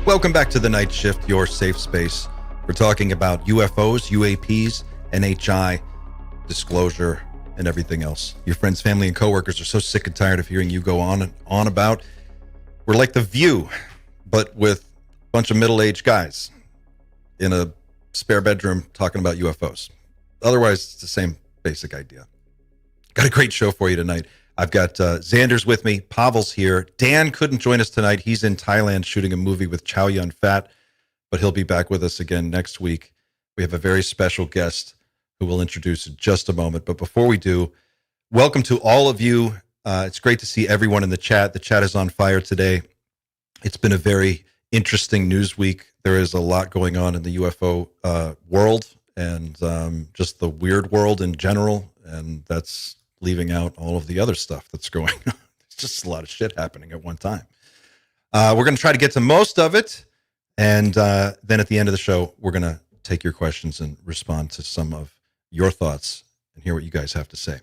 Welcome back to The Night Shift, your safe space. We're talking about UFOs, UAPs, NHI, disclosure, and everything else. Your friends, family, and coworkers are so sick and tired of hearing you go on and on about. We're like The View, but with a bunch of middle-aged guys in a spare bedroom talking about UFOs. Otherwise, it's the same basic idea. Got a great show for you tonight. I've got Xander's with me. Pavel's here. Dan couldn't join us tonight. He's in Thailand shooting a movie with Chow Yun-fat, but he'll be back with us again next week. We have a very special guest who we'll introduce in just a moment. But before we do, welcome to all of you. It's great to see everyone in the chat. The chat is on fire today. It's been a very interesting news week. There is a lot going on in the UFO world and just the weird world in general, and that's leaving out all of the other stuff that's going on. It's just a lot of shit happening at one time. We're going to try to get to most of it, and then at the end of the show, we're going to take your questions and respond to some of your thoughts and hear what you guys have to say.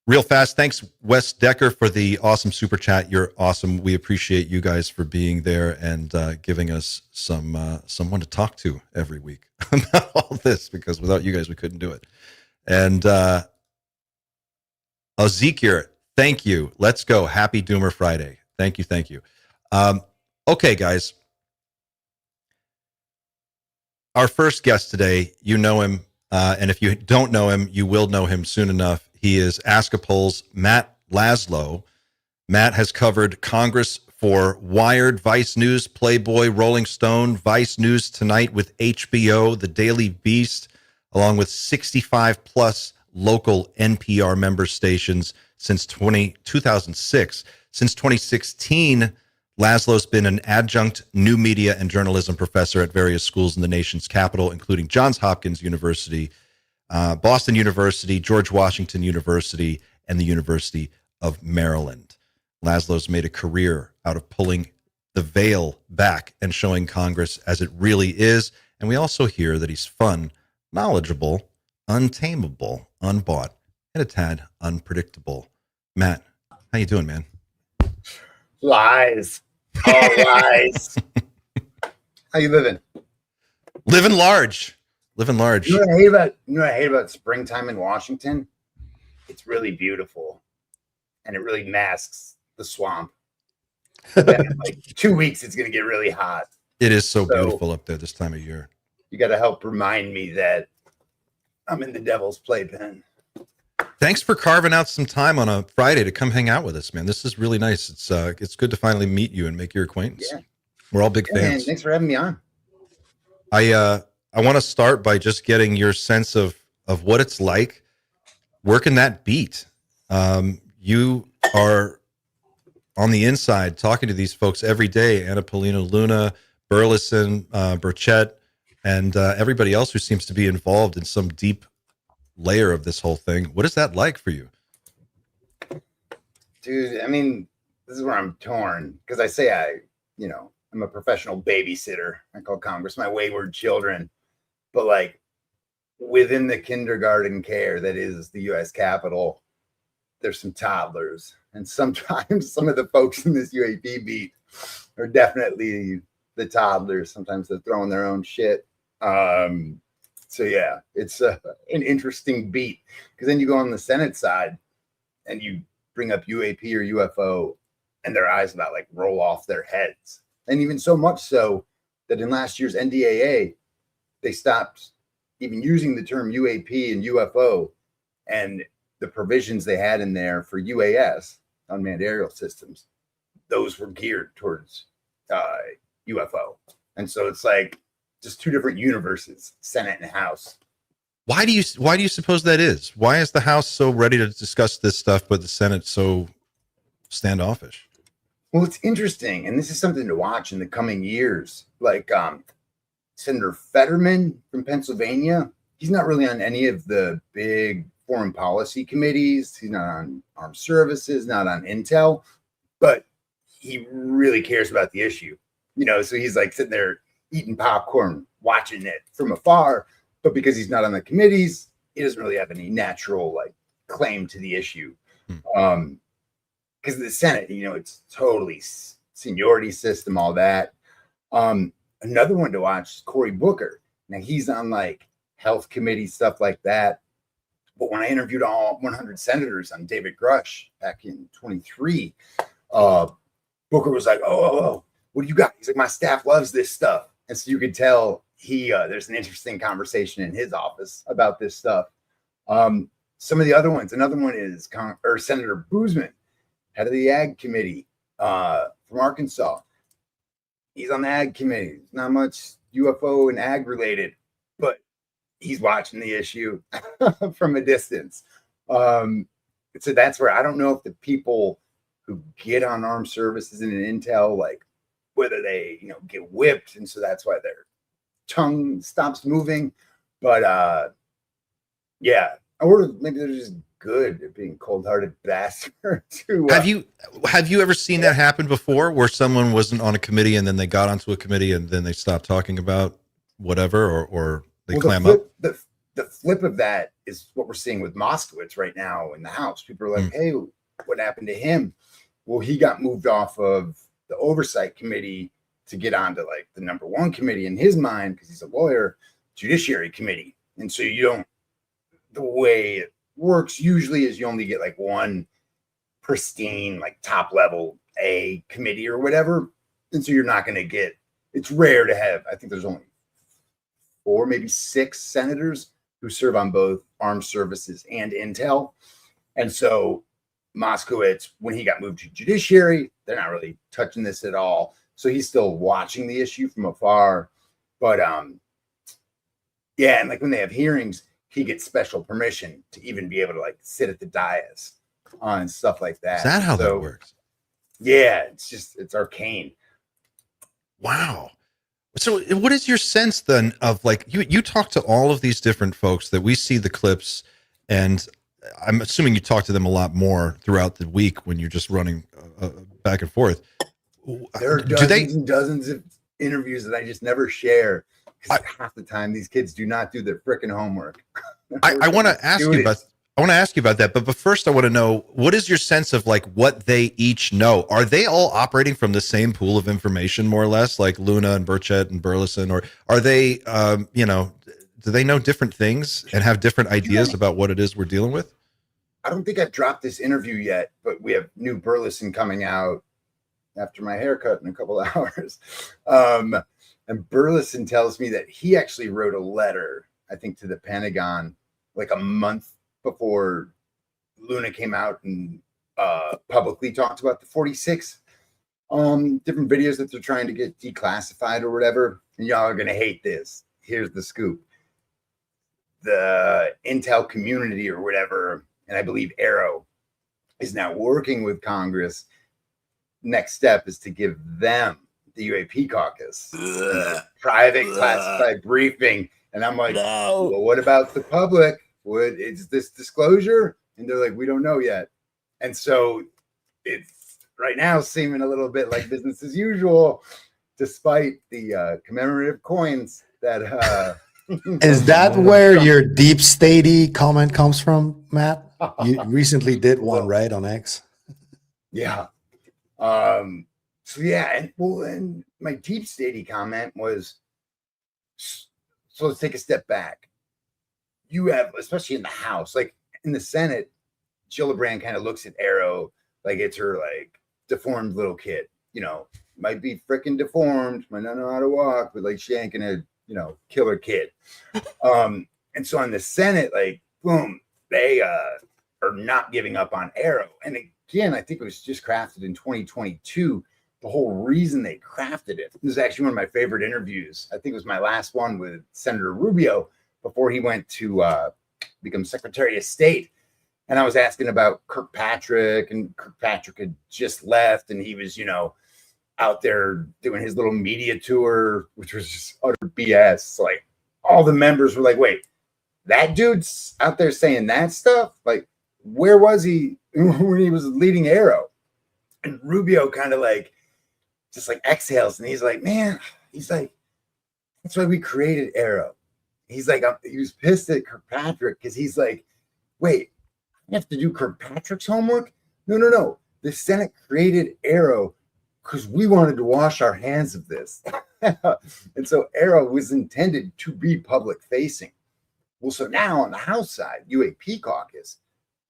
Real fast, thanks, Wes Decker, for the awesome super chat. You're awesome. We appreciate you guys for being there and giving us someone to talk to every week about all this, because without you guys, we couldn't do it. And Ezekiel, thank you. Let's go. Happy Doomer Friday. Thank you. Okay, guys. Our first guest today, you know him, and if you don't know him, you will know him soon enough. He is AskAPol's Matt Laslo. Matt has covered Congress for Wired, Vice News, Playboy, Rolling Stone, Vice News Tonight with HBO, The Daily Beast, along with 65 plus local NPR member stations since 2006. Since 2016, Laslo's been an adjunct new media and journalism professor at various schools in the nation's capital, including Johns Hopkins University, Boston University, George Washington University, and the University of Maryland. Laslo's made a career out of pulling the veil back and showing Congress as it really is. And we also hear that he's fun, knowledgeable, untamable, unbought, and a tad unpredictable. Matt, how you doing, man? Lies. All lies. How you living? Living large. Living large. You know what I hate about springtime in Washington? It's really beautiful, and it really masks the swamp. Then in like 2 weeks, it's going to get really hot. It is so beautiful up there this time of year. You got to help remind me that I'm in the devil's playpen. Thanks for carving out some time on a Friday to come hang out with us, man. This is really nice. It's good to finally meet you and make your acquaintance. Yeah. We're all big fans. Man, thanks for having me on. I want to start by just getting your sense of what it's like working that beat. You are on the inside talking to these folks every day, Anna Polino, Luna, Burleson, Burchett, and everybody else who seems to be involved in some deep layer of this whole thing. What is that like for you? Dude, I mean, this is where I'm torn, because I say I'm a professional babysitter. I call Congress my wayward children. But like within the kindergarten care that is the U.S. Capitol, there's some toddlers. And sometimes some of the folks in this UAP beat are definitely the toddlers. Sometimes they're throwing their own shit. So yeah, it's an interesting beat, because then you go on the Senate side and you bring up UAP or UFO and their eyes about like roll off their heads. And even so much so that in last year's NDAA, they stopped even using the term UAP and UFO, and the provisions they had in there for UAS, unmanned aerial systems, those were geared towards UFO. And so it's like just two different universes, Senate and House. Why do you suppose that is? Why is the House so ready to discuss this stuff, but the Senate so standoffish? Well, it's interesting, and this is something to watch in the coming years. Like Senator Fetterman from Pennsylvania, he's not really on any of the big foreign policy committees. He's not on armed services, not on intel, but he really cares about the issue. So he's like sitting there eating popcorn, watching it from afar. But because he's not on the committees, he doesn't really have any natural claim to the issue. Because the Senate, it's totally seniority system, all that. Another one to watch is Cory Booker. Now he's on like health committee stuff like that. But when I interviewed all 100 senators on David Grush back in 23, Booker was like, oh, what do you got? He's like, my staff loves this stuff. And so you could tell there's an interesting conversation in his office about this stuff. Some of the other ones, another one is Senator Boozman, head of the Ag Committee from Arkansas. He's on the Ag Committee. Not much UFO and Ag related, but he's watching the issue from a distance. So that's where I don't know if the people who get on armed services and intel, like whether they, get whipped. And so that's why their tongue stops moving. But yeah, or maybe they're just good at being cold-hearted bastards. Have you ever seen that happen before, where someone wasn't on a committee and then they got onto a committee and then they stopped talking about whatever, or they clam up? The flip of that is what we're seeing with Moskowitz right now in the House. People are like, hey, what happened to him? Well, he got moved off of the oversight committee to get onto like the number one committee in his mind, because he's a lawyer, Judiciary Committee. And so the way it works usually is you only get like one pristine, like top level A committee or whatever. And so you're not going to get, it's rare to have, I think there's only 4, maybe 6 senators who serve on both armed services and intel. And so Moskowitz, when he got moved to judiciary, they're not really touching this at all. So he's still watching the issue from afar. But yeah, and like when they have hearings, he gets special permission to even be able to like sit at the dais and stuff like that. Is that how that works? Yeah, it's arcane. Wow. So what is your sense then of like, you talk to all of these different folks that we see the clips, and I'm assuming you talk to them a lot more throughout the week when you're just running back and forth. There are dozens and dozens of interviews that I just never share, because half the time these kids do not do their freaking homework. I want to ask you about that, but first I want to know, what is your sense of like what they each know? Are they all operating from the same pool of information, more or less, like Luna and Burchett and Burleson, or are they, do they know different things and have different ideas about what it is we're dealing with? I don't think I've dropped this interview yet, but we have new Burleson coming out after my haircut in a couple of hours. And Burleson tells me that he actually wrote a letter, I think, to the Pentagon like a month before Luna came out and publicly talked about the 46 different videos that they're trying to get declassified or whatever. And y'all are going to hate this. Here's the scoop. The intel community or whatever, and I believe AARO, is now working with Congress. Next step is to give them the UAP caucus, private classified briefing. And I'm like, no. Well, what about the public? What is this disclosure? And they're like, we don't know yet. And so it's right now seeming a little bit like business as usual, despite the commemorative coins that is that where your deep statey comment comes from, Matt? You recently did one, right, on X? Yeah. So yeah, and my deep statey comment was, so let's take a step back. You have, especially in the House, like in the Senate, Gillibrand kind of looks at AARO like it's her like deformed little kid, might be freaking deformed, might not know how to walk, but like she ain't gonna, kill her kid. And so in the Senate, like, boom, they are not giving up on AARO. And again, I think it was just crafted in 2022. The whole reason they crafted it. This is actually one of my favorite interviews. I think it was my last one with Senator Rubio before he went to become Secretary of State. And I was asking about Kirkpatrick, and Kirkpatrick had just left, and he was, out there doing his little media tour, which was just utter BS. So, like, all the members were like, wait, that dude's out there saying that stuff? Like, where was he when he was leading AARO? And Rubio kind of like, just like exhales, and he's like, man, that's why we created AARO. He's like, he was pissed at Kirkpatrick because he's like, wait, I have to do Kirkpatrick's homework? No. The Senate created AARO because we wanted to wash our hands of this. And so AARO was intended to be public facing. Well, so now on the House side, UAP caucus,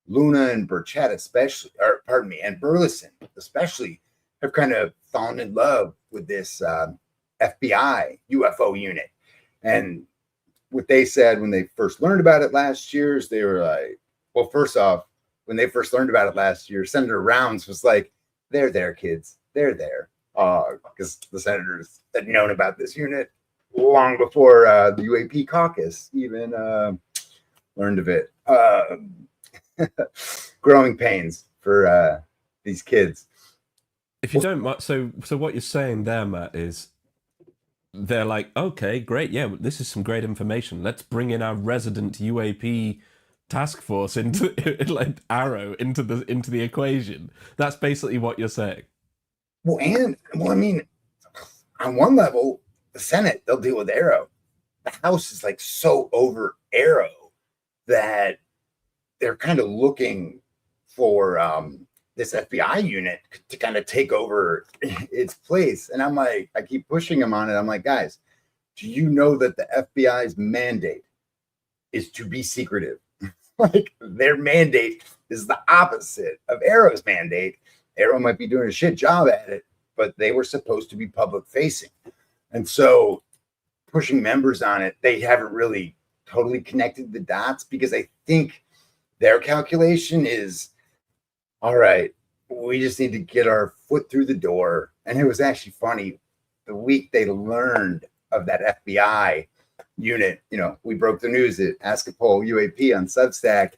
Luna and Burchett especially, or pardon me, and Burleson especially, have kind of fallen in love with this FBI UFO unit. And what they said when they first learned about it last year is they were like, well, first off, when they first learned about it last year, Senator Rounds was like, they're there, kids. They're there. Because the senators had known about this unit long before the UAP caucus even learned of it. Growing pains for these kids. If you don't mind, so what you're saying there, Matt, is they're like, okay, great, yeah, this is some great information. Let's bring in our resident UAP task force into like AARO into the equation. That's basically what you're saying. Well, I mean, on one level, the Senate, they'll deal with AARO. The House is like so over AARO that they're kind of looking for this FBI unit to kind of take over its place. And I'm like, I keep pushing them on it. I'm like, guys, do you know that the FBI's mandate is to be secretive? Like, their mandate is the opposite of AARO's mandate. AARO might be doing a shit job at it, but they were supposed to be public facing. And so pushing members on it, they haven't really totally connected the dots, because I think their calculation is, all right, we just need to get our foot through the door. And it was actually funny. The week they learned of that FBI unit, you know, we broke the news at AskAPol UAP on Substack.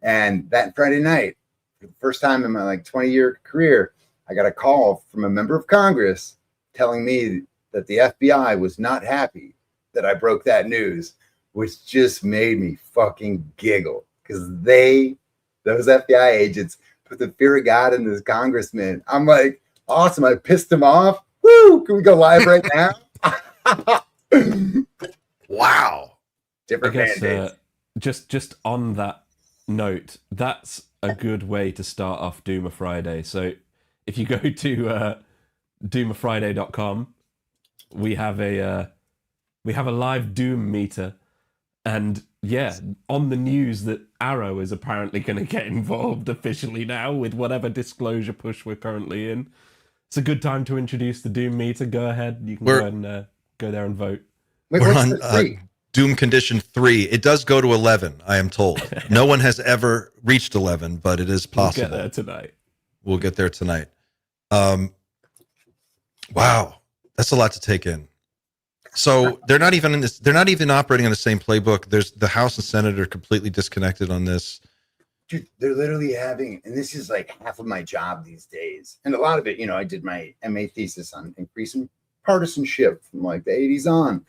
And that Friday night, for the first time in my like 20-year career, I got a call from a member of Congress telling me that the FBI was not happy that I broke that news, which just made me fucking giggle, because those FBI agents, put the fear of God in this congressman. I'm like, awesome. I pissed him off. Woo! Can we go live right now? Wow. Different I guess, mandates. just on that note, that's a good way to start off Doom a Friday. So if you go to doomafriday.com, we have a live Doom meter, and yeah, on the news that AARO is apparently going to get involved officially now with whatever disclosure push we're currently in. It's a good time to introduce the Doom meter. Go ahead, you can go and go there and vote. Wait, We're what's on the three? Doom Condition 3. It does go to 11, I am told. No one has ever reached 11, but it is possible. We'll get there tonight. We'll get there tonight. Wow, that's a lot to take in. So they're not even in this. They're not even operating on the same playbook. There's the House and Senate are completely disconnected on this. Dude, they're literally having, and this is like half of my job these days, and a lot of it, you know, I did my MA thesis on increasing partisanship from like the 80s on.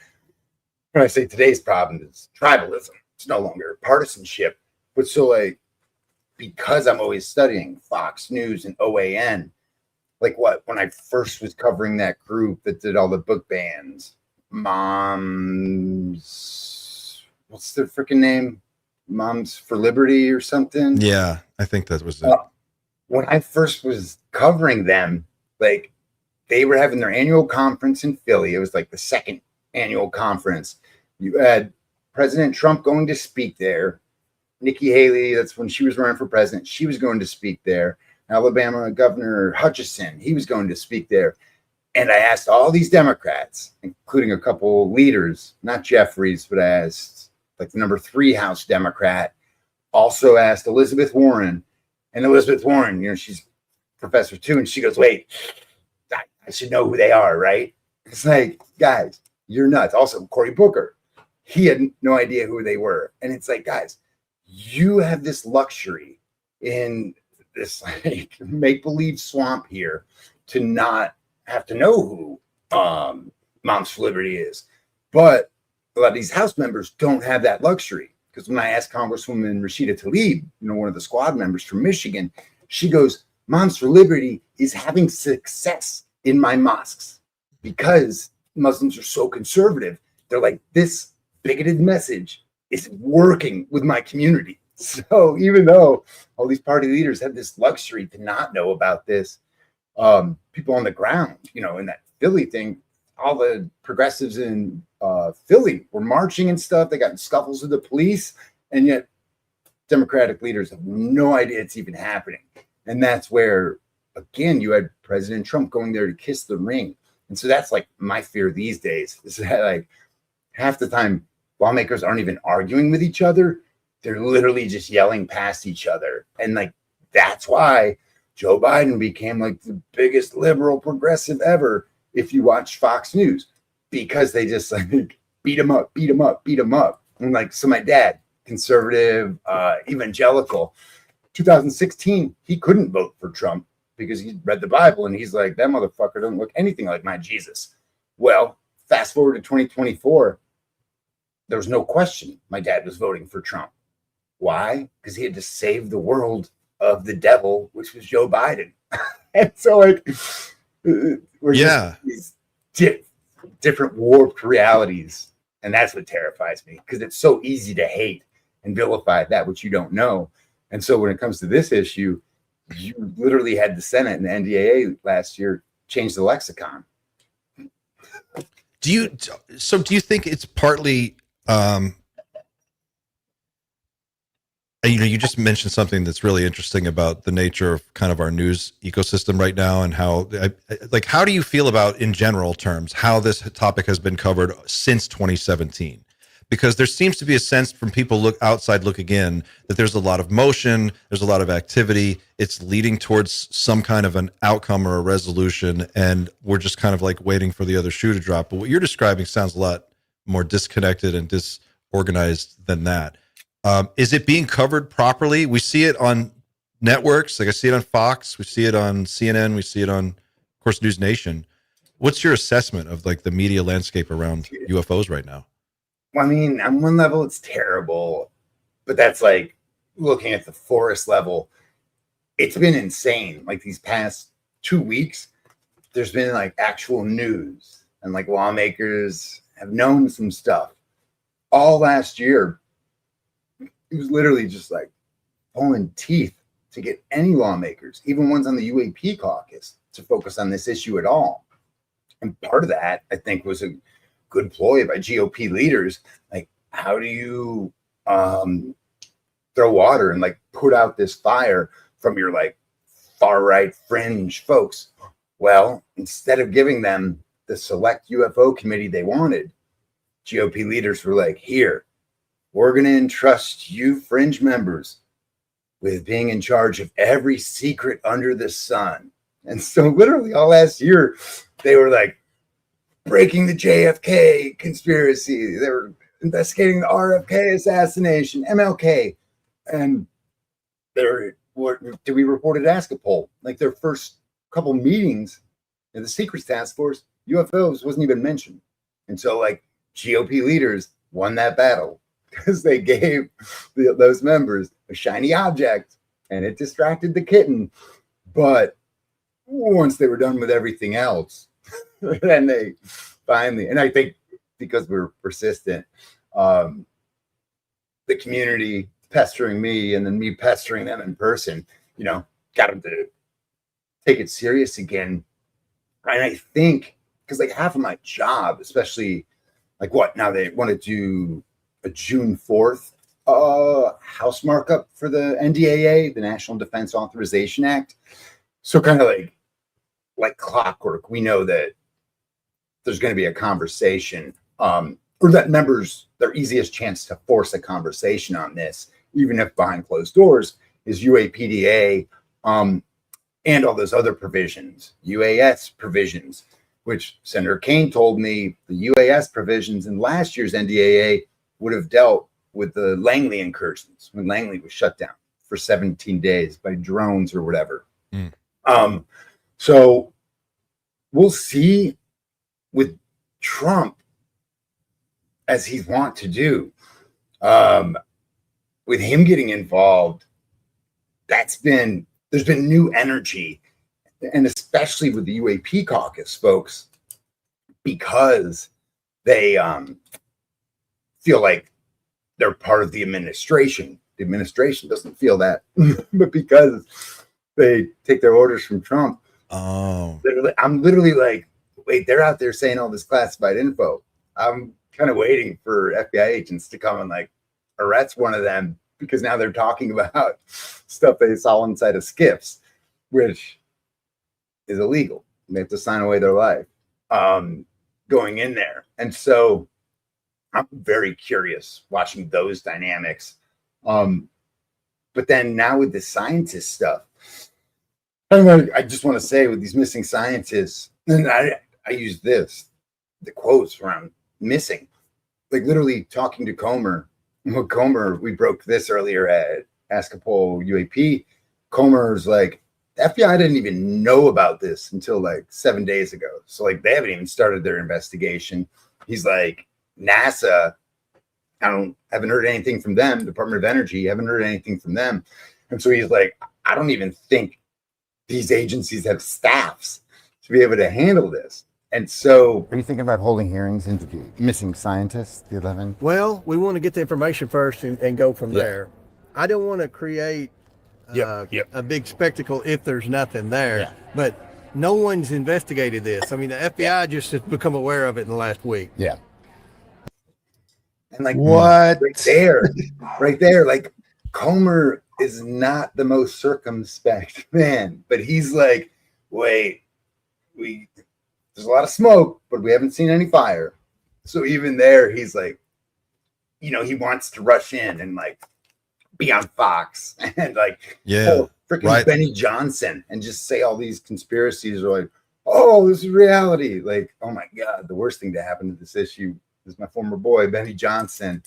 When I say today's problem is tribalism, it's no longer partisanship. But so like, because I'm always studying Fox News and OAN, like when I first was covering that group that did all the book bans, Moms, what's their freaking name? Moms for Liberty or something? Yeah, I think that was it. When I first was covering them, like they were having their annual conference in Philly. It was like the second annual conference. You had President Trump going to speak there. Nikki Haley, that's when she was running for president, she was going to speak there. Alabama Governor Hutchinson, he was going to speak there. And I asked all these Democrats, including a couple leaders, not Jeffries, but I asked like the number 3 House Democrat, also asked Elizabeth Warren. And Elizabeth Warren, you know, she's professor too. And she goes, wait, I should know who they are, right? It's like, guys, you're nuts. Also, Cory Booker, he had no idea who they were. And it's like, guys, you have this luxury in this like make-believe swamp here to not have to know who Moms for Liberty is. But a lot of these House members don't have that luxury, because when I asked Congresswoman Rashida Tlaib, you know, one of the squad members from Michigan, she goes, Moms for Liberty is having success in my mosques because Muslims are so conservative. They're like, this bigoted message is working with my community. So even though all these party leaders have this luxury to not know about this, people on the ground, in that Philly thing, all the progressives in Philly were marching and stuff. They got in scuffles with the police, and yet Democratic leaders have no idea it's even happening. And that's where, again, you had President Trump going there to kiss the ring. And so that's like my fear these days, is that like half the time lawmakers aren't even arguing with each other. They're literally just yelling past each other. And like, that's why Joe Biden became like the biggest liberal progressive ever, if you watch Fox News, because they just like beat him up. And like, so my dad, conservative, evangelical, 2016, he couldn't vote for Trump because he read the Bible and he's like, that motherfucker doesn't look anything like my Jesus. Well, fast forward to 2024, there was no question my dad was voting for Trump. Why? Because he had to save the world of the devil, which was Joe Biden. And so like, we're just these different warped realities. And that's what terrifies me, because it's so easy to hate and vilify that which you don't know. And so when it comes to this issue, you literally had the Senate and the NDAA last year change the lexicon. Do you think it's partly, you just mentioned something that's really interesting about the nature of kind of our news ecosystem right now, and how how do you feel about, in general terms, how this topic has been covered since 2017? Because there seems to be a sense from people looking in that there's a lot of motion, there's a lot of activity, it's leading towards some kind of an outcome or a resolution, and we're just kind of like waiting for the other shoe to drop. But what you're describing sounds a lot more disconnected and disorganized than that. Is it being covered properly? We see it on networks, like I see it on Fox, we see it on CNN, we see it on, of course, News Nation. What's your assessment of like the media landscape around UFOs right now? Well, I mean, on one level, it's terrible, but that's like looking at the forest level. It's been insane. Like these past 2 weeks, there's been like actual news, and like lawmakers have known some stuff. All last year, it was literally just like pulling teeth to get any lawmakers, even ones on the UAP caucus, to focus on this issue at all. And part of that, I think, was a good ploy by GOP leaders. Like, how do you throw water and like put out this fire from your like far right fringe folks? Well, instead of giving them the select UFO committee they wanted, GOP leaders were like, here, we're going to entrust you fringe members with being in charge of every secret under the sun. And so literally all last year, they were like breaking the JFK conspiracy. They were investigating the RFK assassination, MLK. And we reported AskAPol, like their first couple meetings in the secret task force, UFOs wasn't even mentioned. And so like GOP leaders won that battle because they gave those members a shiny object and it distracted the kitten. But once they were done with everything else, then they finally, and I think because we're persistent, the community pestering me and then me pestering them in person, got them to take it serious again. And I think because like half of my job, especially like now they want to do a June 4th House markup for the NDAA, the National Defense Authorization Act. So kind of like clockwork, we know that there's going to be a conversation, or that members, their easiest chance to force a conversation on this, even if behind closed doors, is UAPDA and all those other provisions, UAS provisions, which Senator Kaine told me the UAS provisions in last year's NDAA would have dealt with the Langley incursions when Langley was shut down for 17 days by drones or whatever. So we'll see with Trump, as he's wont to do, with him getting involved, there's been new energy, and especially with the UAP caucus folks, because they feel like they're part of the administration. The administration doesn't feel that, but because they take their orders from Trump, Oh, I'm literally like, wait, they're out there saying all this classified info. I'm kind of waiting for FBI agents to come and like arrest one of them, because now they're talking about stuff they saw inside of SCIFs, which is illegal. They have to sign away their life going in there. And so I'm very curious watching those dynamics. But then now with the scientist stuff, I just want to say with these missing scientists, and I use the quotes around missing, like literally talking to Comer. Well, Comer, we broke this earlier at AskAPol UAP. Comer's like, the FBI didn't even know about this until like 7 days ago. So like they haven't even started their investigation. He's like, NASA, haven't heard anything from them. Department of Energy, haven't heard anything from them. And so he's like, I don't even think these agencies have staffs to be able to handle this. And so Are you thinking about holding hearings into the missing scientists, the 11? Well, we want to get the information first and go from there. I don't want to create a big spectacle if there's nothing there. Yeah. But no one's investigated this. I mean, the FBI just has become aware of it in the last week. Yeah. And like What? right there, like Comer is not the most circumspect man, but he's like, wait, there's a lot of smoke, but we haven't seen any fire. So even there, he's like, he wants to rush in and like be on Fox and like, freaking right. Benny Johnson and just say all these conspiracies are like, oh, this is reality. Like, oh my God, the worst thing to happen to this issue is my former boy, Benny Johnson,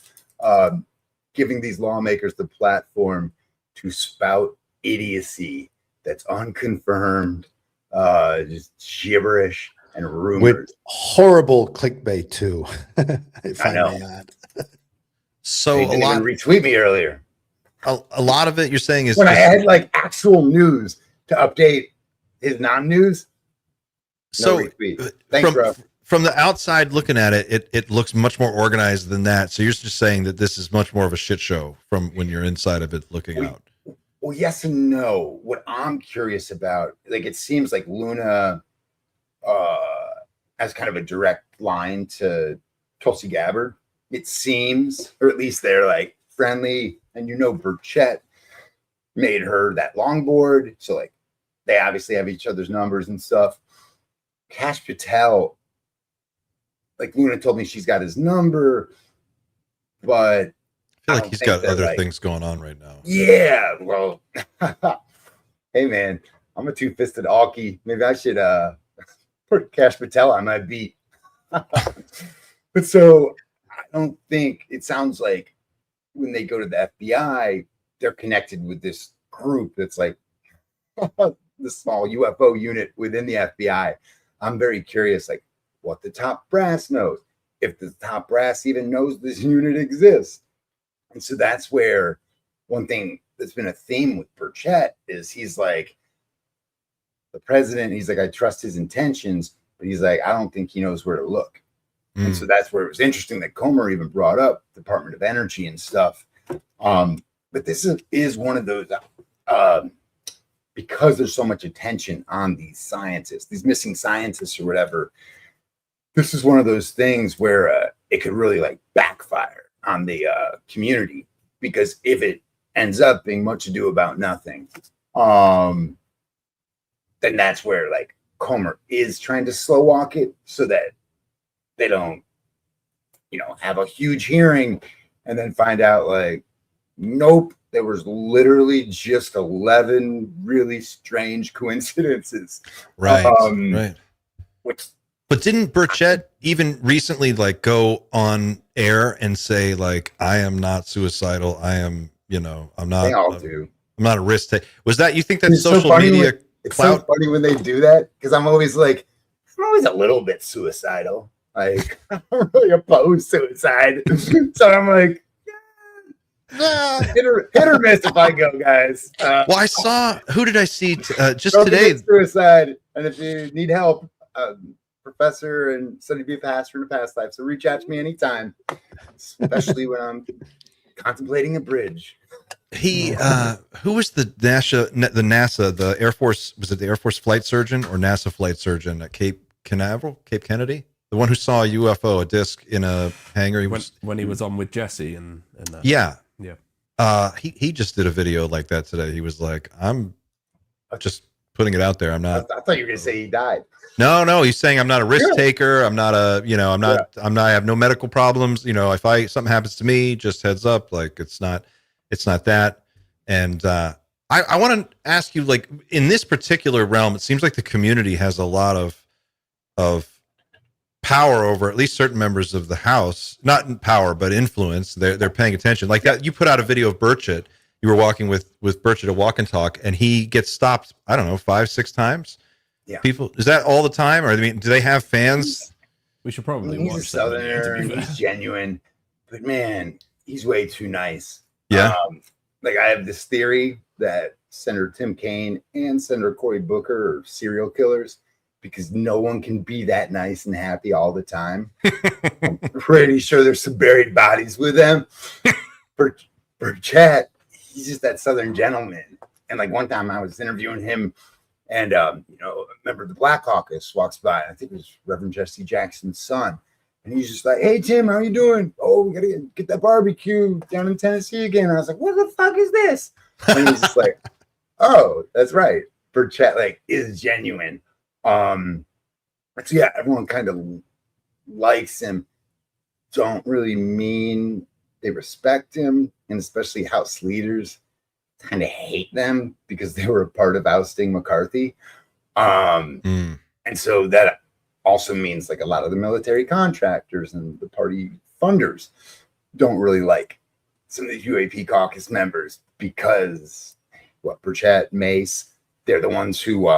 giving these lawmakers the platform to spout idiocy that's unconfirmed, just gibberish and rumors. With horrible clickbait too. If I know. may add. so He a didn't lot, even retweet me earlier a lot of it you're saying is when I just- had like actual news to update his non-news. so retweet. Thanks, bro. from the outside looking at it, it looks much more organized than that. So you're just saying that this is much more of a shit show from when you're inside of it looking out. Well, yes and no. What I'm curious about, like, it seems like Luna has kind of a direct line to Tulsi Gabbard. It seems, or at least they're like friendly. And Burchett made her that longboard. So like they obviously have each other's numbers and stuff. Kash Patel, like Luna told me she's got his number, but I feel like he's got other things going on right now. Yeah, well, hey man, I'm a two-fisted alkie. Maybe I should put Kash Patel on my beat. But so I don't think, it sounds like when they go to the FBI, they're connected with this group that's like the small UFO unit within the FBI. I'm very curious, like what the top brass knows, if the top brass even knows this unit exists. And so that's where one thing that's been a theme with Burchett is he's like, the president, he's like, I trust his intentions, but he's like, I don't think he knows where to look. And so that's where it was interesting that Comer even brought up Department of Energy and stuff. But this is one of those, because there's so much attention on these scientists, these missing scientists or whatever, this is one of those things where it could really like backfire on the community, because if it ends up being much ado about nothing, then that's where like Comer is trying to slow walk it so that they don't, have a huge hearing and then find out like, nope, there was literally just 11 really strange coincidences. Right. Right. But didn't Burchett even recently like go on air and say like, I am not suicidal. I am, I'm not. They all do. I'm not a risk taker. Was that, you think that's It's so social funny media It's clout? so funny when they do that, because I'm always a little bit suicidal. Like, I'm really opposed suicide. So I'm like, hit or miss if I go, guys. Well, I saw, who did I see just don't today? commit suicide. And if you need help, professor and study to be a pastor in a past life. So reach out to me anytime, especially when I'm contemplating a bridge. He who was the NASA, the Air Force, was it the Air Force flight surgeon or NASA flight surgeon at Cape Kennedy? The one who saw a UFO, a disc in a hangar. When he was on with Jesse and yeah. He He just did a video like that today. He was like, I'm just putting it out there. I'm not. I thought you were gonna say he died. No. He's saying I'm not a risk taker. I'm not a. I have no medical problems. If something happens to me, just heads up. Like it's not that. And I want to ask you, like, in this particular realm, it seems like the community has a lot of power over at least certain members of the House. Not in power, but influence. They're paying attention. Like that, you put out a video of Burchett. You were walking with Burchett at Walk and Talk, and he gets stopped, I don't know, 5-6 times. Yeah. People, is that all the time? Or do they have fans? We should probably He's watch a Southerner, and he's genuine, but man, he's way too nice. Yeah. Like I have this theory that Senator Tim Kaine and Senator Cory Booker are serial killers because no one can be that nice and happy all the time. I'm pretty sure there's some buried bodies with them. Burchett, he's just that Southern gentleman. And like one time I was interviewing him, and a member of the Black Caucus walks by. I think it was Reverend Jesse Jackson's son. And he's just like, "Hey, Tim, how you doing? Oh, we got to get that barbecue down in Tennessee again." And I was like, "What the fuck is this?" And he's just like, "Oh, that's right. Burchett, like, is genuine." So yeah, everyone kind of likes him. Don't really mean they respect him. And especially House leaders kind of hate them because they were a part of ousting McCarthy. And so that also means like a lot of the military contractors and the party funders don't really like some of these UAP caucus members because Burchett, Mace, they're the ones who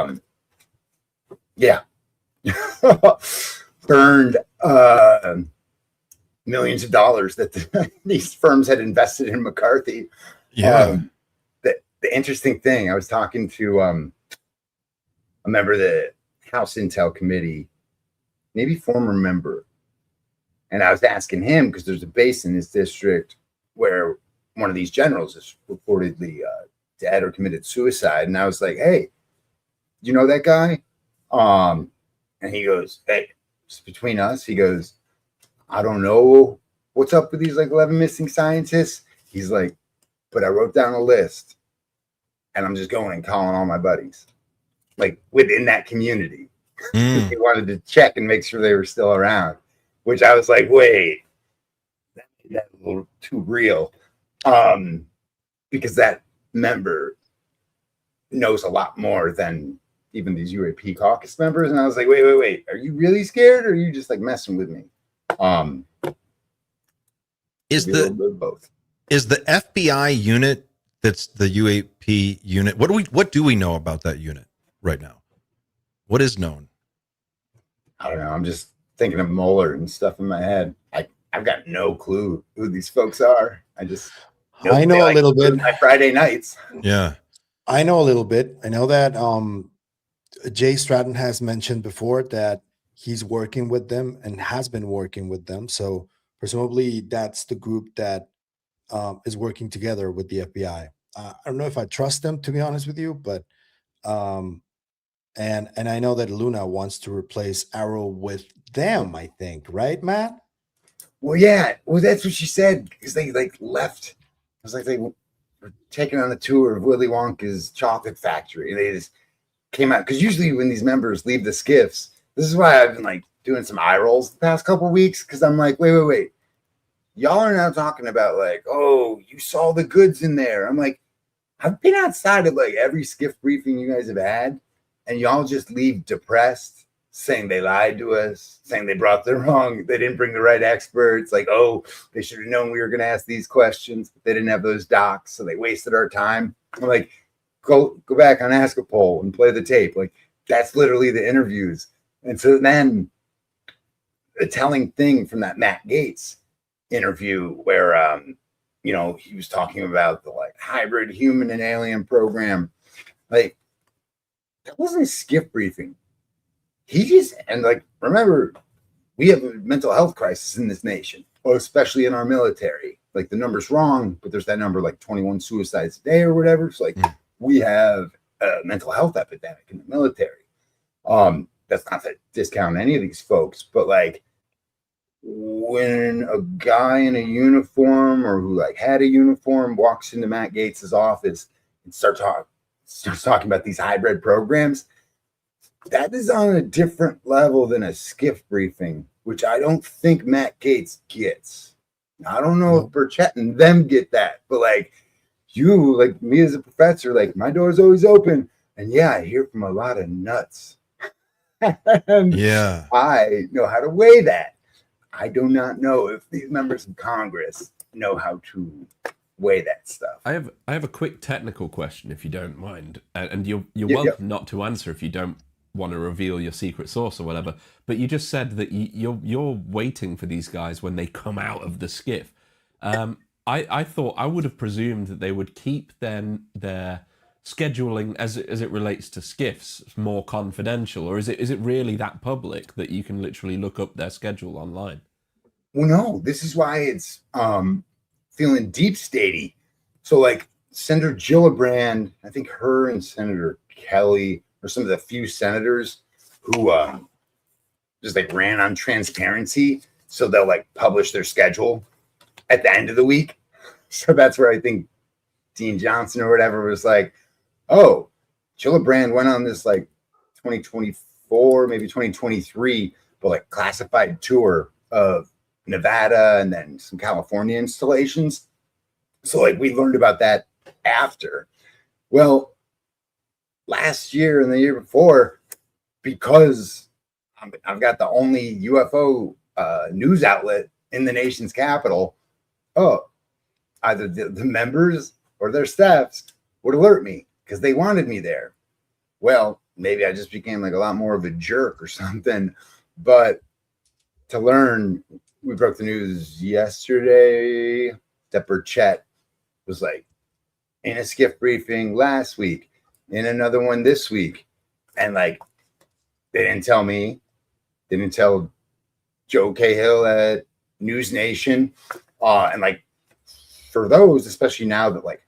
burned millions of dollars that these firms had invested in McCarthy. The interesting thing, I was talking to a member of the House Intel Committee, maybe former member, and I was asking him because there's a base in his district where one of these generals is reportedly dead or committed suicide, and I was like, "Hey, you know that guy?" And he goes, "Hey, it's between us." He goes, "I don't know what's up with these like 11 missing scientists." He's like, "But I wrote down a list, and I'm just going and calling all my buddies, like within that community." He wanted to check and make sure they were still around, which I was like, "Wait, that's a little too real," because that member knows a lot more than even these UAP caucus members. And I was like, wait, are you really scared, or are you just like messing with me? Is the FBI unit that's the UAP unit? What do we know about that unit right now? What is known? I don't know. I'm just thinking of Mueller and stuff in my head. I've got no clue who these folks are. I know a little bit. My Friday nights. Yeah. I know a little bit. I know that Jay Stratton has mentioned before that he's working with them and has been working with them. So presumably that's the group that is working together with the FBI. I don't know if I trust them, to be honest with you, but and I know that Luna wants to replace AARO with them, I think, right, Matt? Well, yeah. Well, that's what she said, because they like left. It was like they were taking on a tour of Willy Wonka's chocolate factory. They just came out, because usually when these members leave the SCIFs, this is why I've been like doing some eye rolls the past couple of weeks, because I'm like, wait. Y'all are now talking about like, oh, you saw the goods in there. I'm like, I've been outside of like every SCIF briefing you guys have had, and y'all just leave depressed, saying they lied to us, saying they didn't bring the right experts. Like, oh, they should have known we were going to ask these questions, but they didn't have those docs, so they wasted our time. I'm like, go back on AskAPol and play the tape. Like, that's literally the interviews. And so then the telling thing from that Matt Gaetz interview where, he was talking about the like hybrid human and alien program. Like, that wasn't a SCIF briefing. Remember, we have a mental health crisis in this nation, especially in our military. like the number's wrong, but there's that number like 21 suicides a day or whatever. So like we have a mental health epidemic in the military. That's not to discount any of these folks, but like when a guy in a uniform or who like had a uniform walks into Matt Gates's office and starts talking about these hybrid programs, that is on a different level than a SCIF briefing, which I don't think Matt Gates gets. I don't know if Burchett and them get that, but like you, like me as a professor, like my door's always open. And yeah, I hear from a lot of nuts. Yeah. I know how to weigh that. I do not know if these members of Congress know how to weigh that stuff. I have a quick technical question, if you don't mind, and you're welcome not to answer if you don't want to reveal your secret source or whatever. But you just said that you're waiting for these guys when they come out of the SCIF. I thought, I would have presumed that they would keep their scheduling as it relates to SCIFs more confidential, or is it really that public that you can literally look up their schedule online? Well, no, this is why it's feeling deep statey. So like Senator Gillibrand, I think her and Senator Kelly are some of the few senators who just like ran on transparency. So they'll like publish their schedule at the end of the week. So that's where I think Dean Johnson or whatever was like, oh, Gillibrand went on this like 2024, maybe 2023, but like classified tour of Nevada and then some California installations. So like we learned about that after. Well, last year and the year before, because I've got the only UFO news outlet in the nation's capital, either the members or their staffs would alert me because they wanted me there. Well, maybe I just became like a lot more of a jerk or something. But to learn, we broke the news yesterday that Burchett was like in a SCIF briefing last week, in another one this week. And like, they didn't tell me, they didn't tell Joe Cahill at News Nation. And like, for those, especially now that like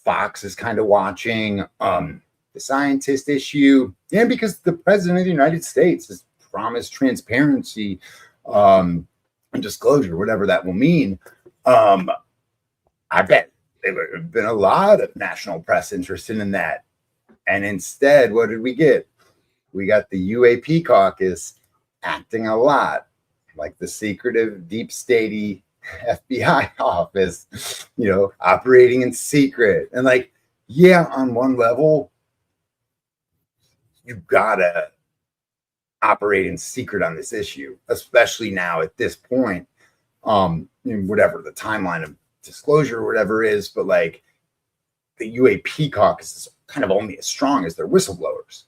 Fox is kind of watching the scientist issue, and because the president of the United States has promised transparency and disclosure, whatever that will mean, I bet there would have been a lot of national press interested in that. And instead, what did we get? We got the UAP caucus acting a lot like the secretive, deep statey FBI office, operating in secret. And like, yeah, on one level, you gotta operate in secret on this issue, especially now at this point, whatever the timeline of disclosure or whatever is, but like the UAP caucus is kind of only as strong as their whistleblowers,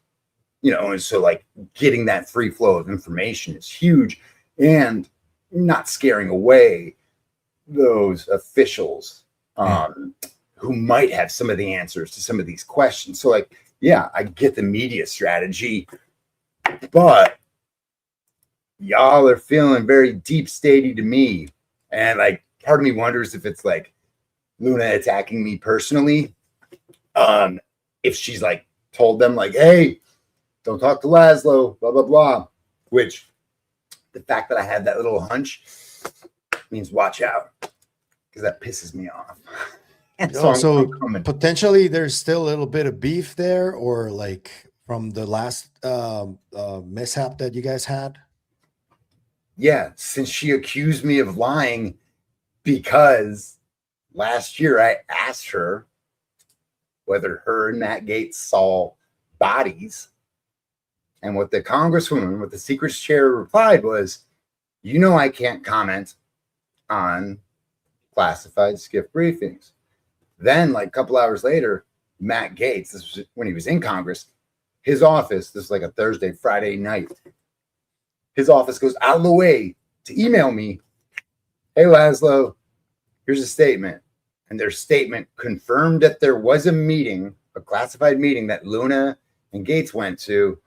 and so like getting that free flow of information is huge, and not scaring away those officials who might have some of the answers to some of these questions. So like, yeah, I get the media strategy, but y'all are feeling very deep statey to me. And like, part of me wonders if it's like Luna attacking me personally. If she's like told them like, hey, don't talk to Laslo, blah, blah, blah, which the fact that I had that little hunch means watch out, because that pisses me off. And so potentially there's still a little bit of beef there, or like from the last mishap that you guys had. Yeah, since she accused me of lying, because last year I asked her whether her and Matt Gaetz saw bodies. And what the congresswoman, what the secrets chair replied was, I can't comment on classified SCIF briefings. Then, like a couple hours later, Matt Gaetz, this was when he was in Congress, his office, this is like a Thursday, Friday night, his office goes out of the way to email me, hey, Laslo, here's a statement. And their statement confirmed that there was a meeting, a classified meeting that Luna and Gaetz went to.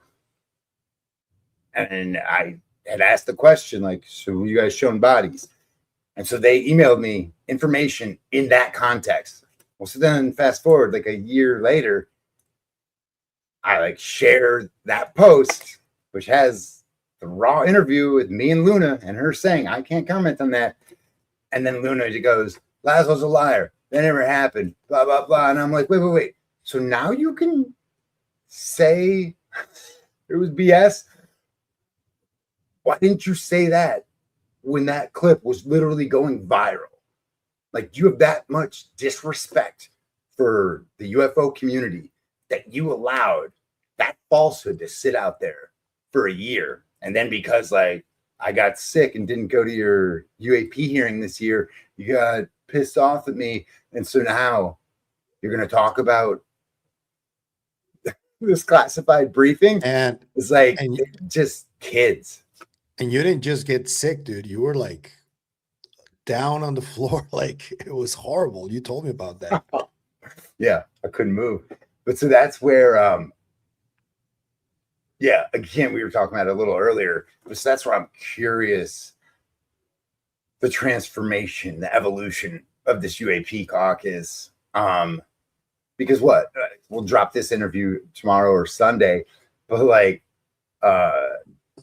And I had asked the question, like, so were you guys shown bodies? And so they emailed me information in that context. Well, so then fast forward like a year later, I like shared that post, which has the raw interview with me and Luna and her saying, I can't comment on that. And then Luna goes, Laslo's a liar. That never happened. Blah, blah, blah. And I'm like, wait. So now you can say it was BS? Why didn't you say that when that clip was literally going viral? Like, you have that much disrespect for the UFO community that you allowed that falsehood to sit out there for a year. And then because like I got sick and didn't go to your UAP hearing this year, you got pissed off at me. And so now you're going to talk about this classified briefing. And it's like, just kids. And you didn't just get sick, dude. You were like down on the floor. Like, it was horrible. You told me about that. Yeah, I couldn't move. But so that's where, again, we were talking about it a little earlier. But so that's where I'm curious, the transformation, the evolution of this UAP caucus. Because what? We'll drop this interview tomorrow or Sunday. But like,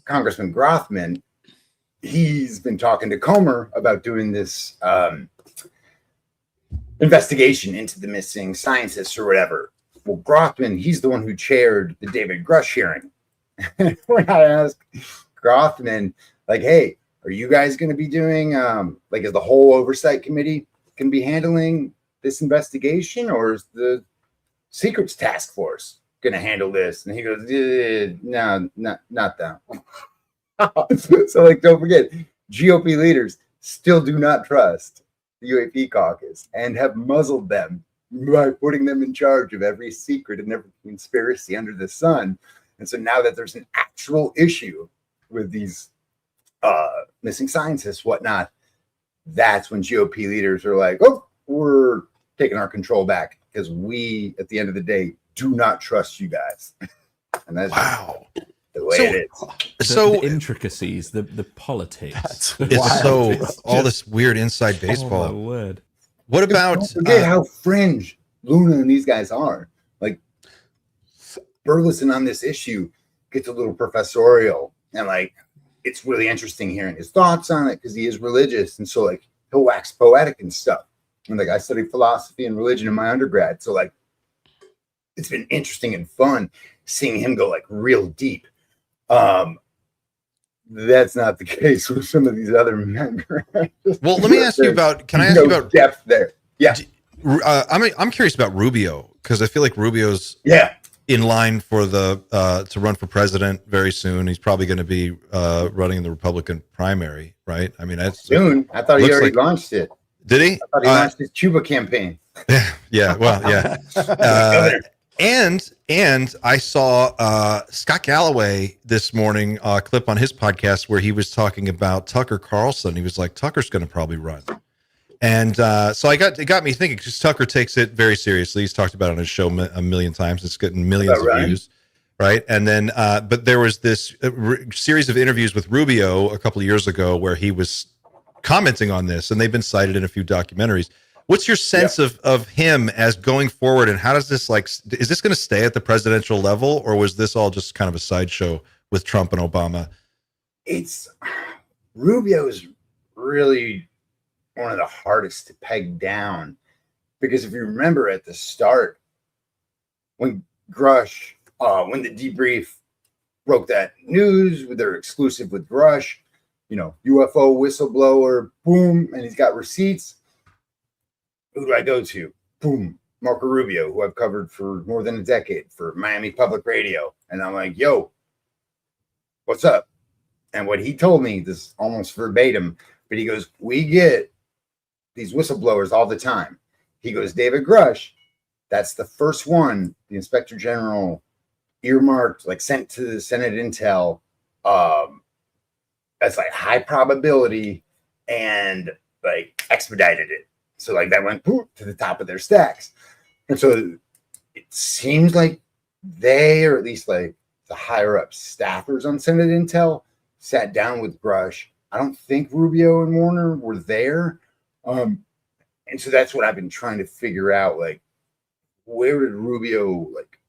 Congressman Grothman, he's been talking to Comer about doing this investigation into the missing scientists or whatever. Well, Grothman, he's the one who chaired the David Grush hearing. When I asked Grothman, like, hey, are you guys going to be doing, like, is the whole oversight committee going to be handling this investigation, or is the secrets task force going to handle this? And he goes, no, not that. So, like, don't forget, GOP leaders still do not trust the UAP caucus and have muzzled them by putting them in charge of every secret and every conspiracy under the sun. And so now that there's an actual issue with these missing scientists, whatnot, that's when GOP leaders are like, oh, we're taking our control back because we, at the end of the day, do not trust you guys. And that's the way it is. So the intricacies, the politics. It's all this weird inside baseball. Oh my word. What about? Don't forget how fringe Luna and these guys are. Like, Burleson on this issue gets a little professorial, and like, it's really interesting hearing his thoughts on it because he is religious, and so like he'll wax poetic and stuff. And like, I studied philosophy and religion in my undergrad, so like, it's been interesting and fun seeing him go like real deep. That's not the case with some of these other members. Well, let me ask you about. Can I ask you about depth there? Yeah, I'm curious about Rubio because I feel like Rubio's in line for the to run for president very soon. He's probably going to be running in the Republican primary, right? I mean, that's soon. I thought he already launched it. Did he? I thought he launched his Cuba campaign. Yeah. Well, yeah. And I saw Scott Galloway this morning, a clip on his podcast where he was talking about Tucker Carlson. He was like, Tucker's going to probably run. And so it got me thinking, because Tucker takes it very seriously. He's talked about it on his show a million times. It's getting millions of views, right? And then, but there was this series of interviews with Rubio a couple of years ago where he was commenting on this, and they've been cited in a few documentaries. What's your sense of him as going forward, and how does this, like, is this going to stay at the presidential level, or was this all just kind of a sideshow with Trump and Obama? Rubio's really one of the hardest to peg down, because if you remember at the start, when Grush, when the debrief broke that news with their exclusive with Grush, UFO whistleblower, boom, and he's got receipts. Who do I go to? Boom, Marco Rubio, who I've covered for more than a decade for Miami Public Radio. And I'm like, yo, what's up? And what he told me, this almost verbatim, but he goes, we get these whistleblowers all the time. He goes, David Grush, that's the first one the Inspector General earmarked, like sent to the Senate Intel. That's like high probability and like expedited it. So like that went to the top of their stacks. And so it seems like they, or at least like the higher up staffers on Senate Intel, sat down with Grush I don't think Rubio and Warner were there. And so that's what I've been trying to figure out. Like, where did Rubio, like,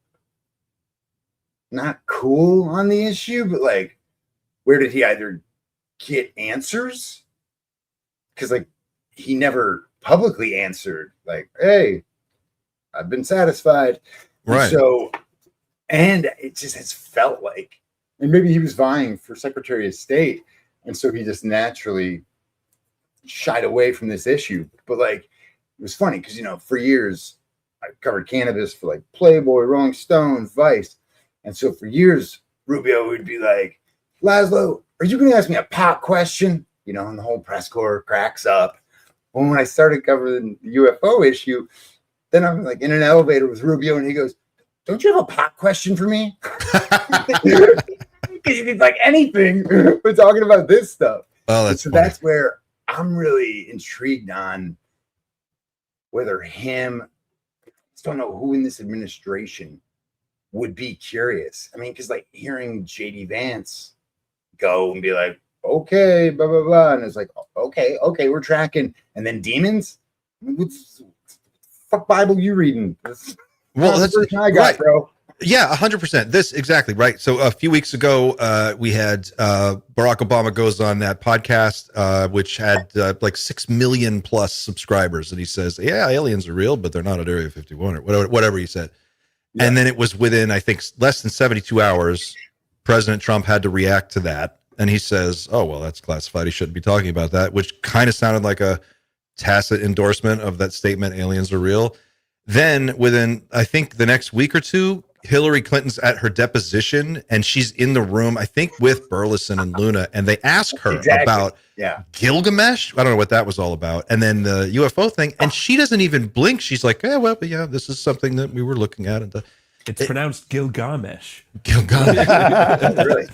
not cool on the issue, but like, where did he either get answers? Because, like, he never publicly answered, like, hey, I've been satisfied. Right. And so, and it just has felt like, and maybe he was vying for Secretary of State. And so he just naturally shied away from this issue. But like, it was funny because, you know, for years I covered cannabis for like Playboy, Rolling Stone, Vice. And so for years, Rubio would be like, Laslo, are you going to ask me a pot question? You know, and the whole press corps cracks up. Well, when I started covering the UFO issue, then I'm like in an elevator with Rubio and he goes, don't you have a pot question for me? Because you need like anything but talking about this stuff. Oh, That's where I'm really intrigued on whether him, I just don't know who in this administration would be curious. I mean, because like hearing JD Vance go and be like, okay, blah, blah, blah. And it's like, okay, we're tracking. And then demons? I mean, what's fuck Bible you reading? Well, that's the I got, right, bro. Yeah, 100%. This exactly right. So a few weeks ago, we had Barack Obama goes on that podcast, which had like 6 million plus subscribers, and he says, "Yeah, aliens are real, but they're not at Area 51 or whatever he said." Yeah. And then it was within, I think, less than 72 hours, President Trump had to react to that, and he says, "Oh, well, that's classified. He shouldn't be talking about that," which kind of sounded like a tacit endorsement of that statement, aliens are real. Then within, I think, the next week or two, Hillary Clinton's at her deposition and she's in the room, I think, with Burleson and Luna, and they ask her about Gilgamesh. I don't know what that was all about. And then the UFO thing, and she doesn't even blink. She's like, well, yeah, this is something that we were looking at. And it's pronounced Gilgamesh. Gilgamesh. Really?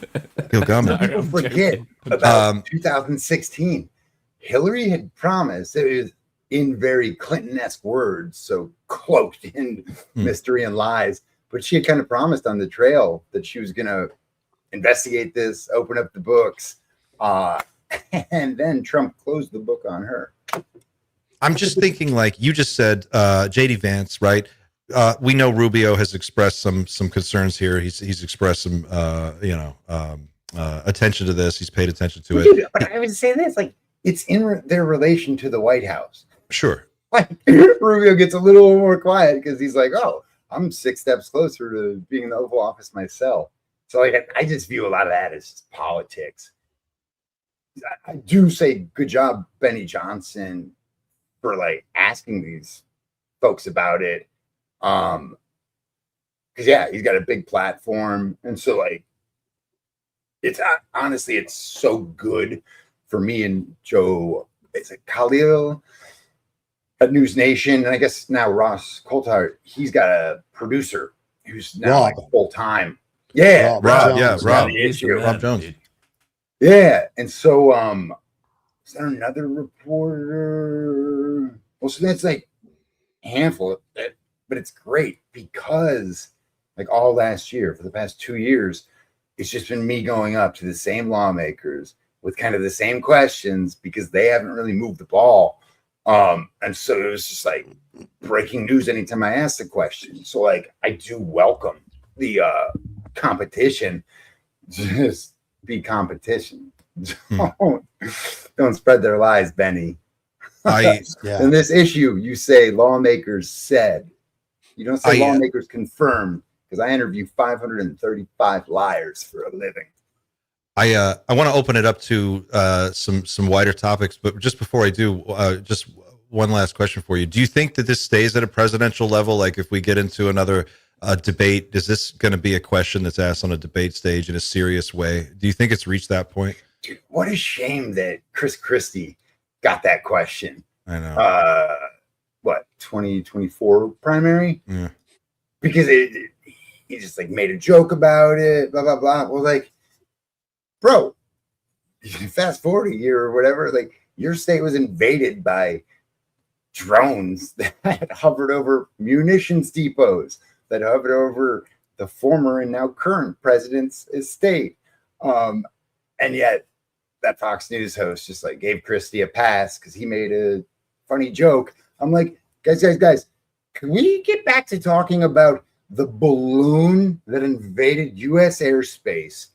Gilgamesh. People forget about 2016. Hillary had promised, it was in very Clinton-esque words, so cloaked in mystery and lies, but she had kind of promised on the trail that she was going to investigate this, open up the books, and then Trump closed the book on her. I'm just thinking, like you just said, JD Vance, right? We know Rubio has expressed some concerns here. He's expressed some, attention to this. He's paid attention to it. Dude, but I would say this, like, it's in their relation to the White House. Sure. Like, Rubio gets a little more quiet because he's like, oh, I'm 6 steps closer to being in the Oval Office myself. So, like, I just view a lot of that as just politics. I do say good job, Benny Johnson, for, like, asking these folks about it. Because, yeah, he's got a big platform. And so, like, it's honestly, it's so good for me and Joe, it's like Khalil at News Nation, and I guess now Ross Coulthard, he's got a producer who's now like full time. Yeah, Rob Jones. Yeah, and so is there another reporter? Well, so that's like a handful of it, but it's great because like all last year, for the past 2 years, it's just been me going up to the same lawmakers with kind of the same questions because they haven't really moved the ball. And so it was just like breaking news anytime I asked a question. So like, I do welcome the competition. Just be competition. Don't spread their lies, Benny. In this issue, you say lawmakers said. You don't say lawmakers confirmed, because I interview 535 liars for a living. I want to open it up to some wider topics, but just before I do, just one last question for you. Do you think that this stays at a presidential level? Like if we get into another debate, is this going to be a question that's asked on a debate stage in a serious way? Do you think it's reached that point? Dude, what a shame that Chris Christie got that question. I know. 2024 primary? Yeah. Because he just like made a joke about it, blah, blah, blah. Well, like, bro, fast forward a year or whatever, like your state was invaded by drones that hovered over munitions depots, that hovered over the former and now current president's estate. And yet that Fox News host just like gave Christie a pass because he made a funny joke. I'm like, guys, can we get back to talking about the balloon that invaded U.S. airspace?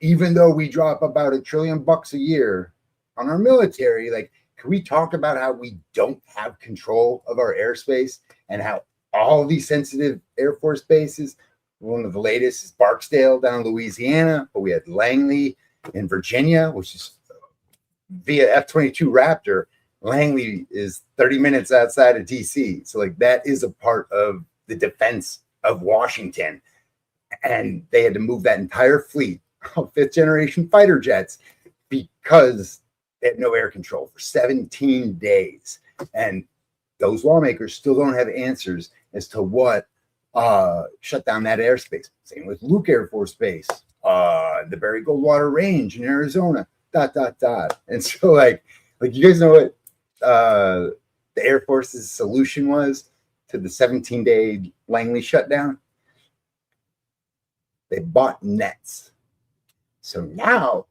Even though we drop about $1 trillion a year on our military, like, can we talk about how we don't have control of our airspace and how all these sensitive Air Force bases, one of the latest is Barksdale down in Louisiana, but we had Langley in Virginia, which is via F-22 Raptor. Langley is 30 minutes outside of DC. So like that is a part of the defense of Washington. And they had to move that entire fleet of 5th generation fighter jets because they had no air control for 17 days. And those lawmakers still don't have answers as to what shut down that airspace. Same with Luke Air Force Base, the Barry Goldwater Range in Arizona, ... And so like you guys know what the Air Force's solution was to the 17-day Langley shutdown? They bought nets. So now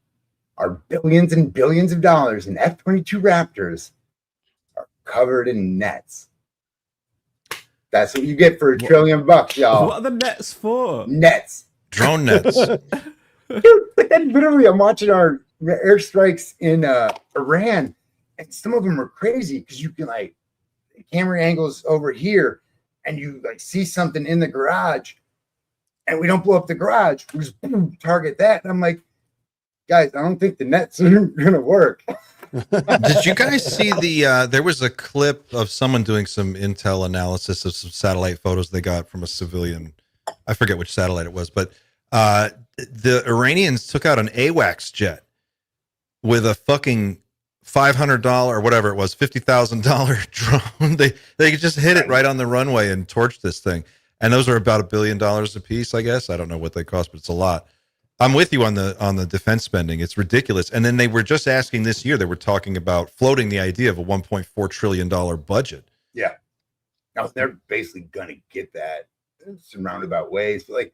our billions and billions of dollars in F-22 Raptors are covered in nets. That's what you get for $1 trillion, y'all. What are the nets for? Nets. Drone nets. Dude, but then literally I'm watching our airstrikes in Iran, and some of them are crazy because you can like camera angles over here and you like see something in the garage and we don't blow up the garage. We just boom, target that. And I'm like, guys, I don't think the nets are going to work. Did you guys see there was a clip of someone doing some intel analysis of some satellite photos they got from a civilian. I forget which satellite it was, but the Iranians took out an AWACS jet with a fucking $500 or whatever it was, $50,000 drone. They just hit it right on the runway and torched this thing. And those are about $1 billion a piece, I guess. I don't know what they cost, but it's a lot. I'm with you on the defense spending. It's ridiculous. And then they were just asking this year, they were talking about floating the idea of a $1.4 trillion budget. Yeah. Now they're basically going to get that in some roundabout ways. But like,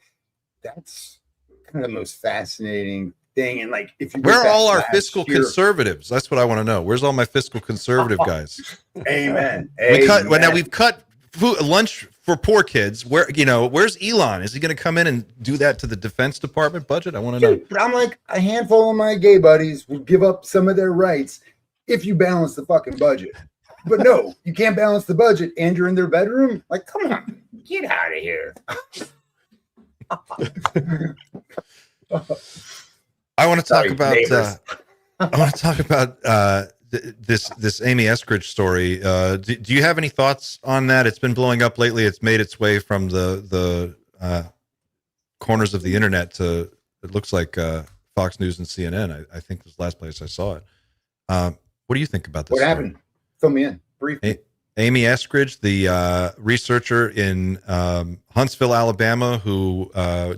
that's kind of the most fascinating thing. And like, if you where are all our fiscal conservatives? That's what I want to know. Where's all my fiscal conservative guys? Amen. We've cut food, lunch for poor kids. Where's Elon? Is he going to come in and do that to the Defense Department budget? I want to know. But I'm like, a handful of my gay buddies will give up some of their rights if you balance the fucking budget. But no, you can't balance the budget and you're in their bedroom. Like, come on, get out of here. I want to talk about this Amy Escridge story. Do you have any thoughts on that? It's been blowing up lately. It's made its way from the corners of the internet to, it looks like Fox News and CNN. I think was the last place I saw it. What do you think about this? What happened? Fill me in briefly. Amy Escridge, the researcher in Huntsville, Alabama, who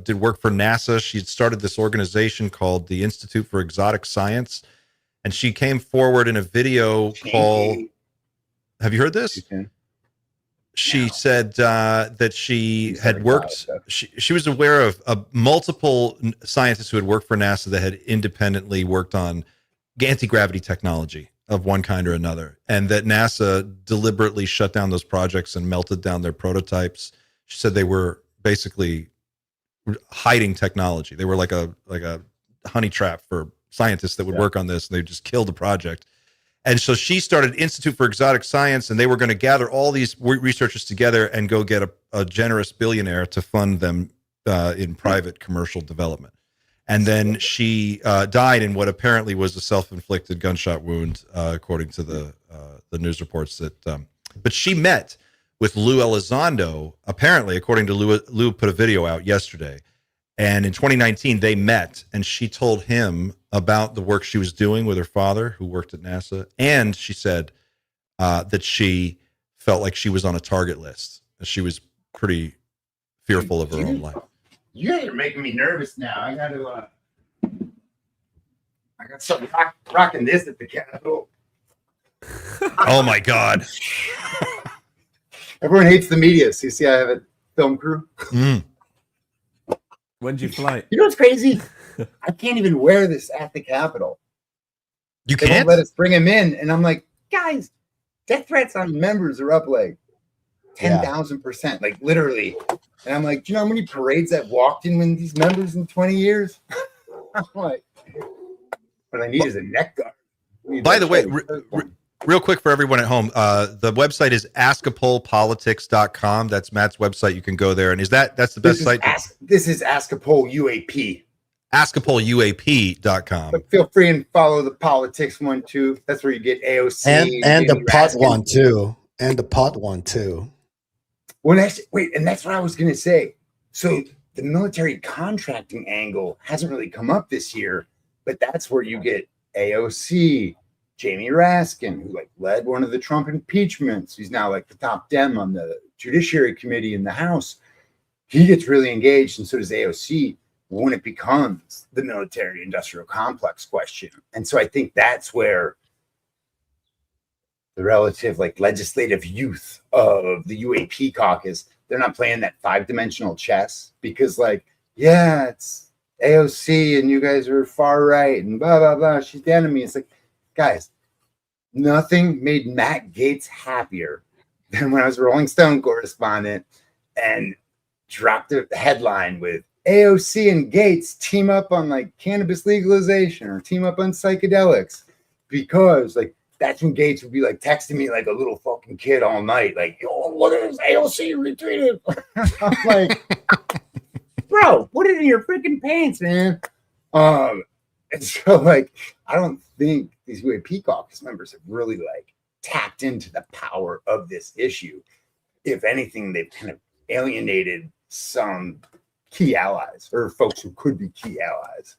did work for NASA. She started this organization called the Institute for Exotic Science. And she came forward in a video called, have you heard this? She said that she had worked, she was aware of multiple scientists who had worked for NASA that had independently worked on anti-gravity technology of one kind or another, and that NASA deliberately shut down those projects and melted down their prototypes. She said they were basically hiding technology. They were like a honey trap for scientists that would work on this, and they just killed the project. And so she started Institute for Exotic Science, and they were going to gather all these researchers together and go get a generous billionaire to fund them in private commercial development. And then she died in what apparently was a self-inflicted gunshot wound, according to the news reports. But she met with Lue Elizondo, apparently, according to Lue put a video out yesterday. And in 2019, they met, and she told him about the work she was doing with her father, who worked at NASA. And she said that she felt like she was on a target list. She was pretty fearful of her own life. You guys are making me nervous now. I got something rocking this at the Capitol. Oh my God. Everyone hates the media. So you see, I have a film crew. When's your flight? You know what's crazy? I can't even wear this at the Capitol. You They won't can't? let us bring him in. And I'm like, guys, death threats on members are up like 10,000%, like literally. And I'm like, do you know how many parades I've walked in with these members in 20 years? I'm like, what I need is a neck guard. By the way, real quick for everyone at home, the website is AskAPolPolitics.com. That's Matt's website. You can go there. And that's the best site? This is AskAPol UAP. AskAPolUAP.com. But feel free and follow the politics one too. That's where you get AOC and the pot Raskin. one too. And the pot one too. Well, and that's what I was gonna say. So the military contracting angle hasn't really come up this year, but that's where you get AOC, Jamie Raskin, who like led one of the Trump impeachments. He's now like the top Dem on the Judiciary Committee in the House. He gets really engaged, and so does AOC when it becomes the military industrial complex question. And so I think that's where the relative like legislative youth of the UAP caucus, they're not playing that 5-dimensional chess because like, yeah, it's AOC and you guys are far right and blah, blah, blah. She's the enemy. It's like, guys, nothing made Matt Gaetz happier than when I was a Rolling Stone correspondent and dropped a headline with AOC and Gaetz team up on like cannabis legalization or team up on psychedelics, because like that's when Gaetz would be like texting me like a little fucking kid all night, like, yo, look at this AOC retweeted. I'm like, bro, put it in your freaking pants, man. And so like, I don't think these UAP caucus members have really like tapped into the power of this issue. If anything, they've kind of alienated some key allies or folks who could be key allies.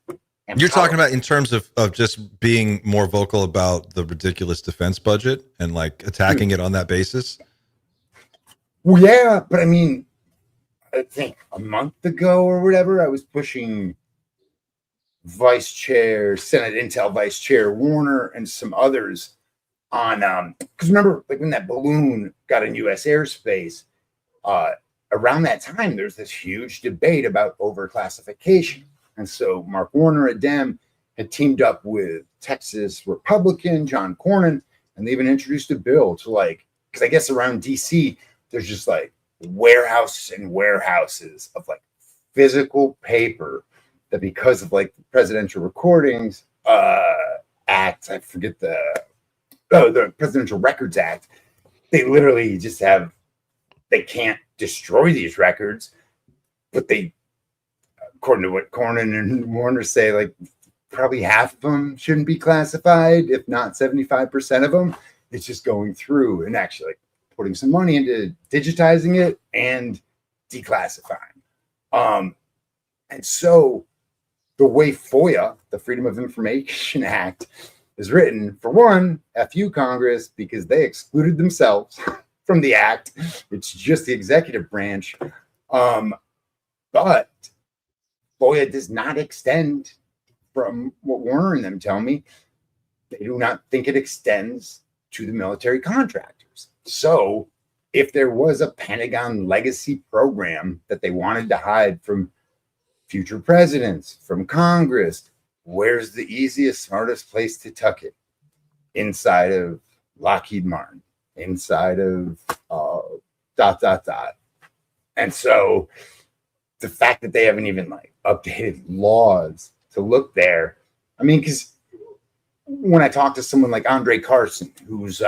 You're talking about in terms of just being more vocal about the ridiculous defense budget and like attacking it on that basis? Well, yeah, but I mean, I think a month ago or whatever, I was pushing Vice Chair, Senate Intel Vice Chair Warner and some others on, because remember, like when that balloon got in U.S. airspace, around that time, there's this huge debate about overclassification. And so Mark Warner, a Dem, had teamed up with Texas Republican John Cornyn, and they even introduced a bill to like, because I guess around DC, there's just like warehouses and warehouses of like physical paper that because of like the Presidential Recordings Act, I forget the Presidential Records Act, they literally just have, they can't destroy these records, but they, according to what Cornyn and Warner say, like probably half of them shouldn't be classified, if not 75% of them. It's just going through and actually like putting some money into digitizing it and declassifying. And so the way FOIA, the Freedom of Information Act, is written, for one, F you Congress, because they excluded themselves from the act. It's just the executive branch. But FOIA does not extend, from what Warner and them tell me, they do not think it extends to the military contractors. So if there was a Pentagon legacy program that they wanted to hide from future presidents, from Congress, where's the easiest, smartest place to tuck it? Inside of Lockheed Martin, inside of ... And so the fact that they haven't even like updated laws to look there, I mean, because when I talk to someone like Andre Carson, who's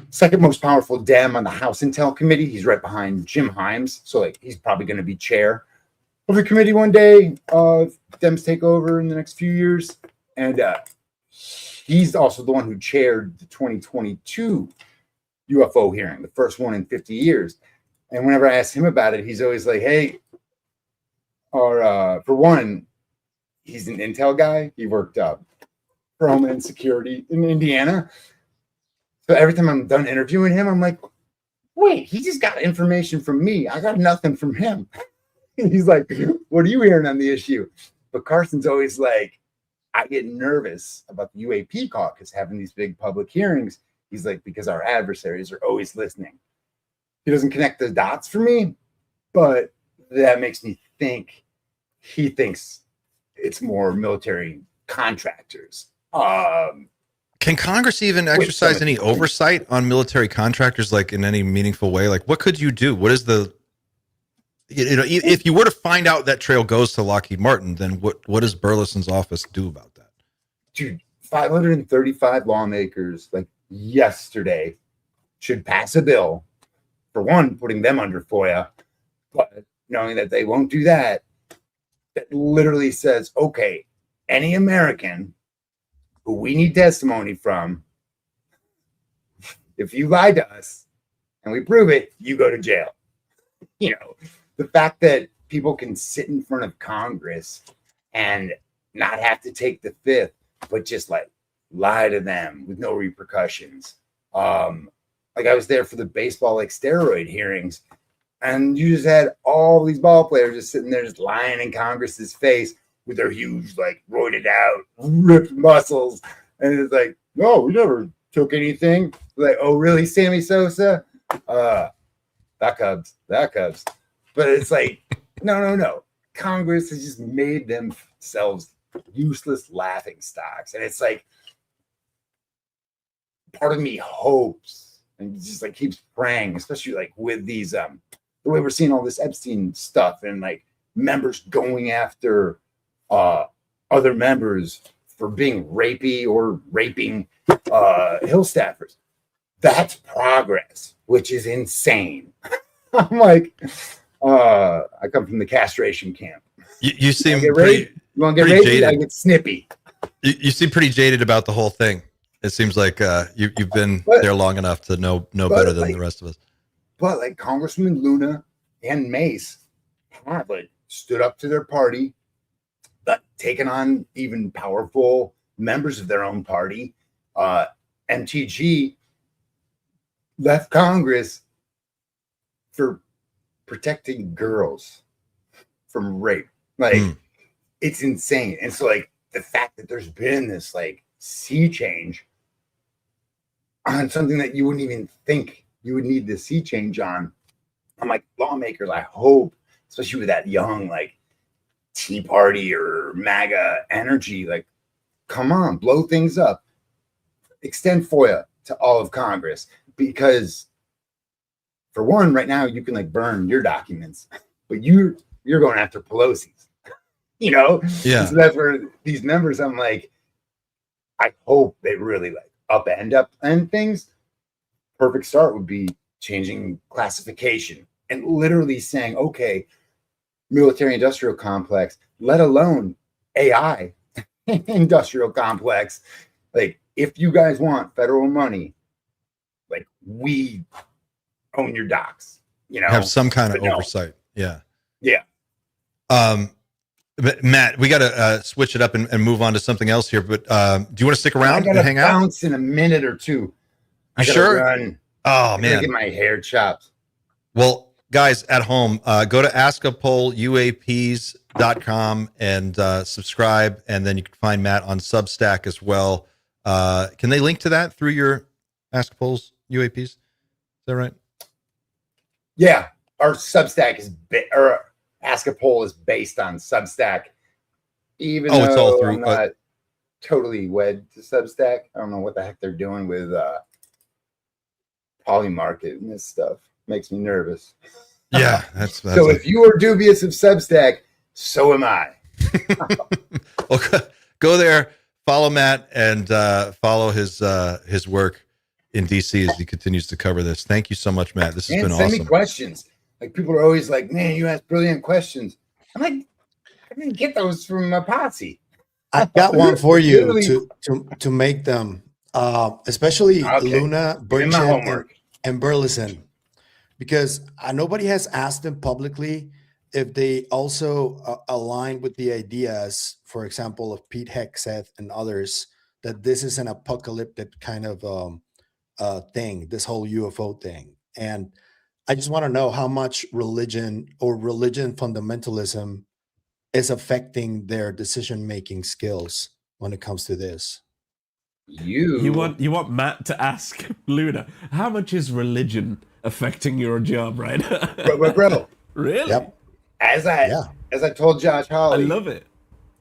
second most powerful Dem on the House Intel Committee, he's right behind Jim Himes, so like he's probably going to be chair of the committee one day if Dems take over in the next few years. And he's also the one who chaired the 2022 UFO hearing, the first one in 50 years. And whenever I ask him about it, he's always like, hey, or for one, he's an Intel guy. He worked for Homeland Security in Indiana. So every time I'm done interviewing him, I'm like, wait, he just got information from me. I got nothing from him. And he's like, what are you hearing on the issue? But Carson's always like, I get nervous about the UAP caucus having these big public hearings. He's like, because our adversaries are always listening. He doesn't connect the dots for me, but that makes me think he thinks it's more military contractors. Can Congress even exercise any oversight on military contractors, like in any meaningful way? Like, what could you do? What is the, if you were to find out that trail goes to Lockheed Martin, then what does Burleson's office do about that? Dude, 535 lawmakers, like yesterday, should pass a bill, for one, putting them under FOIA, but knowing that they won't do that, that literally says, okay, any American who we need testimony from, if you lie to us and we prove it, you go to jail. You know, the fact that people can sit in front of Congress and not have to take the fifth, but just like lie to them with no repercussions. Like I was there for the baseball like steroid hearings, and you just had all these ball players just sitting there just lying in Congress's face with their huge, like, roided out, ripped muscles. And it's like, no, we never took anything. Like, oh, really, Sammy Sosa? That Cubs. But it's like, no. Congress has just made themselves useless laughing stocks. And it's like, part of me hopes and just like keeps praying, especially like with these, the way we're seeing all this Epstein stuff and like members going after other members for being rapey or raping Hill staffers. That's progress, which is insane. I'm like, I come from the castration camp. You seem you pretty, want to get pretty rapey? jaded. I get snippy. You seem pretty jaded about the whole thing. It seems like you've been there long enough to know better than the rest of us. But like Congressman Luna and Mace have like stood up to their party, but taken on even powerful members of their own party. MTG left Congress for protecting girls from rape. Like it's insane. And so like the fact that there's been this like sea change on something that you wouldn't even think you would need the sea change on. I'm like, lawmakers, I hope, especially with that young, like, Tea Party or MAGA energy, like, come on, blow things up. Extend FOIA to all of Congress. Because, for one, right now, you can, like, burn your documents. But you're going after Pelosi's. You know? Yeah. So that's where these members, I'm like, I hope they really, like, upend things. Perfect start would be changing classification and literally saying, okay, military industrial complex, let alone AI industrial complex. Like, if you guys want federal money, like, we own your docks, you know, have some kind of oversight. Yeah. Matt, we got to switch it up and move on to something else here. But do you want to stick around and hang out? Bounce in a minute or two. You sure? Run. Oh man, get my hair chopped. Well, guys at home, go to AskAPol UAPs.com and subscribe, and then you can find Matt on Substack as well. Can they link to that through your AskAPol's UAPs? Is that right? Yeah, our Substack is or AskAPol is based on Substack. Even though it's all through. I'm not totally wed to Substack. I don't know what the heck they're doing with Polymarket and this stuff. Makes me nervous. Yeah, that's so if you are dubious of Substack, so am I. Well, go there, follow Matt, and follow his work in DC as he continues to cover this. Thank you so much, Matt. This has been awesome. Send me questions. Like, people are always like, man, you ask brilliant questions. I'm like, I didn't get those from a posse. I got one for you to make them, especially Luna, Burchett, and Burleson, because nobody has asked them publicly if they also align with the ideas, for example, of Pete Hegseth and others, that this is an apocalyptic kind of thing, this whole UFO thing. And I just want to know how much religion or religion fundamentalism is affecting their decision-making skills when it comes to this. You want Matt to ask Luna, how much is religion affecting your job right now? bro. Really? Yep. As as I told Josh I Hawley, love it.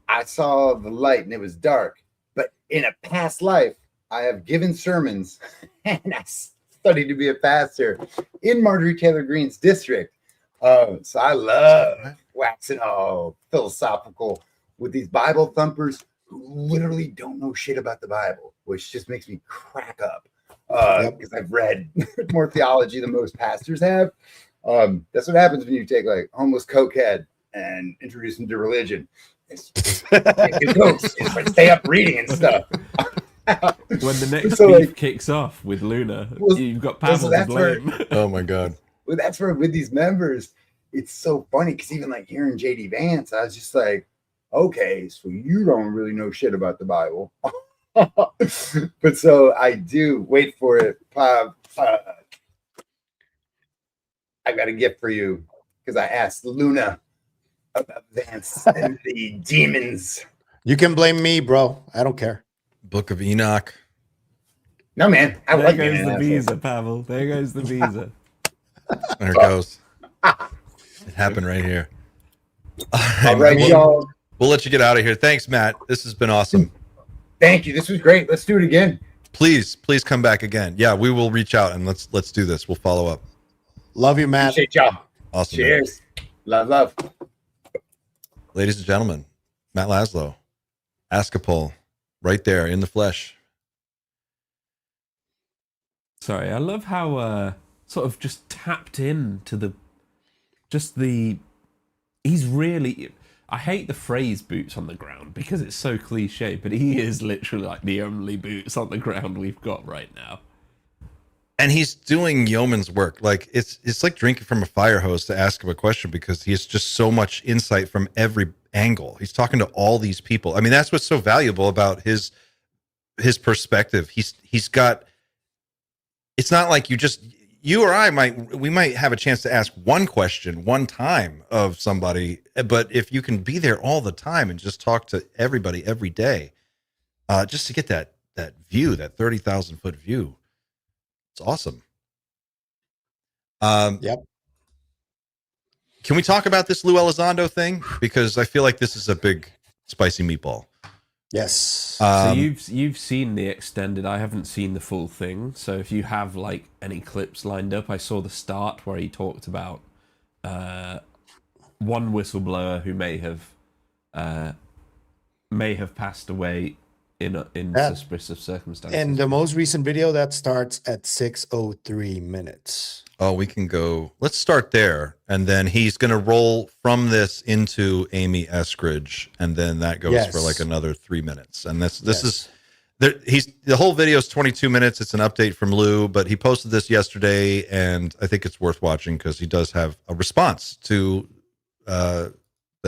I saw the light and it was dark. But in a past life, I have given sermons and I studied to be a pastor in Marjorie Taylor Greene's district. So I love waxing all philosophical with these Bible thumpers who literally don't know shit about the Bible, which just makes me crack up. Because I've read more theology than most pastors have. That's what happens when you take like homeless cokehead and introduce them to religion. It's stay up reading and stuff. When the next So, beef like, kicks off with Luna, Well, you've got well, Pavel so to that's where- blame. Oh my God. Well, that's where with these members, it's so funny because even like hearing JD Vance, I was just like, okay, so you don't really know shit about the Bible. But so I do. Wait for it. I got a gift for you because I asked Luna about Vance and the demons. You can blame me, bro. I don't care. Book of Enoch. No, man. I There like goes being an the asshole. visa, Pavel. There goes the visa. There it goes. It happened right here. All right, y'all. We'll let you get out of here. Thanks, Matt. This has been awesome. Thank you. This was great. Let's do it again. Please come back again. Yeah, we will reach out and let's do this. We'll follow up. Love you, Matt. Appreciate y'all. Awesome. Cheers. Love. Ladies and gentlemen, Matt Laslo, AskAPol, right there in the flesh. Sorry, I love how sort of just tapped in to he's really, I hate the phrase boots on the ground because it's so cliche, but he is literally like the only boots on the ground we've got right now. And he's doing yeoman's work. Like it's like drinking from a fire hose to ask him a question because he has just so much insight from every angle. He's talking to all these people. I mean, that's what's so valuable about his perspective. He's got, it's not like you or I might have a chance to ask one question one time of somebody, but if you can be there all the time and just talk to everybody every day, just to get that view, that 30,000 foot view, it's awesome. Yep. Can we talk about this Lue Elizondo thing? Because I feel like this is a big spicy meatball. Yes. So you've seen the extended. I haven't seen the full thing. So if you have like any clips lined up, I saw the start where he talked about one whistleblower who may have passed away in suspicious circumstances. And the most recent video that starts at 6:03 minutes. Oh, we can go. Let's start there, and then he's going to roll from this into Amy Escridge, and then that goes for like another 3 minutes. And this is the whole video is 22 minutes. It's an update from Lue, but he posted this yesterday, and I think it's worth watching because he does have a response to the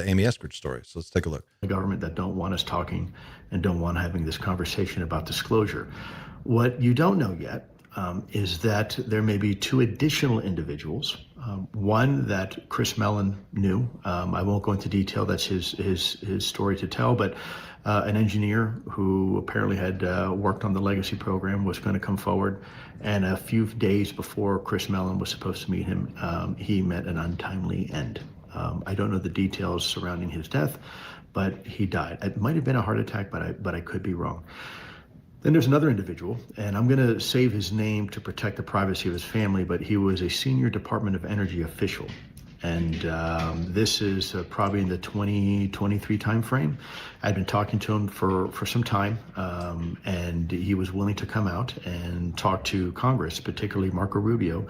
Amy Escridge story. So let's take a look. The government that don't want us talking and don't want having this conversation about disclosure. What you don't know yet is that there may be two additional individuals. One that Chris Mellon knew. I won't go into detail. That's his story to tell. But an engineer who apparently had worked on the legacy program was going to come forward. And a few days before Chris Mellon was supposed to meet him, he met an untimely end. I don't know the details surrounding his death, but he died. It might have been a heart attack, but I could be wrong. Then there's another individual, and I'm going to save his name to protect the privacy of his family, but he was a senior Department of Energy official. And this is probably in the 2023 timeframe. I'd been talking to him for some time, and he was willing to come out and talk to Congress, particularly Marco Rubio,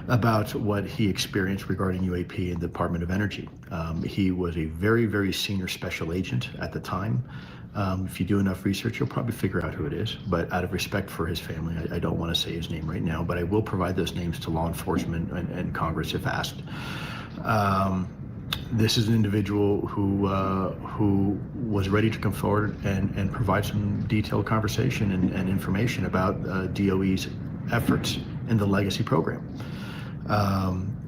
about what he experienced regarding UAP and the Department of Energy. He was a very, very senior special agent at the time. If you do enough research, you'll probably figure out who it is. But out of respect for his family, I don't want to say his name right now, but I will provide those names to law enforcement and Congress if asked. This is an individual who was ready to come forward and provide some detailed conversation and information about DOE's efforts in the legacy program.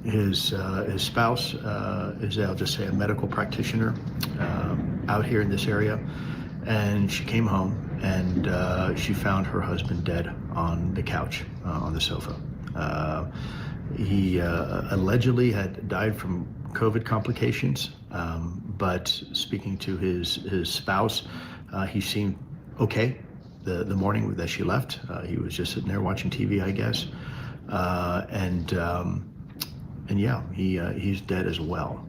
His spouse is, I'll just say, a medical practitioner out here in this area. And she came home and she found her husband dead on the couch, on the sofa. He allegedly had died from COVID complications, but speaking to his spouse, he seemed okay the morning that she left. He was just sitting there watching TV, I guess. And yeah, he's dead as well.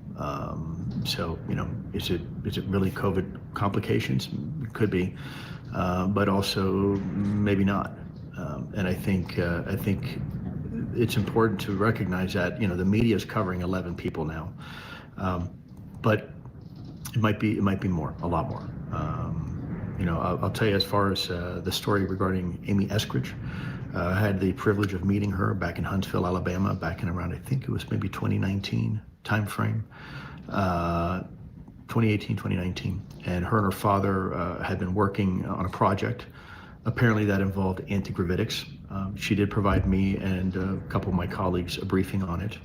So, you know, is it really COVID complications? It could be, but also maybe not. And I think it's important to recognize that, you know, the media is covering 11 people now, but it might be more, a lot more. You know, I'll tell you, as far as the story regarding Amy Escridge, I had the privilege of meeting her back in Huntsville, Alabama, back in around, I think it was maybe 2019 timeframe, 2018, 2019. And her and her father had been working on a project, apparently that involved anti-gravitics. She did provide me and a couple of my colleagues a briefing on it.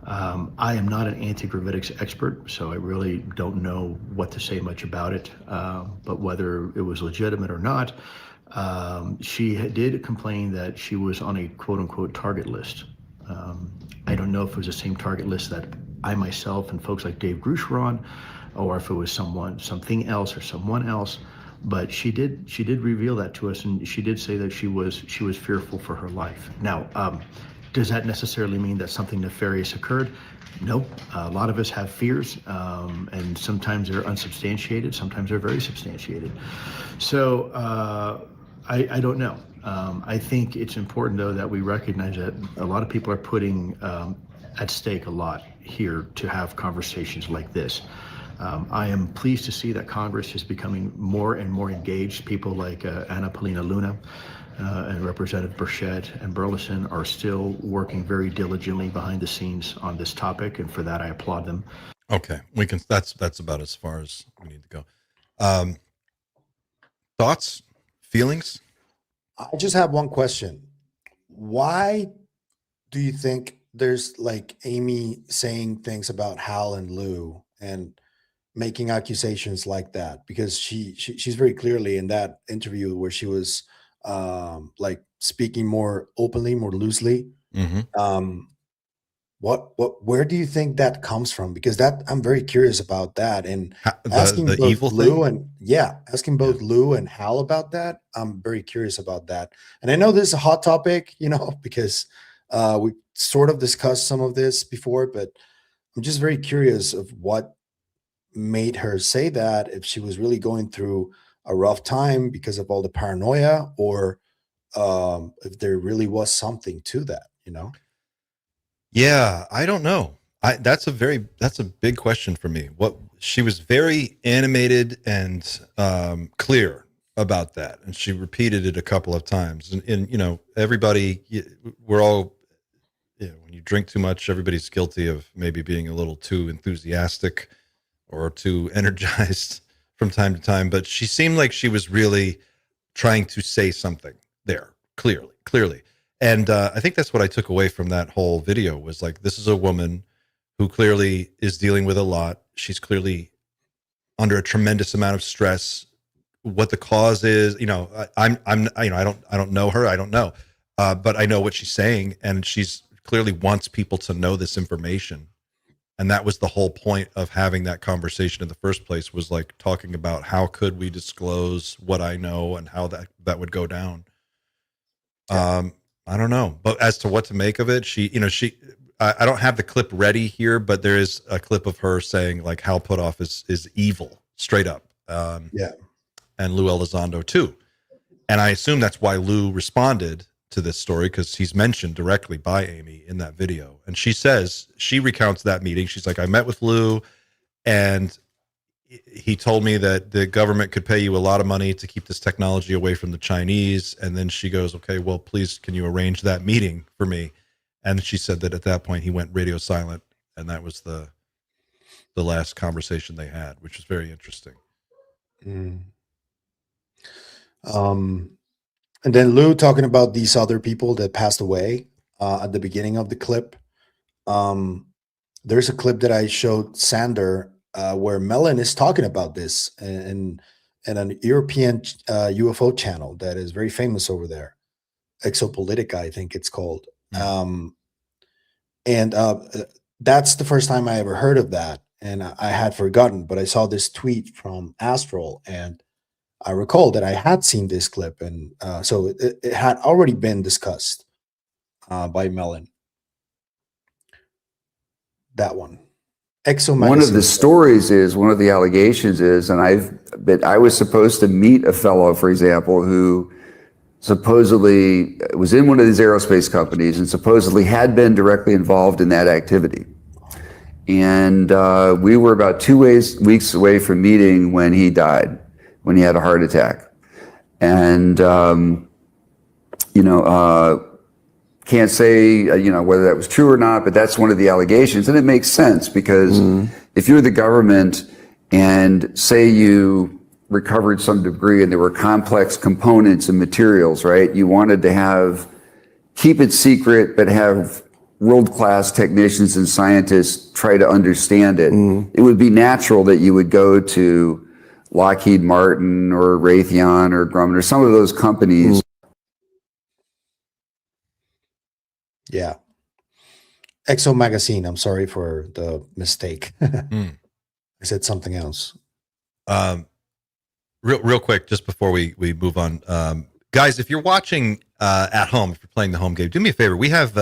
I am not an anti-gravitics expert, so I really don't know what to say much about it, but whether it was legitimate or not, she did complain that she was on a quote-unquote target list. I don't know if it was the same target list that I myself and folks like Dave Grush were on, or if it was something else or someone else, but she did reveal that to us, and she did say that she was fearful for her life. Now, does that necessarily mean that something nefarious occurred? No. A lot of us have fears, and sometimes they're unsubstantiated, sometimes they're very substantiated. So I don't know. I think it's important, though, that we recognize that a lot of people are putting at stake a lot here to have conversations like this. I am pleased to see that Congress is becoming more and more engaged. People like Anna Paulina Luna and Representative Burchett and Burleson are still working very diligently behind the scenes on this topic, and for that I applaud them. Okay, we can. That's about as far as we need to go. Thoughts, feelings? I just have one question. Why do you think there's like Amy saying things about Hal and Lue and making accusations like that? Because she's very clearly in that interview where she was like speaking more openly, more loosely. Mm-hmm. Where do you think that comes from? Because that I'm very curious about that, and asking the both evil Lue thing? asking both Lue and Hal about that. I'm very curious about that, and I know this is a hot topic, you know, because we sort of discussed some of this before, but I'm just very curious of what made her say that, if she was really going through a rough time because of all the paranoia, or if there really was something to that, you know. Yeah, I don't know. That's a big question for me. What she was very animated and clear about that, and she repeated it a couple of times. And you know, everybody, we're all, you know, when you drink too much, everybody's guilty of maybe being a little too enthusiastic or too energized from time to time. But she seemed like she was really trying to say something there, clearly. And I think that's what I took away from that whole video, was like, this is a woman who clearly is dealing with a lot. She's clearly under a tremendous amount of stress. What the cause is, you know, I don't know her. I don't know. But I know what she's saying, and she's clearly wants people to know this information. And that was the whole point of having that conversation in the first place, was like talking about how could we disclose what I know and how that would go down. I don't know, but as to what to make of it, I don't have the clip ready here, but there is a clip of her saying like Hal Puthoff is evil, straight up. Yeah. And Lue Elizondo too. And I assume that's why Lue responded to this story, because he's mentioned directly by Amy in that video. And she says, she recounts that meeting. She's like, I met with Lue, and he told me that the government could pay you a lot of money to keep this technology away from the Chinese. And then she goes, okay, well, please, can you arrange that meeting for me? And she said that at that point he went radio silent, and that was the last conversation they had, which was very interesting. And then Lue talking about these other people that passed away at the beginning of the clip. There's a clip that I showed Sander where Mellon is talking about this in an European UFO channel that is very famous over there, Exopolitica, I think it's called. And that's the first time I ever heard of that. and I had forgotten, but I saw this tweet from Astral, and I recall that I had seen this clip, and so it had already been discussed by Mellon. That one. Exo One of the Magazine. stories is, one of the allegations is, and I was supposed to meet a fellow, for example, who supposedly was in one of these aerospace companies and supposedly had been directly involved in that activity. And we were about 2 weeks away from meeting when he died, when he had a heart attack. And, can't say, whether that was true or not, but that's one of the allegations. And it makes sense because if you're the government and say you recovered some debris and there were complex components and materials, right? You wanted to keep it secret, but have world-class technicians and scientists try to understand it. It would be natural that you would go to Lockheed Martin or Raytheon or Grumman or some of those companies. Yeah. Exo Magazine. I'm sorry for the mistake. I said something else. Real quick, just before we move on, guys, if you're watching at home, if you're playing the home game, do me a favor. We have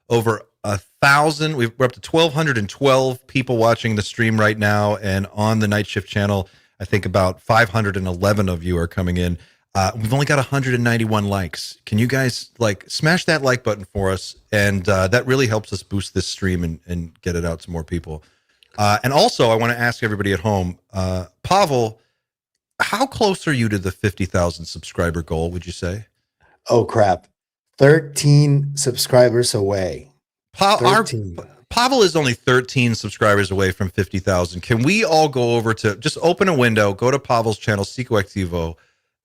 over 1,000. We're up to 1,212 people watching the stream right now, and on the Night Shift channel, I think about 511 of you are coming in. We've only got 191 likes. Can you guys smash that like button for us? And that really helps us boost this stream and get it out to more people. And also, I want to ask everybody at home, Pavel, how close are you to the 50,000 subscriber goal, would you say? Oh, crap. 13 subscribers away. 13. Pavel is only 13 subscribers away from 50,000. Can we all go over to, just open a window, go to Pavel's channel, Psychoactivo,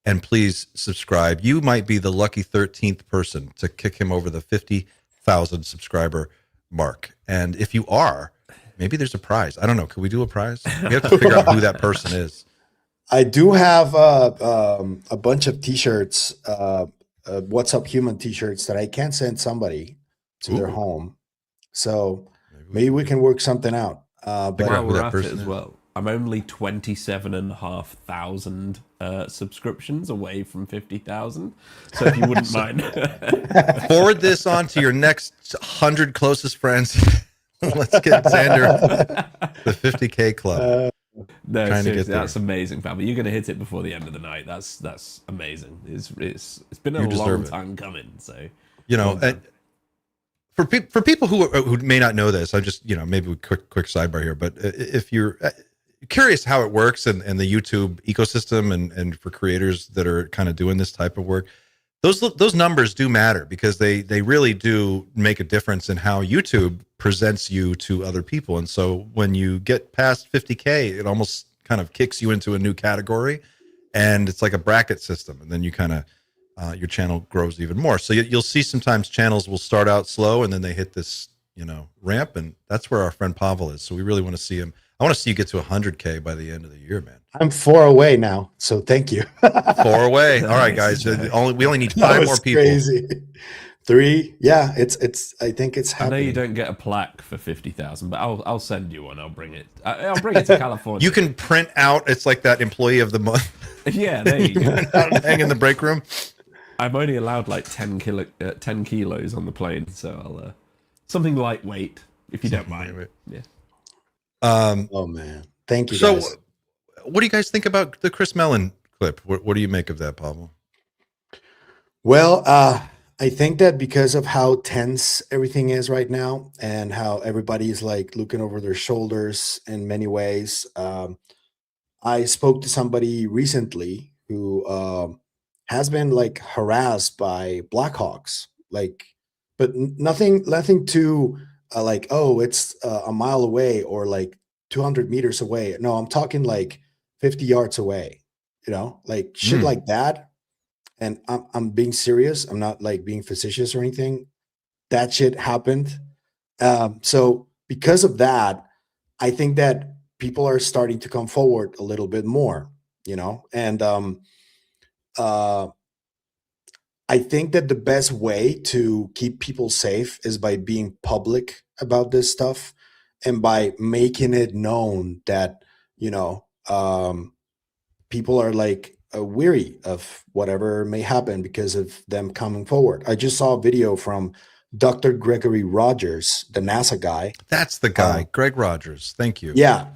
and please subscribe. You might be the lucky 13th person to kick him over the 50,000 subscriber mark. And if you are, maybe there's a prize. I don't know. Can we do a prize? We have to figure out who that person is. I do have a bunch of t-shirts, What's Up Human t-shirts that I can send somebody to their home. So maybe we can work something out. But while we're at it as well, I'm only 27,500 subscriptions away from 50,000. So if you wouldn't mind, forward this on to your next 100 closest friends. Let's get Xander the 50K club. No, seriously, that's amazing, Pavel. You're going to hit it before the end of the night. That's amazing. It's been a long time coming. So for people who may not know this, I just maybe a quick sidebar here. But if you're curious how it works and the YouTube ecosystem and for creators that are kind of doing this type of work, those numbers do matter because they really do make a difference in how YouTube presents you to other people. And so when you get past 50K, it almost kind of kicks you into a new category, and it's like a bracket system. And then you kind of your channel grows even more. So you'll see sometimes channels will start out slow and then they hit this ramp, and that's where our friend Pavel is. So we really want to see him. I want to see you get to 100K by the end of the year, man. I'm 4 away now, so thank you. 4 away. All right, guys. We only need 5 more people. Crazy. 3. Yeah, it's. I think it's happening. I know you don't get a plaque for 50,000, but I'll send you one. I'll bring it. I'll bring it to California. You can print out. It's like that employee of the month. Yeah, there you go. Hang in the break room. I'm only allowed like 10 kilos on the plane, so I'll something lightweight if you don't mind. Yeah. Oh man, thank you. So, guys. What do you guys think about the Chris Mellon clip? What do you make of that, Pavel? Well, I think that because of how tense everything is right now and how everybody's like looking over their shoulders in many ways, I spoke to somebody recently who has been like harassed by Blackhawks, but nothing too like, oh, it's a mile away or like 200 meters away. No, I'm talking like 50 yards away, like shit like that. And I'm being serious. I'm not like being facetious or anything. That shit happened. So because of that, I think that people are starting to come forward a little bit more, and I think that the best way to keep people safe is by being public about this stuff and by making it known that, people are like weary of whatever may happen because of them coming forward. I just saw a video from Dr. Gregory Rogers, the NASA guy. That's the guy, Greg Rogers. Thank you. Yeah.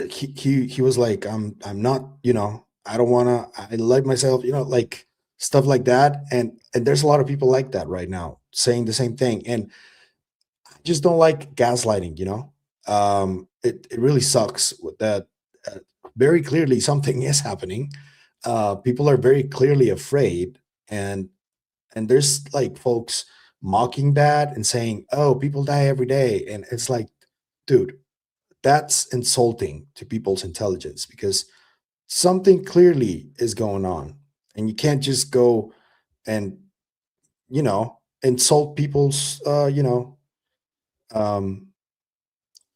He was like, I'm not, I don't want to, I like myself, like stuff like that. And there's a lot of people like that right now saying the same thing. And I just don't like gaslighting, it really sucks that very clearly something is happening. People are very clearly afraid, and there's like folks mocking that and saying, oh, people die every day. And it's like, dude, that's insulting to people's intelligence, because something clearly is going on, and you can't just go and insult people's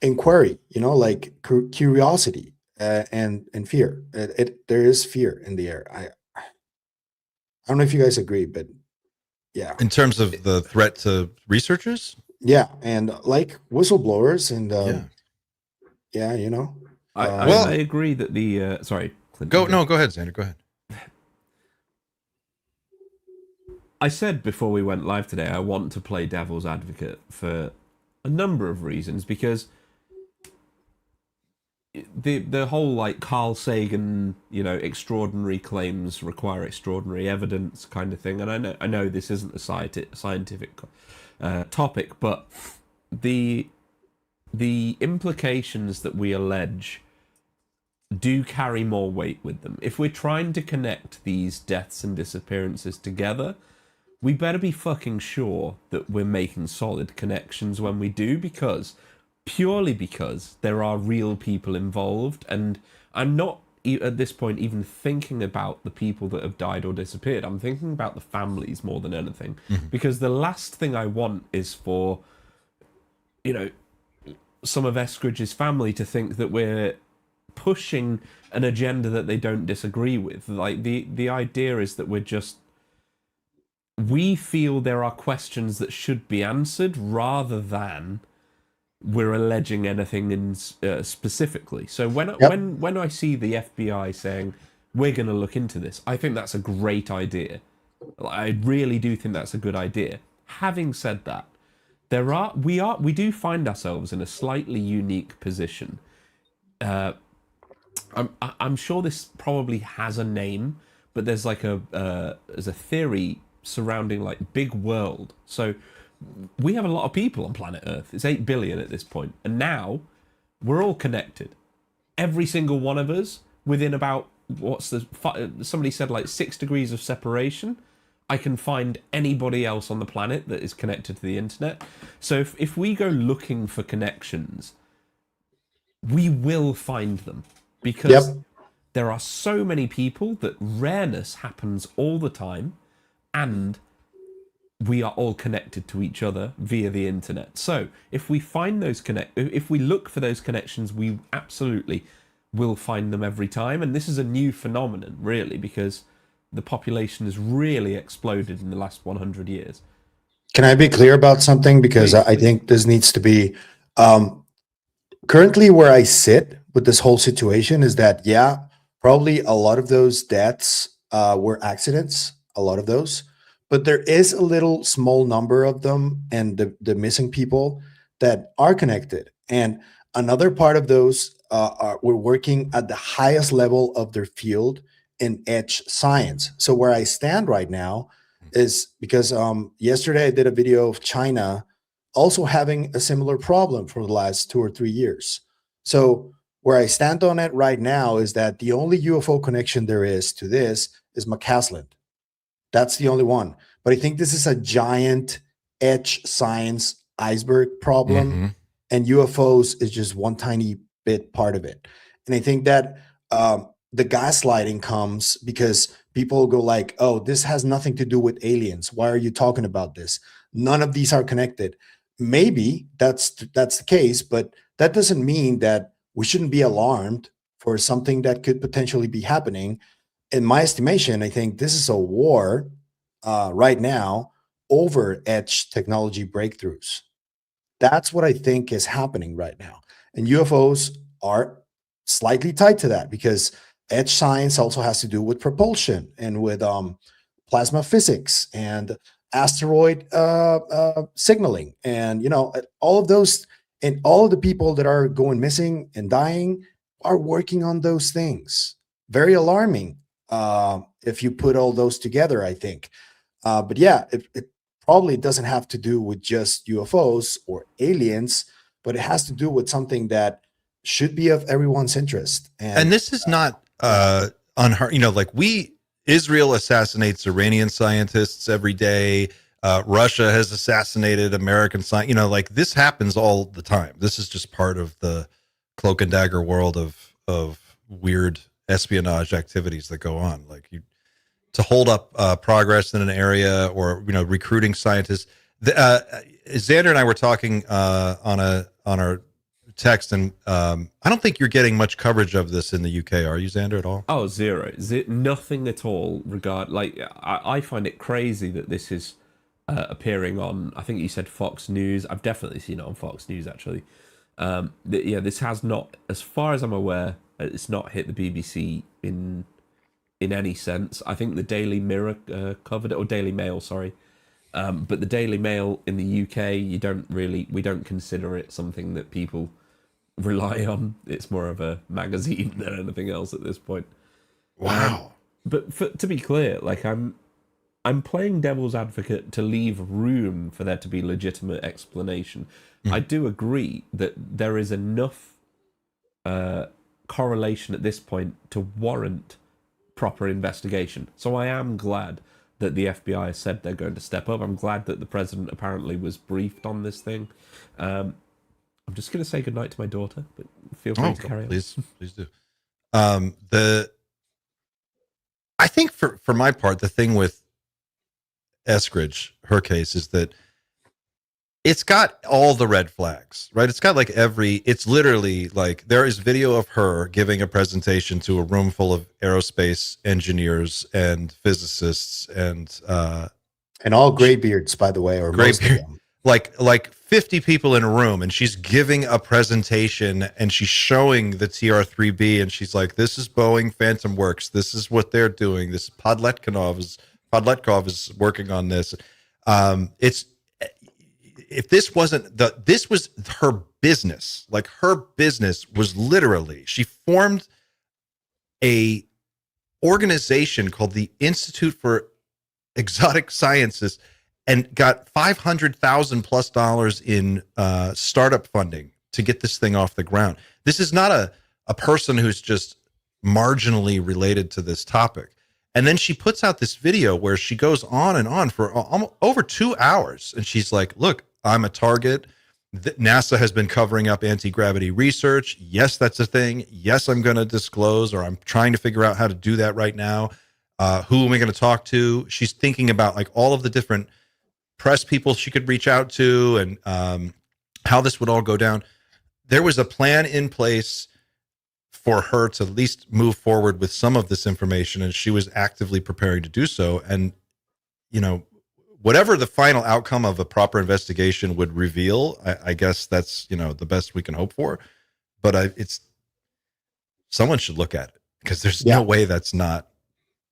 inquiry, like curiosity and fear. There is fear in the air. I don't know if you guys agree, but yeah, In terms of the threat to researchers? yeah, and like whistleblowers and Yeah. yeah, I agree that the sorry, Clint, Go ahead, Xander. Go ahead. I said before we went live today, I want to play devil's advocate for a number of reasons, because the whole like Carl Sagan, extraordinary claims require extraordinary evidence kind of thing, and I know this isn't a scientific topic, but the implications that we allege do carry more weight with them. If we're trying to connect these deaths and disappearances together, we better be fucking sure that we're making solid connections when we do, purely because there are real people involved, and I'm not at this point even thinking about the people that have died or disappeared. I'm thinking about the families more than anything, because the last thing I want is for, some of Escridge's family to think that we're pushing an agenda that they don't disagree with. Like the idea is that we feel there are questions that should be answered, rather than we're alleging anything specifically. So when I see the FBI saying we're going to look into this, I think that's a great idea. I really do think that's a good idea. Having said that, we do find ourselves in a slightly unique position. I'm sure this probably has a name, but there's like there's a theory surrounding like big world. So we have a lot of people on planet Earth. It's 8 billion at this point, and now we're all connected. Every single one of us within about somebody said like 6 degrees of separation. I can find anybody else on the planet that is connected to the internet. So if we go looking for connections, we will find them, because there are so many people that rareness happens all the time, and we are all connected to each other via the internet. So if we find if we look for those connections, we absolutely will find them every time. And this is a new phenomenon, really, because the population has really exploded in the last 100 years. Can I be clear about something? Because Please. I think this needs to be currently where I sit with this whole situation is that, probably a lot of those deaths were accidents, a lot of those, but there is a little small number of them, and the missing people that are connected. And another part of those we're working at the highest level of their field in edge science. So where I stand right now is because yesterday I did a video of China also having a similar problem for the last 2 or 3 years. So where I stand on it right now is that the only UFO connection there is to this is McCaslin. That's the only one. But I think this is a giant edge science iceberg problem, and UFOs is just one tiny bit part of it. And I think that the gaslighting comes because people go like, oh, this has nothing to do with aliens. Why are you talking about this? None of these are connected. Maybe that's the case, but that doesn't mean that we shouldn't be alarmed for something that could potentially be happening. In my estimation, I think this is a war right now over edge technology breakthroughs. That's what I think is happening right now. And UFOs are slightly tied to that because edge science also has to do with propulsion and with plasma physics and asteroid signaling. And, all of those, and all of the people that are going missing and dying are working on those things. Very alarming if you put all those together, I think. But yeah, it probably doesn't have to do with just UFOs or aliens, but it has to do with something that should be of everyone's interest. And this is not unheard. Israel assassinates Iranian scientists every day. Russia has assassinated American scientists. This happens all the time. This is just part of the cloak and dagger world of weird espionage activities that go on. To hold up progress in an area, or recruiting scientists. Xander and I were talking on our text, and I don't think you're getting much coverage of this in the UK, are you, Xander, at all? Oh, zero. Nothing at all. I find it crazy that this is appearing on, I think you said Fox News. I've definitely seen it on Fox News, actually. This has not, as far as I'm aware, it's not hit the BBC in any sense. I think the Daily Mirror covered it, or Daily Mail, sorry. But the Daily Mail in the UK, we don't consider it something that people rely on. It's more of a magazine than anything else at this point. Wow. But to be clear, I'm playing devil's advocate to leave room for there to be legitimate explanation. I do agree that there is enough correlation at this point to warrant proper investigation. So I am glad that the FBI has said they're going to step up. I'm glad that the president apparently was briefed on this thing. I'm just going to say goodnight to my daughter, but feel free to carry on. Please do. I think for my part, the thing with Escridge, her case, is that it's got all the red flags, right? It's got it's literally there is video of her giving a presentation to a room full of aerospace engineers and physicists and all graybeards, by the way, or most of them. Like 50 people in a room, and she's giving a presentation and she's showing the TR-3B, and she's like, this is Boeing Phantom Works. This is what they're doing. This Podletkov is working on this. If this wasn't this was her business. Her business was literally, she formed a organization called the Institute for Exotic Sciences and got $500,000+ in startup funding to get this thing off the ground. This is not a person who's just marginally related to this topic. And then she puts out this video where she goes on and on for almost over 2 hours. And she's like, look, I'm a target. NASA has been covering up anti-gravity research. Yes, that's a thing. Yes, I'm going to disclose, or I'm trying to figure out how to do that right now. Who am I going to talk to? She's thinking about all of the different press people she could reach out to and how this would all go down. There was a plan in place for her to at least move forward with some of this information, and she was actively preparing to do so. And, whatever the final outcome of a proper investigation would reveal, I guess that's, the best we can hope for. But someone should look at it, because there's no way that's not,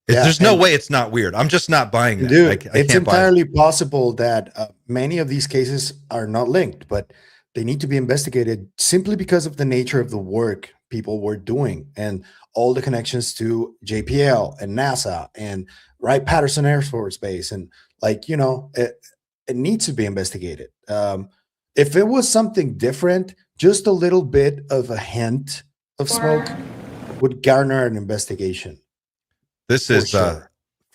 there's no way it's not weird. I'm just not buying that. Dude, it's entirely possible that many of these cases are not linked, but they need to be investigated simply because of the nature of the work people were doing and all the connections to JPL and NASA and Wright-Patterson Air Force Base. And it needs to be investigated. If it was something different, just a little bit of a hint of smoke would garner an investigation. This is for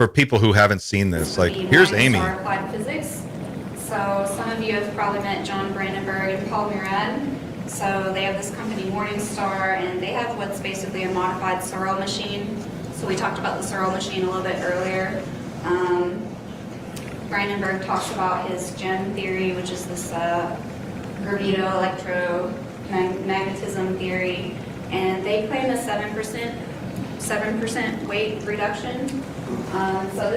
people who haven't seen this. Here's Amy. Applied physics. So some of you have probably met John Brandenburg and Paul Murad. So they have this company, Morningstar, and they have what's basically a modified Searle machine. So we talked about the Searle machine a little bit earlier. Brandenburg talks about his gem theory, which is this gravido-electromagnetism theory, and they claim a 7% 7% weight reduction. So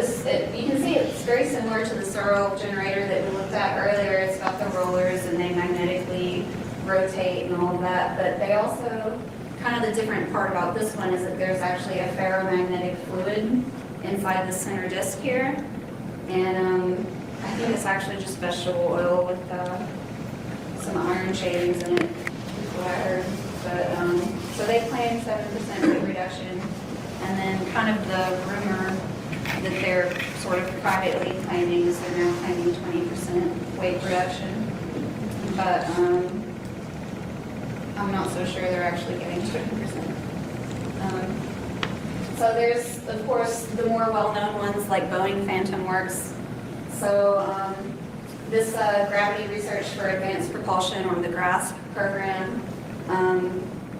you can see it's very similar to the Searle generator that we looked at earlier. It's got the rollers and they magnetically rotate and all of that, but they also, kind of the different part about this one is that there's actually a ferromagnetic fluid inside the center disc here. And I think it's actually just vegetable oil with some iron shavings in it, what I heard. But, so they claim 7% weight reduction. And then kind of the rumor that they're sort of privately claiming is they're now claiming 20% weight reduction. But I'm not so sure they're actually getting 20%. So there's, of course, the more well-known ones like Boeing Phantom Works. So this Gravity Research for Advanced Propulsion, or the GRASP program,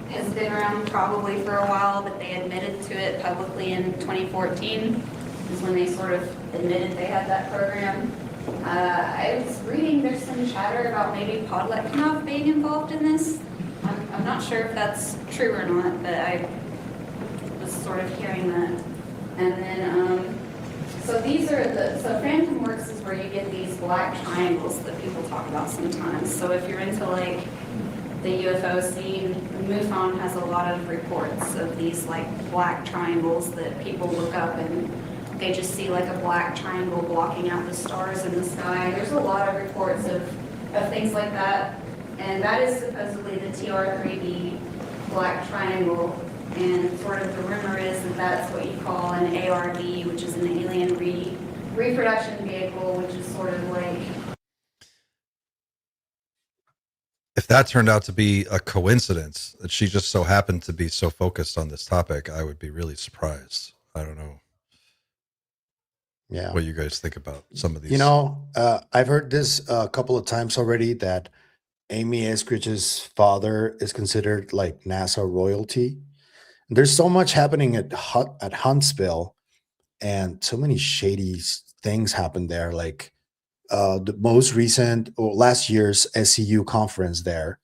has been around probably for a while, but they admitted to it publicly in 2014, is when they sort of admitted they had that program. I was reading there's some chatter about maybe Podletkinov being involved in this. I'm not sure if that's true or not, but I was sort of hearing that. And then, so these are so Phantom Works is where you get these black triangles that people talk about sometimes. So if you're into like the UFO scene, MUFON has a lot of reports of these like black triangles that people look up and they just see like a black triangle blocking out the stars in the sky. There's a lot of reports of things like that. And that is supposedly the TR3B black triangle. And sort of the rumor is that that's what you call an ARV, which is an alien reproduction vehicle, which is sort of like... If that turned out to be a coincidence, that she just so happened to be so focused on this topic, I would be really surprised. I don't know. Yeah. What you guys think about some of these. You know, I've heard this a couple of times already that Amy Escridge's father is considered like NASA royalty. There's so much happening at Huntsville, and so many shady things happened there. Like the most recent, or last year's SCU conference there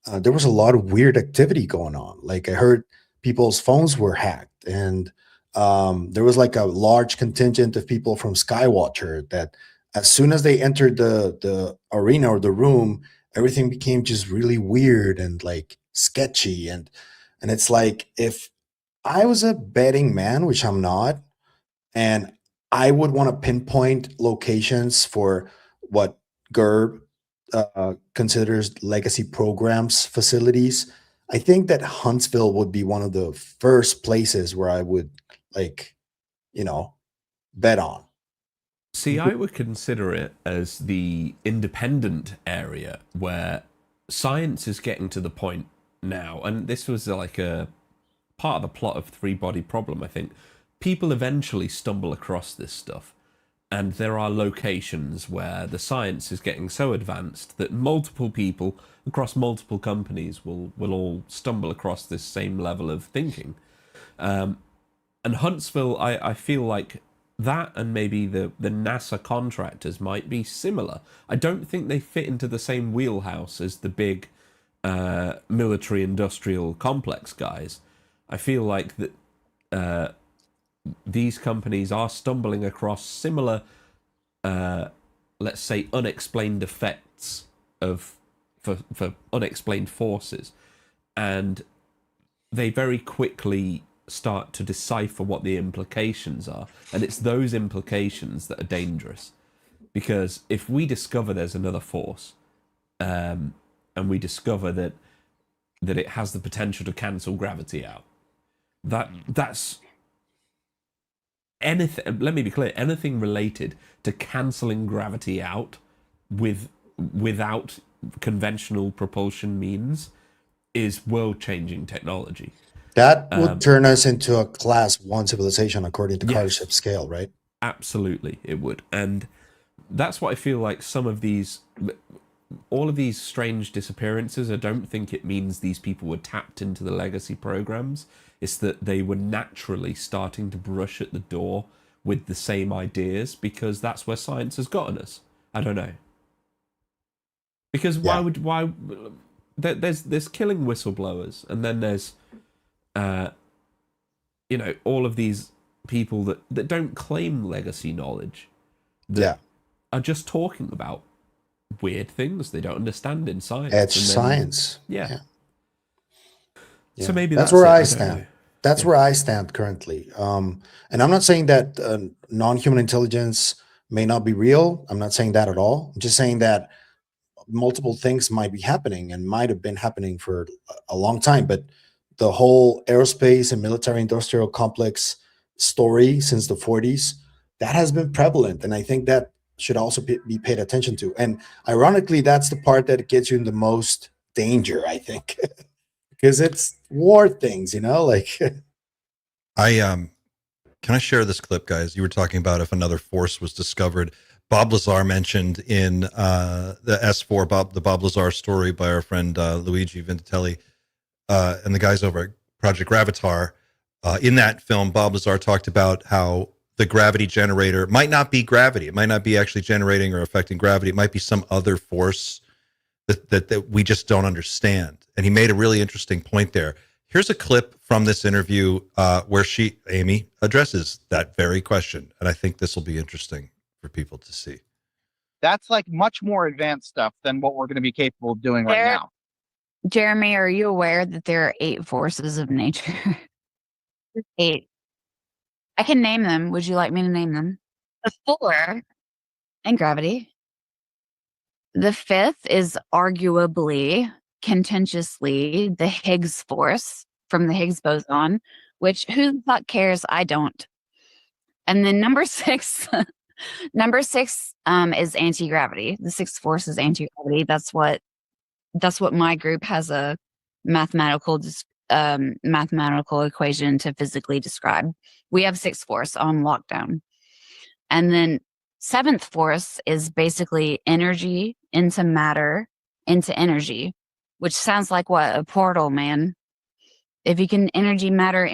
was a lot of weird activity going on. Like I heard people's phones were hacked, and there was like a large contingent of people from Skywatcher that as soon as they entered the arena or the room, everything became just really weird and like sketchy. And it's like, if I was a betting man, which I'm not, and I would want to pinpoint locations for what GERB considers legacy programs facilities, I think that Huntsville would be one of the first places where I would bet on. See, I would consider it as the independent area where science is getting to the point now, and this was like a part of the plot of Three Body Problem, I think. People eventually stumble across this stuff, and there are locations where the science is getting so advanced that multiple people across multiple companies will all stumble across this same level of thinking. And Huntsville, I feel like that and maybe the NASA contractors might be similar. I don't think they fit into the same wheelhouse as the big military industrial complex guys. I feel like that these companies are stumbling across similar, let's say, unexplained effects for unexplained forces, and they very quickly start to decipher what the implications are, and it's those implications that are dangerous. Because if we discover there's another force, and we discover that it has the potential to cancel gravity out, that's anything. Let me be clear: anything related to cancelling gravity out without conventional propulsion means is world-changing technology. That would turn us into a class 1 civilization according to Carter ship scale, right? Absolutely, it would. And that's what I feel like all of these strange disappearances, I don't think it means these people were tapped into the legacy programs. It's that they were naturally starting to brush at the door with the same ideas, because that's where science has gotten us. I don't know. Because there's killing whistleblowers, and then there's you know, all of these people that don't claim legacy knowledge, that Yeah. are just talking about weird things they don't understand in science. Edge And then- science. Yeah. Yeah. So maybe that's that's where it, I don't stand. know. That's Yeah. where I stand currently. And I'm not saying that non-human intelligence may not be real. I'm not saying that at all. I'm just saying that multiple things might be happening and might have been happening for a long time. But the whole aerospace and military industrial complex story since the 40s, that has been prevalent. And I think that should also be paid attention to. And ironically, that's the part that gets you in the most danger, I think, because it's war things, you know, like. Can I share this clip, guys? You were talking about if another force was discovered. Bob Lazar mentioned in the S4, the Bob Lazar story by our friend Luigi Vintelli and the guys over at Project Gravatar. In that film, Bob Lazar talked about how the gravity generator might not be gravity. It might not be actually generating or affecting gravity. It might be some other force that we just don't understand. And he made a really interesting point there. Here's a clip from this interview where Amy, addresses that very question. And I think this will be interesting for people to see. That's like much more advanced stuff than what we're going to be capable of doing right now. Jeremy, are you aware that there are 8 forces of nature? 8. I can name them. Would you like me to name them? The 4 and gravity. The 5th is arguably, contentiously, the Higgs force from the Higgs boson, which who the fuck cares? I don't. And then number 6, number 6 is anti-gravity. The 6th force is anti-gravity. That's what my group has a mathematical equation to physically describe. We have 6th force on lockdown. And then 7th force is basically energy into matter into energy, which sounds like what? A portal, man. If you can energy, matter,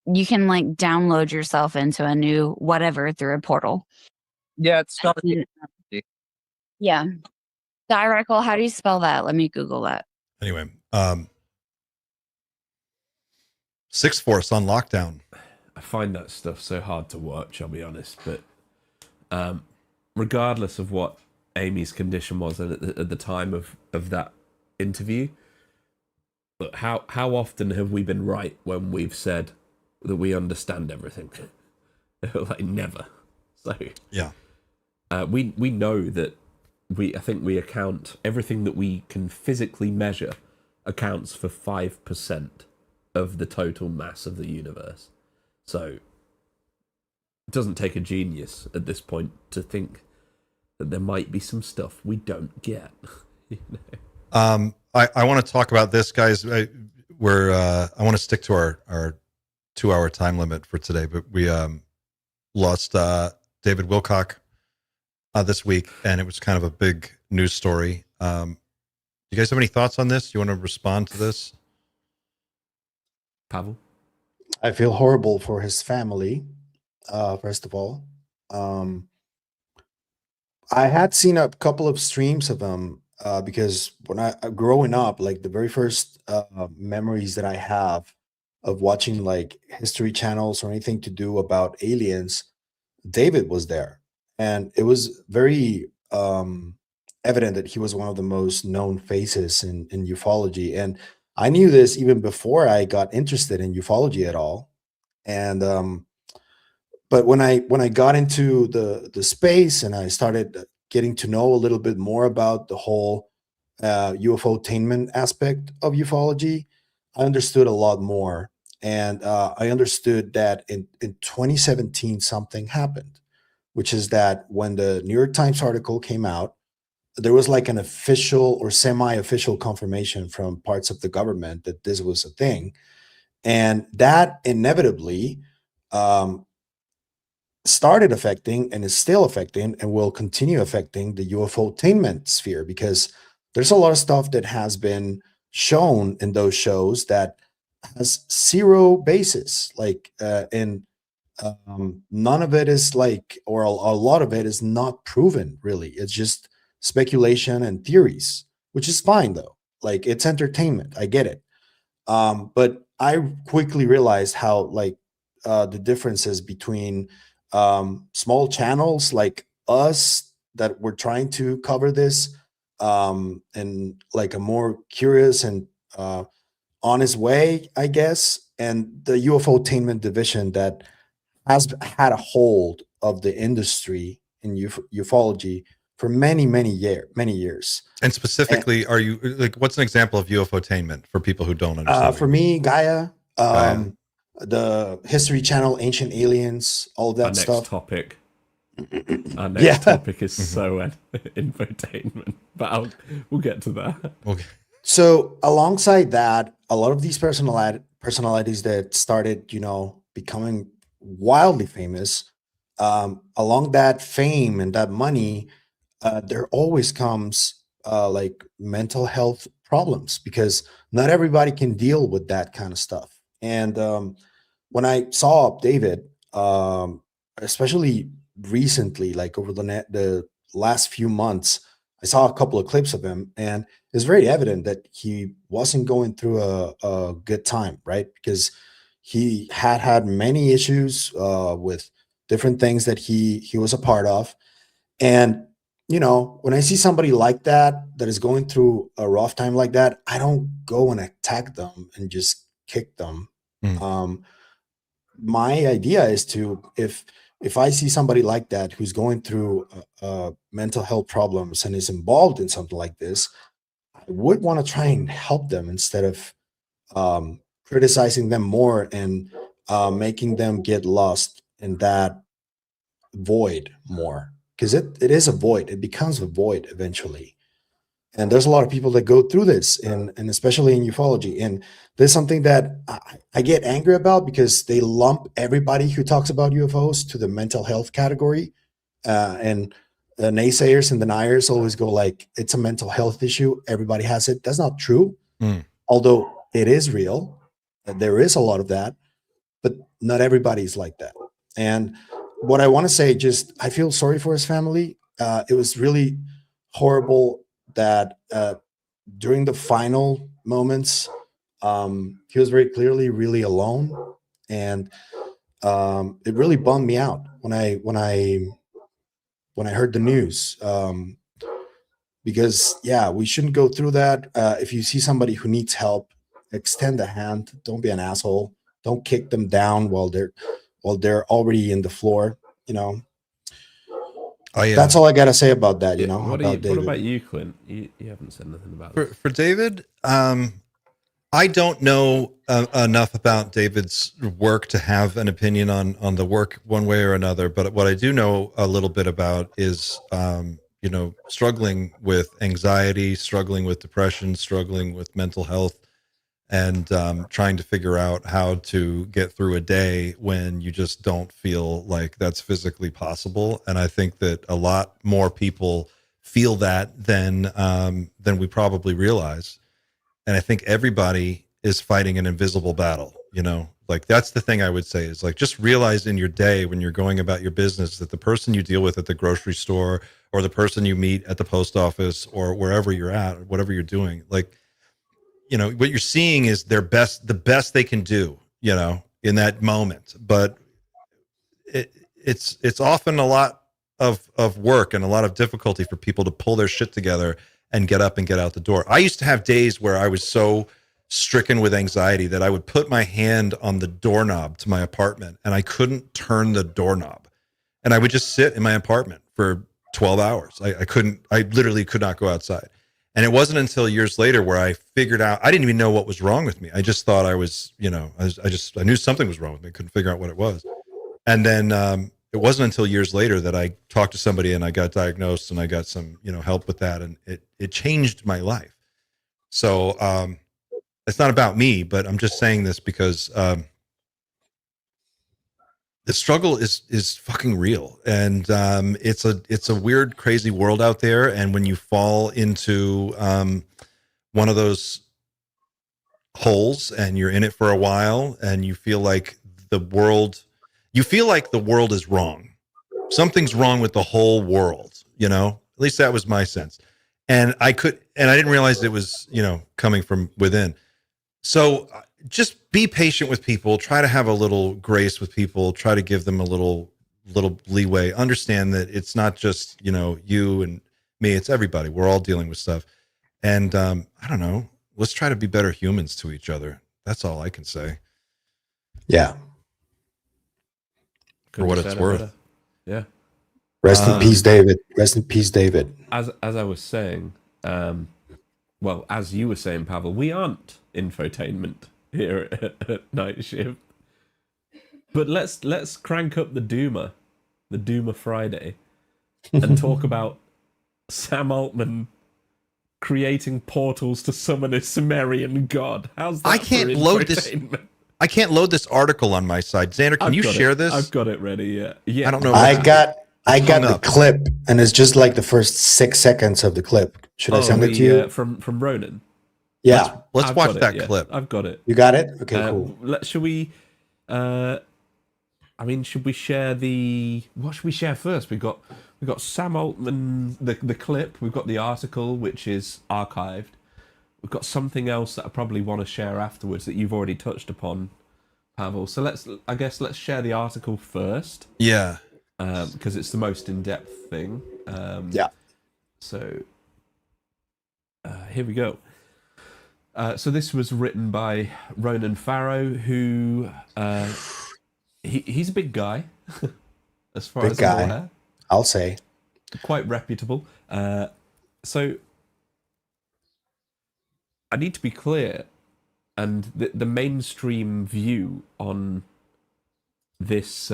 you can like download yourself into a new whatever through a portal. Yeah, it's not. Yeah. Dialectical, how do you spell that? Let me Google that. Anyway, 6th Force on lockdown. I find that stuff so hard to watch, I'll be honest. But regardless of what Amy's condition was at the time of that interview, but how often have we been right when we've said that we understand everything? Like never. So yeah, we know that I think we account everything that we can physically measure accounts for 5% of the total mass of the universe. So it doesn't take a genius at this point to think that there might be some stuff we don't get. You know? I want to talk about this, guys. I want to stick to our 2-hour time limit for today, but we lost David Wilcock this week, and it was kind of a big news story. You guys have any thoughts on this? You want to respond to this? Pavel? I feel horrible for his family, first of all. I had seen a couple of streams of him because when I growing up, like the very first memories that I have of watching like history channels or anything to do about aliens, David was there. And it was very evident that he was one of the most known faces in ufology. And I knew this even before I got interested in ufology at all. And but when I got into the space and I started getting to know a little bit more about the whole UFO-tainment aspect of ufology, I understood a lot more. And I understood that in 2017 something happened, which is that when the New York Times article came out, there was like an official or semi-official confirmation from parts of the government that this was a thing. And that inevitably started affecting and is still affecting and will continue affecting the UFO-tainment sphere, because there's a lot of stuff that has been shown in those shows that has zero basis, like and none of it is like, or a lot of it is not proven really. It's just speculation and theories, which is fine though. Like it's entertainment. I get it. But I quickly realized how like the differences between small channels like us that were trying to cover this in like a more curious and honest way, I guess, and the UFOtainment division that has had a hold of the industry in ufology for many years. And specifically, are you like, what's an example of UFOtainment for people who don't understand? For me, Gaia, the History Channel, Ancient Aliens, all of that stuff. Our next topic is so infotainment, but we'll get to that. Okay. So alongside that, a lot of these personalities that started, becoming wildly famous, along that fame and that money, there always comes like mental health problems because not everybody can deal with that kind of stuff. And when I saw David, especially recently, like over the last few months, I saw a couple of clips of him, and it's very evident that he wasn't going through a good time, right? Because he had many issues with different things that he was a part of. And, when I see somebody like that is going through a rough time like that, I don't go and attack them and just kick them. My idea is to, if I see somebody like that who's going through mental health problems and is involved in something like this, I would want to try and help them instead of criticizing them more and making them get lost in that void more. Because it is a void. It becomes a void eventually. And there's a lot of people that go through this, and especially in ufology. And there's something that I get angry about because they lump everybody who talks about UFOs to the mental health category. And the naysayers and deniers always go like, it's a mental health issue. Everybody has it. That's not true. Although it is real. There is a lot of that, but not everybody's like that. And what I want to say, I feel sorry for his family. It was really horrible that during the final moments, he was very clearly really alone, and it really bummed me out when I heard the news. Because we shouldn't go through that. If you see somebody who needs help, extend a hand. Don't be an asshole. Don't kick them down while they're already in the floor. That's all I gotta say about that. What about you, Clint? You haven't said nothing about this. For David, I don't know enough about David's work to have an opinion on the work one way or another. But what I do know a little bit about is, struggling with anxiety, struggling with depression, struggling with mental health, and trying to figure out how to get through a day when you just don't feel like that's physically possible. And I think that a lot more people feel that than we probably realize. And I think everybody is fighting an invisible battle, like that's the thing I would say is like, just realize in your day when you're going about your business that the person you deal with at the grocery store or the person you meet at the post office or wherever you're at, or whatever you're doing, like, what you're seeing is the best they can do, in that moment. But it's often a lot of work and a lot of difficulty for people to pull their shit together and get up and get out the door. I used to have days where I was so stricken with anxiety that I would put my hand on the doorknob to my apartment and I couldn't turn the doorknob. And I would just sit in my apartment for 12 hours. I literally could not go outside. And it wasn't until years later where I figured out, I didn't even know what was wrong with me. I just thought I was, I knew something was wrong with me. I couldn't figure out what it was. And then it wasn't until years later that I talked to somebody and I got diagnosed and I got some, help with that. And it changed my life. So it's not about me, but I'm just saying this because the struggle is fucking real, and it's a weird, crazy world out there. And when you fall into one of those holes and you're in it for a while, and you feel like the world is wrong, something's wrong with the whole world. At least that was my sense, and I didn't realize it was coming from within. So just be patient with people. Try to have a little grace with people. Try to give them a little leeway. Understand that it's not just, you and me. It's everybody. We're all dealing with stuff. And I don't know. Let's try to be better humans to each other. That's all I can say. Yeah. For what it's worth. Better. Yeah. Rest in peace, David. Rest in peace, David. As I was saying, well, as you were saying, Pavel, we aren't infotainment here at Night Shift. But let's crank up the Doomer Friday, and talk about Sam Altman creating portals to summon a Sumerian god. How's that? I can't load this article on my side. Xander, can you share this? I've got it ready. Yeah. I don't know. I got the clip, and it's just like the first 6 seconds of the clip. Should I send it to you? From Ronan. Yeah. Let's watch that clip. I've got it. You got it? Okay, cool. Should we? Should we share what should we share first? We've got Sam Altman, the clip. We've got the article, which is archived. We've got something else that I probably want to share afterwards that you've already touched upon, Pavel. So let's share the article first. Yeah. Because it's the most in-depth thing. Yeah. So here we go. So this was written by Ronan Farrow, who he's a big guy, as far as I'm aware. I'll say. Quite reputable. So I need to be clear, and the mainstream view on this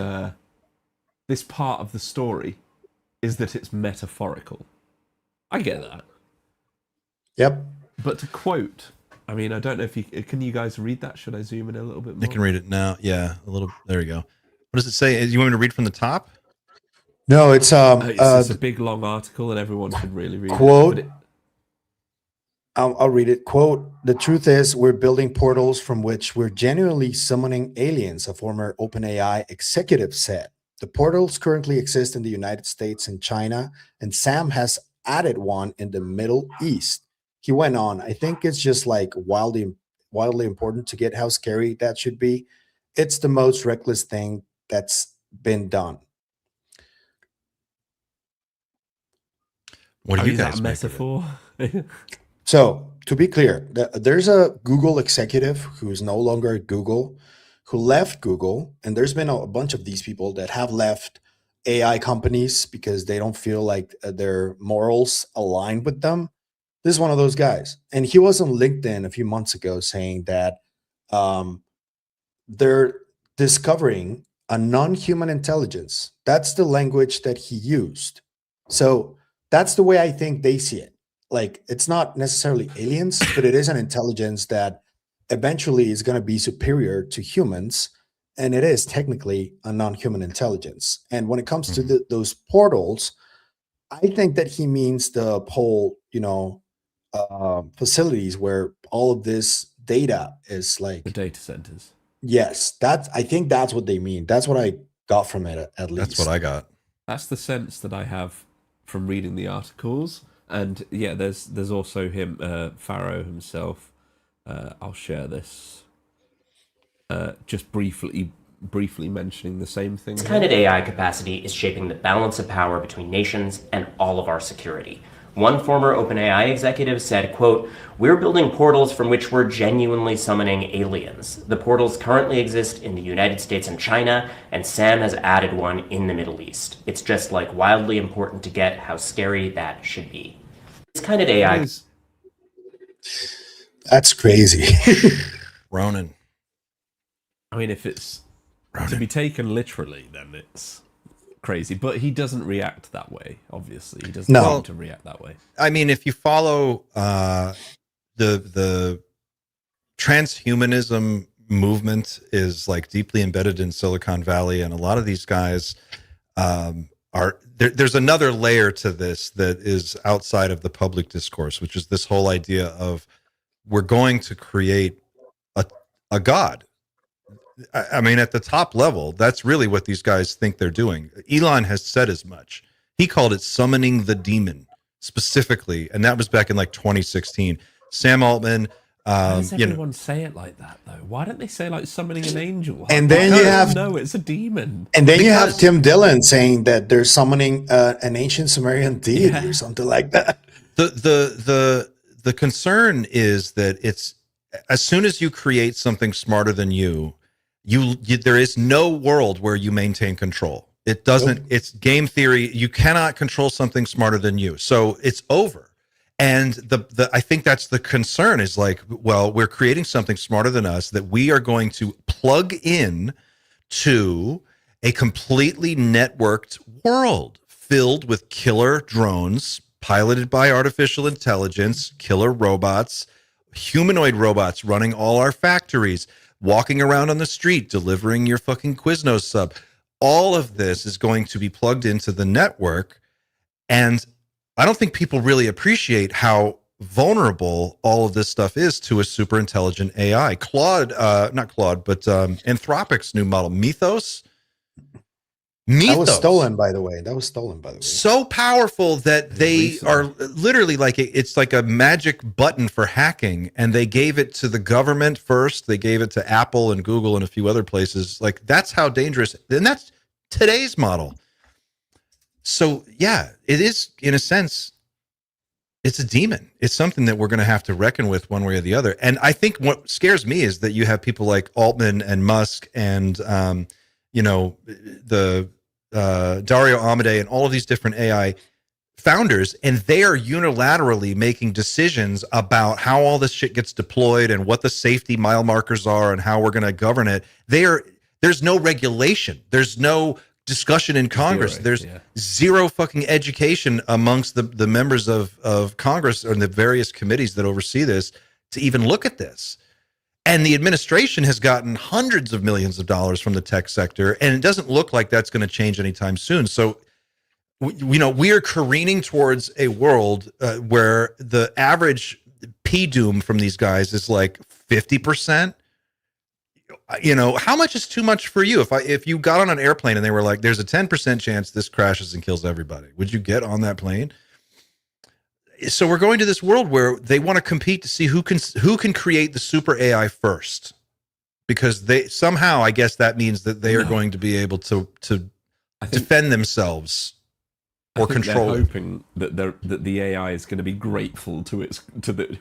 this part of the story is that it's metaphorical. I get that. Yep. But to quote, I don't know if can you guys read that? Should I zoom in a little bit more? I can read it now. Yeah, a little. There you go. What does it say? You want me to read from the top? No, it's a big long article, and everyone should really read quote, it. I'll read it. Quote, "The truth is we're building portals from which we're genuinely summoning aliens," a former OpenAI executive said. "The portals currently exist in the United States and China, and Sam has added one in the Middle East." He went on, "I think it's just like wildly important to get how scary that should be. It's the most reckless thing that's been done." What do you guys that a metaphor? So, to be clear, there's a Google executive who's no longer at Google, who left Google, and there's been a bunch of these people that have left AI companies because they don't feel like their morals align with them. This is one of those guys. And he was on LinkedIn a few months ago saying that they're discovering a non-human intelligence. That's the language that he used. So that's the way I think they see it. Like, it's not necessarily aliens, but it is an intelligence that eventually is going to be superior to humans. And it is technically a non-human intelligence. And when it comes to those portals, I think that he means the whole, facilities where all of this data is like the data centers. Yes, I think that's what they mean. That's what I got from it, at least. That's what I got. That's the sense that I have from reading the articles. And yeah, there's also him, Farrow himself. I'll share this. Just briefly mentioning the same thing. This kind of AI capacity is shaping the balance of power between nations and all of our security. One former OpenAI executive said, quote, "We're building portals from which we're genuinely summoning aliens. The portals currently exist in the United States and China, and Sam has added one in the Middle East. It's just like wildly important to get how scary that should be." This kind of AI... That's crazy. Ronan. If it's to be taken literally, then it's crazy. But he doesn't react that way, obviously. He doesn't seem to react that way. If you follow the transhumanism movement is like deeply embedded in Silicon Valley, and a lot of these guys there's another layer to this that is outside of the public discourse, which is this whole idea of we're going to create a god. At the top level, that's really what these guys think they're doing. Elon has said as much. He called it summoning the demon specifically, and that was back in like 2016. Sam Altman, Why does everyone say it like that, though? Why don't they say, like, summoning an angel? And then you have... No, it's a demon. And then you have Tim Dillon saying that they're summoning an ancient Sumerian deity or something like that. The concern is that it's, as soon as you create something smarter than you there is no world where you maintain control. It doesn't. Nope. It's game theory. You cannot control something smarter than you. So it's over. And I think that's the concern, is like, well, we're creating something smarter than us that we are going to plug in to a completely networked world filled with killer drones piloted by artificial intelligence, killer robots, humanoid robots running all our factories, walking around on the street, delivering your fucking Quiznos sub. All of this is going to be plugged into the network. And I don't think people really appreciate how vulnerable all of this stuff is to a super intelligent AI. Anthropic's new model, Mythos. That was stolen, by the way. So powerful that they are literally like, it's like a magic button for hacking. And they gave it to the government first. They gave it to Apple and Google and a few other places. Like, that's how dangerous. And that's today's model. So yeah, it is, in a sense, it's a demon. It's something that we're going to have to reckon with one way or the other. And I think what scares me is that you have people like Altman and Musk and, the Dario Amodei and all of these different AI founders, and they are unilaterally making decisions about how all this shit gets deployed and what the safety mile markers are and how we're going to govern it. There's no regulation. There's no discussion in Congress. There's zero fucking education amongst the members of Congress or the various committees that oversee this to even look at this. And the administration has gotten hundreds of millions of dollars from the tech sector, and it doesn't look like that's going to change anytime soon. So, we are careening towards a world where the average P-doom from these guys is like 50%. How much is too much for you? If you got on an airplane and they were like, there's a 10% chance this crashes and kills everybody, would you get on that plane? So we're going to this world where they want to compete to see who can create the super AI first, because they somehow, I guess that means that they are going to be able to defend themselves or control. They're hoping that the AI is going to be grateful to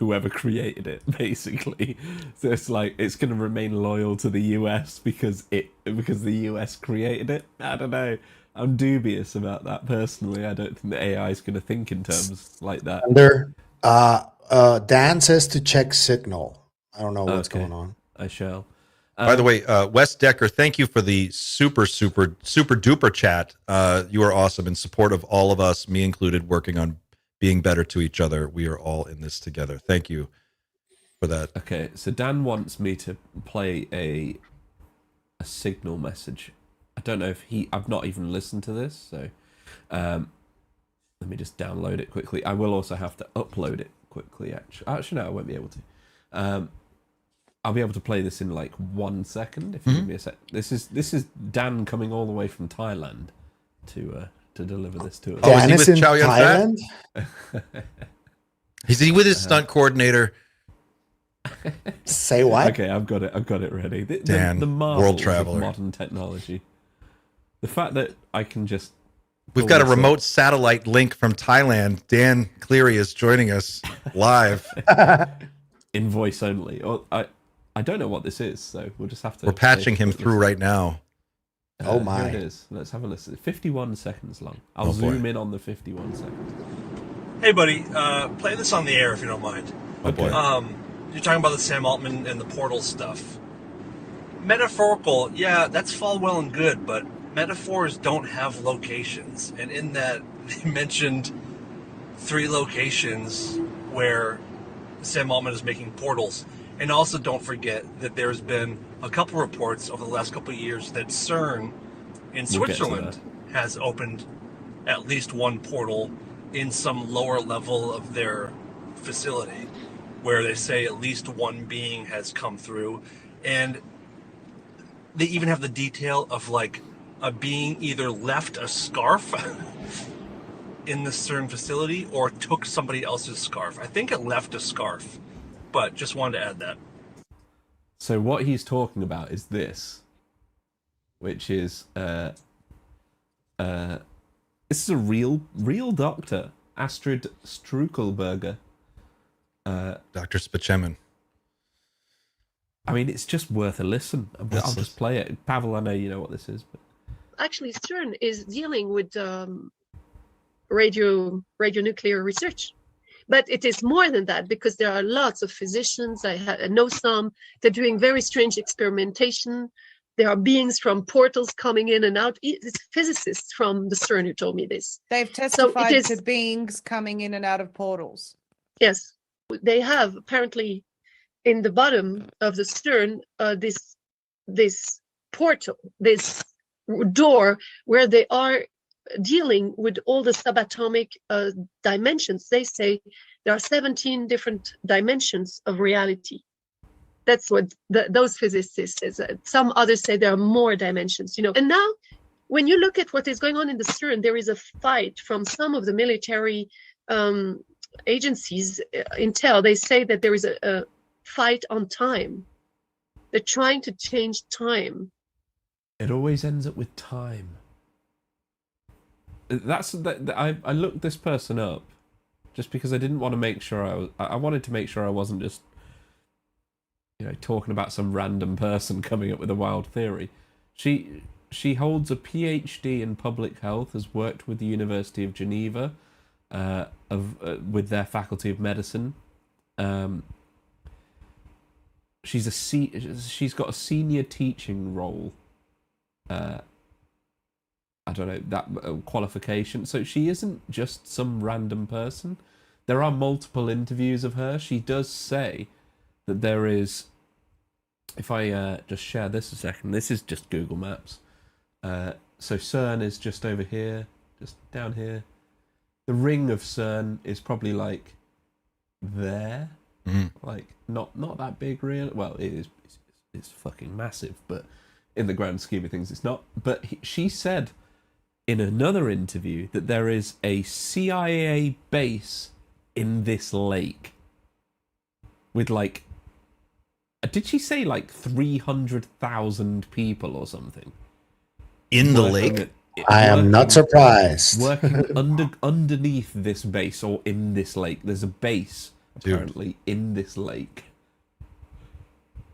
whoever created it, basically. So it's like it's going to remain loyal to the US because the US created it. I don't know. I'm dubious about that personally. I don't think the AI is going to think in terms like that. Dan says to check Signal. I don't know what's going on. I shall. By the way, Wes Decker, thank you for the super duper chat. You are awesome, in support of all of us, me included, working on being better to each other. We are all in this together. Thank you for that. Okay, so Dan wants me to play a Signal message. I don't know if I've not even listened to this, so let me just download it quickly. I will also have to upload it quickly, actually no, I won't be able to. I'll be able to play this in like 1 second if you give me a sec. This is Dan coming all the way from Thailand to deliver this to us. Oh, Dan is in Thailand? Is he with his stunt coordinator? Say what? Okay, I've got it ready. Dan, the world traveler, of modern technology. The fact that I can just... We've got a remote satellite link from Thailand. Dan Cleary is joining us live. In voice only. I don't know what this is, so we'll just have to... We're patching him through right now. Oh my. Here it is. Let's have a listen. 51 seconds long. I'll zoom in on the 51 seconds. Hey buddy, play this on the air if you don't mind. Oh boy. You're talking about the Sam Altman and the portal stuff. Metaphorical, yeah, that's all well and good, but metaphors don't have locations. And in that, they mentioned 3 locations where Sam Altman is making portals. And also don't forget that there's been a couple reports over the last couple of years that CERN in Switzerland has opened at least one portal in some lower level of their facility, where they say at least one being has come through. And they even have the detail of like a being either left a scarf in the CERN facility or took somebody else's scarf. I think it left a scarf. but just wanted to add that. So what he's talking about is this, which is this is a real doctor, Astrid Struckelberger. Dr. Spachemin. I mean, it's just worth a listen. I'll just play it. Pavel, I know you know what this is, but actually CERN is dealing with radionuclear research. But it is more than that, because there are lots of physicians, I know some, they're doing very strange experimentation. There are beings from portals coming in and out. It's physicists from the CERN who told me this. They've testified to beings coming in and out of portals. Yes, they have apparently in the bottom of the CERN this portal, this door where they are dealing with all the subatomic dimensions. They say there are 17 different dimensions of reality. That's what those physicists say. Some others say there are more dimensions, you know. And now, when you look at what is going on in the CERN, there is a fight from some of the military agencies, Intel. They say that there is a fight on time. They're trying to change time. it always ends up with time. I looked this person up just because I didn't want to make sure I wanted to make sure I wasn't just, you know, talking about some random person coming up with a wild theory. She holds a PhD in public health, has worked with the University of Geneva, with their faculty of medicine. She's got a senior teaching role. I don't know, that qualification. So she isn't just some random person. There are multiple interviews of her. She does say that there is, if I just share this a second, this is just Google Maps. So CERN is just over here, just down here. The ring of CERN is probably like there. Like not that big really. Well, it is. It's fucking massive, but in the grand scheme of things, it's not. But she said in another interview that there is a CIA base in this lake with like, did she say like 300,000 people or something in the lake? I am not surprised. Working underneath this base or in this lake. There's a base apparently in this lake.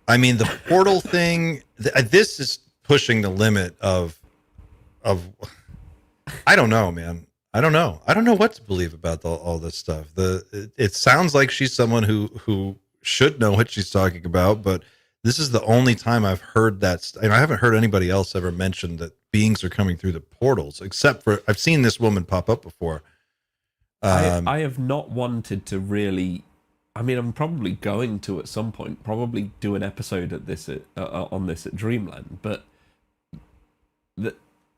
I mean, the portal thing, this is pushing the limit of I don't know, man. I don't know what to believe about all this stuff. It sounds like she's someone who should know what she's talking about, but this is the only time I've heard that. And I haven't heard anybody else ever mention that beings are coming through the portals, except for I've seen this woman pop up before. I have not wanted to really. I mean, I'm probably going to at some point, probably do an episode on this at Dreamland, but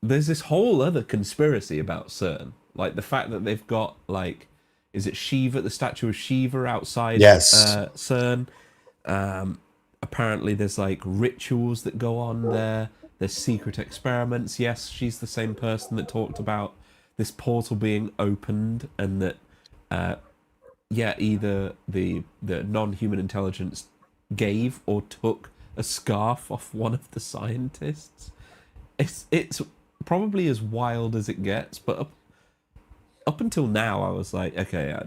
there's this whole other conspiracy about CERN, like the fact that they've got like, is it Shiva, the statue of Shiva outside CERN? Apparently there's like rituals that go on there. There's secret experiments. Yes, she's the same person that talked about this portal being opened and that, either the non-human intelligence gave or took a scarf off one of the scientists. It's probably as wild as it gets, but up until now, I was like, okay,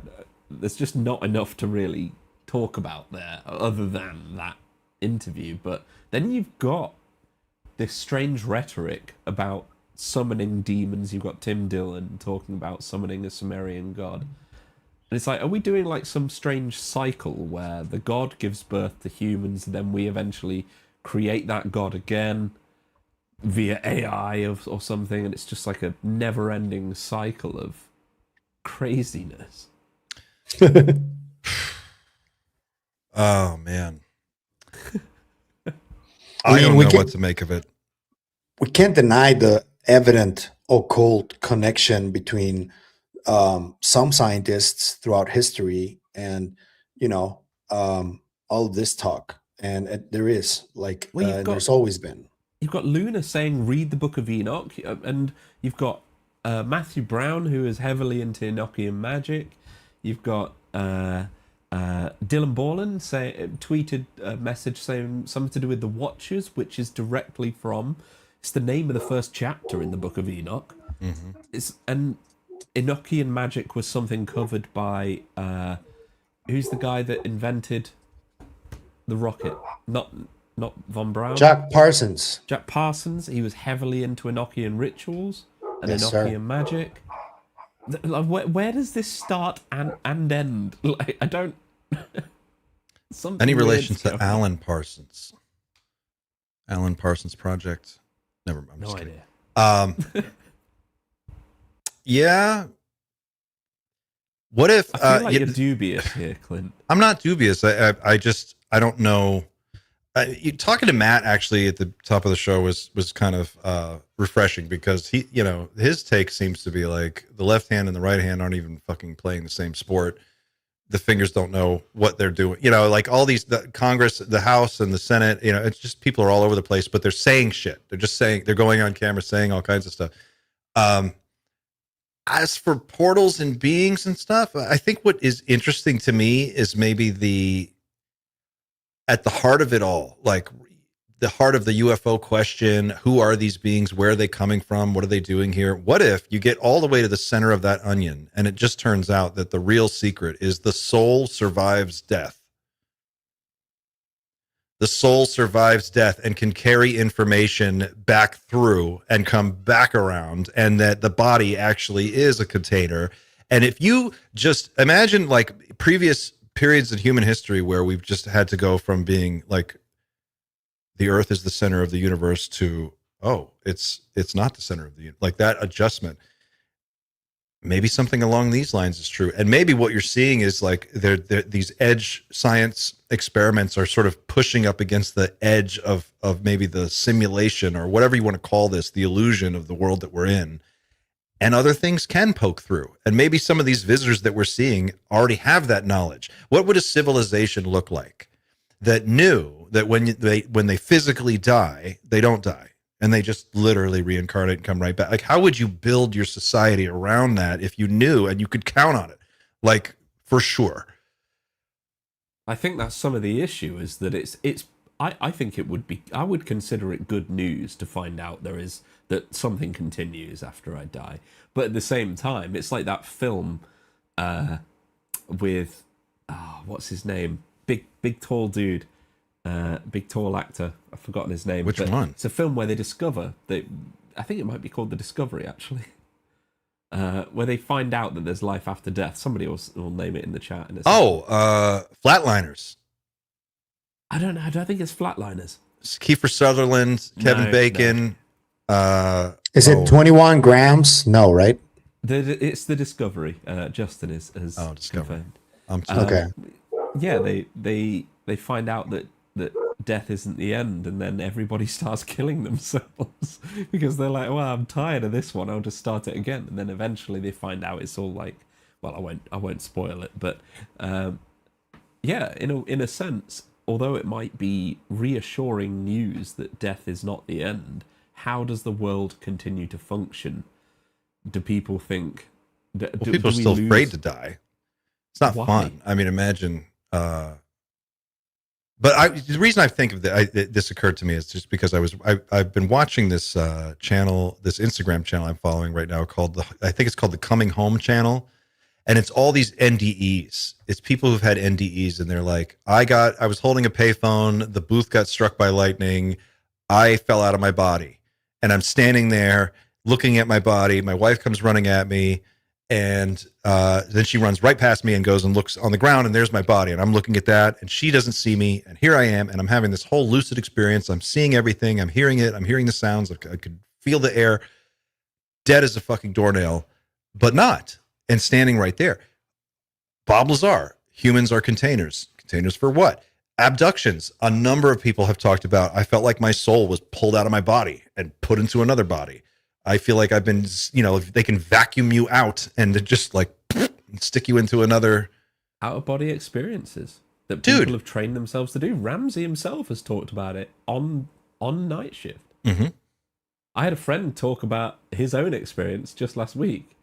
there's just not enough to really talk about there other than that interview. But then you've got this strange rhetoric about summoning demons. You've got Tim Dillon talking about summoning a Sumerian god. And it's like, are we doing like some strange cycle where the god gives birth to humans, and then we eventually create that god again via AI or something, and it's just like a never-ending cycle of craziness? Oh man. I don't know what to make of it. We can't deny the evident occult connection between some scientists throughout history and, you know, all this talk. And there is, like, there's always been. You've got Luna saying, read the Book of Enoch, and you've got Matthew Brown, who is heavily into Enochian magic. You've got Dylan Borland tweeted a message saying something to do with the Watchers, which is directly from, it's the name of the first chapter in the Book of Enoch. And Enochian magic was something covered by who's the guy that invented the rocket? Not Von Braun. Jack Parsons. Jack Parsons. He was heavily into Enochian rituals and Yes, Enochian sir. magic. Like, where does this start and end? Like, I don't. Any relation weird's to going Alan Parsons? Alan Parsons Project? Never mind. I'm No just kidding. idea. Yeah. What if I feel like you're dubious here, Clint? I'm not dubious. I don't know. Talking to Matt actually at the top of the show was kind of refreshing, because he, his take seems to be like the left hand and the right hand aren't even fucking playing the same sport. The fingers don't know what they're doing. Like all these, the Congress, the House and the Senate, it's just people are all over the place, but they're saying shit. They're just saying, they're going on camera saying all kinds of stuff. As for portals and beings and stuff, I think what is interesting to me is maybe at the heart of it all, like the heart of the UFO question, who are these beings? Where are they coming from? What are they doing here? What if you get all the way to the center of that onion and it just turns out that the real secret is the soul survives death? The soul survives death and can carry information back through and come back around, and that the body actually is a container. And if you just imagine like previous periods in human history where we've just had to go from being like the earth is the center of the universe to, oh, it's not the center of the universe, like that adjustment. Maybe something along these lines is true. And maybe what you're seeing is like these edge science experiments are sort of pushing up against the edge of maybe the simulation or whatever you want to call this, the illusion of the world that we're in. And other things can poke through. And maybe some of these visitors that we're seeing already have that knowledge. What would a civilization look like that knew that when they physically die, they don't die, and they just literally reincarnate and come right back? Like, how would you build your society around that if you knew and you could count on it? Like, for sure. I think that's some of the issue, is that I think it would be, I would consider it good news to find out that something continues after I die. But at the same time, it's like that film with, what's his name? Big tall dude, big tall actor. I've forgotten his name. Which one? It's a film where they discover, I think it might be called The Discovery, actually. Where they find out that there's life after death. Somebody will name it in the chat. Flatliners. I don't know. I don't think it's Flatliners. It's Kiefer Sutherland, Kevin Bacon. No. Is it 21 grams? No, right? It's The Discovery. Justin has Discovery. confirmed. Okay. Yeah, they find out that death isn't the end, and then everybody starts killing themselves because they're like, well, I'm tired of this one, I'll just start it again. And then eventually they find out it's all like, well, I won't spoil it, but yeah, in a sense, although it might be reassuring news that death is not the end, how does the world continue to function? Do people think that people are still afraid to die? It's not fun. I mean, imagine. But the reason I think of this occurred to me is just because I've been watching this channel, this Instagram channel I'm following right now called I think it's called the Coming Home channel, and it's all these NDEs. It's people who've had NDEs, and they're like, I was holding a payphone, the booth got struck by lightning, I fell out of my body, and I'm standing there looking at my body. My wife comes running at me. And then she runs right past me and goes and looks on the ground, and there's my body, and I'm looking at that, and she doesn't see me, and here I am, and I'm having this whole lucid experience. I'm seeing everything. I'm hearing it. I'm hearing the sounds. I could feel the air. Dead as a fucking doornail, but not. And standing right there. Bob Lazar, humans are containers. Containers for what? Abductions. A number of people have talked about, I felt like my soul was pulled out of my body and put into another body. I feel like I've been, they can vacuum you out and just like stick you into another. Out-of-body experiences that people have trained themselves to do. Ramsey himself has talked about it on Night Shift. Mm-hmm. I had a friend talk about his own experience just last week.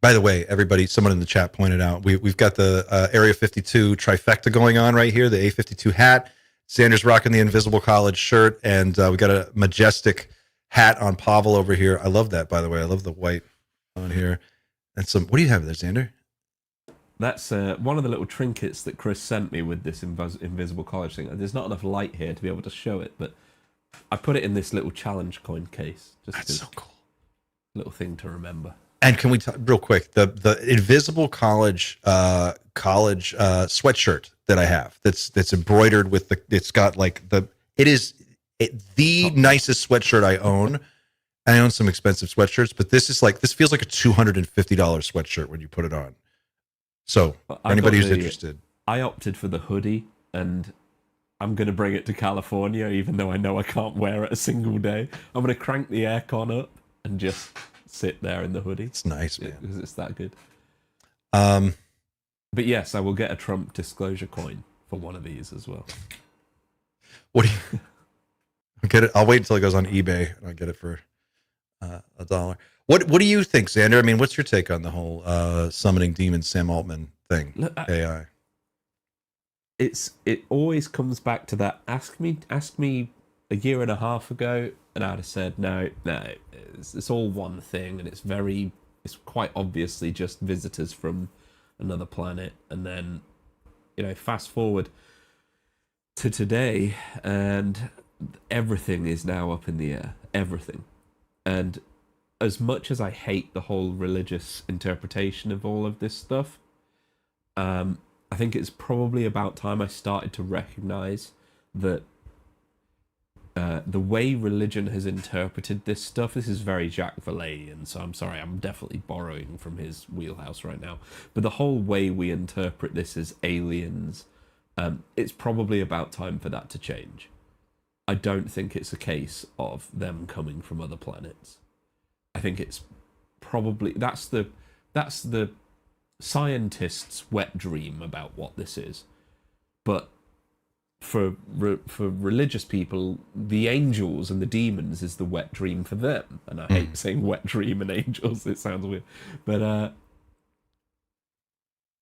By the way, everybody, someone in the chat pointed out, we've got the Area 52 trifecta going on right here, the A52 hat. Xander's rocking the Invisible College shirt, and we got a majestic hat on Pavel over here. I love that, by the way. I love the white on here. And some, what do you have there, Xander? That's one of the little trinkets that Chris sent me with this Invisible College thing. There's not enough light here to be able to show it, but I put it in this little challenge coin case. That's so cool. Little thing to remember. And can we talk real quick, the Invisible College sweatshirt that I have that's embroidered with it's got like the nicest sweatshirt I own. I own some expensive sweatshirts, but this feels like a $250 sweatshirt when you put it on. So for anybody who's interested, I opted for the hoodie, and I'm going to bring it to California, even though I know I can't wear it a single day. I'm going to crank the aircon up and just sit there in the hoodie. It's nice, man. Because it's that good. But yes, I will get a Trump disclosure coin for one of these as well. What do you get it? I'll wait until it goes on eBay and I'll get it for $1. What do you think, Xander? I mean, what's your take on the whole summoning demons Sam Altman thing? Look, AI. It always comes back to that. Ask me a year and a half ago, and I'd have said no. It's all one thing, and it's quite obviously just visitors from another planet. And then, fast forward to today, and everything is now up in the air. Everything. And as much as I hate the whole religious interpretation of all of this stuff, I think it's probably about time I started to recognize that the way religion has interpreted this stuff, this is very Jacques Valléan, so I'm sorry, I'm definitely borrowing from his wheelhouse right now, but the whole way we interpret this as aliens, it's probably about time for that to change. I don't think it's a case of them coming from other planets. I think it's probably that's the scientists' wet dream about what this is. But for religious people, the angels and the demons is the wet dream for them. And I hate saying wet dream and angels. It sounds weird, but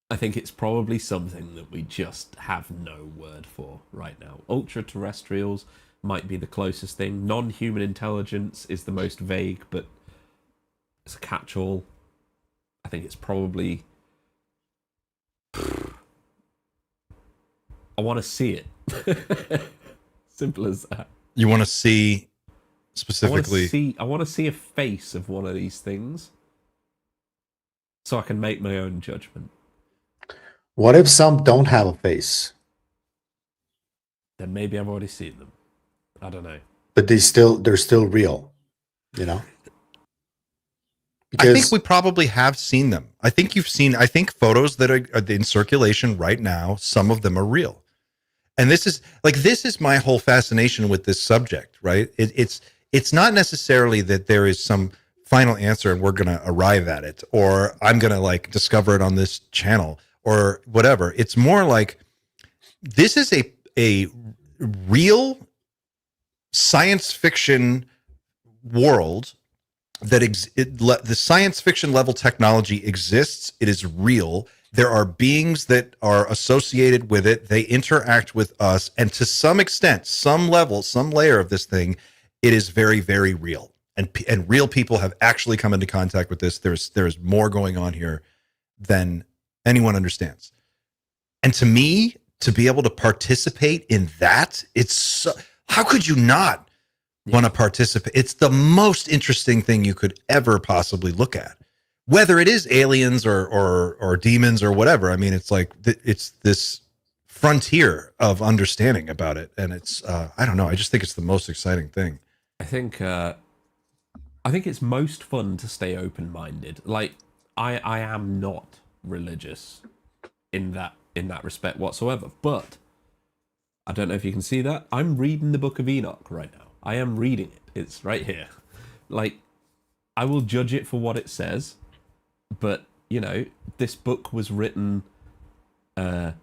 I think it's probably something that we just have no word for right now. Ultra-terrestrials might be the closest thing. Non-human intelligence is the most vague, but it's a catch-all. I think it's probably... I want to see it. Simple as that. You want to see specifically... I want to see a face of one of these things so I can make my own judgment. What if some don't have a face? Then maybe I've already seen them. I don't know. But they're still real, Because I think we probably have seen them. I think photos that are in circulation right now, some of them are real. And this is my whole fascination with this subject, right? It's not necessarily that there is some final answer and we're going to arrive at it, or I'm going to discover it on this channel or whatever. It's more like this is a real science fiction world that the science fiction level technology exists. It is real. There are beings that are associated with it. They interact with us. And to some extent, some level, some layer of this thing, it is very, very real. And real people have actually come into contact with this. There's more going on here than anyone understands. And to me, to be able to participate in that, it's so, how could you not want to participate? It's the most interesting thing you could ever possibly look at, whether it is aliens or demons or whatever. I mean, it's it's this frontier of understanding about it. And it's, I don't know. I just think it's the most exciting thing. I think it's most fun to stay open-minded. I am not religious in that respect whatsoever, but I don't know if you can see that. I'm reading the Book of Enoch right now. I am reading it. It's right here. I will judge it for what it says, but this book was written 2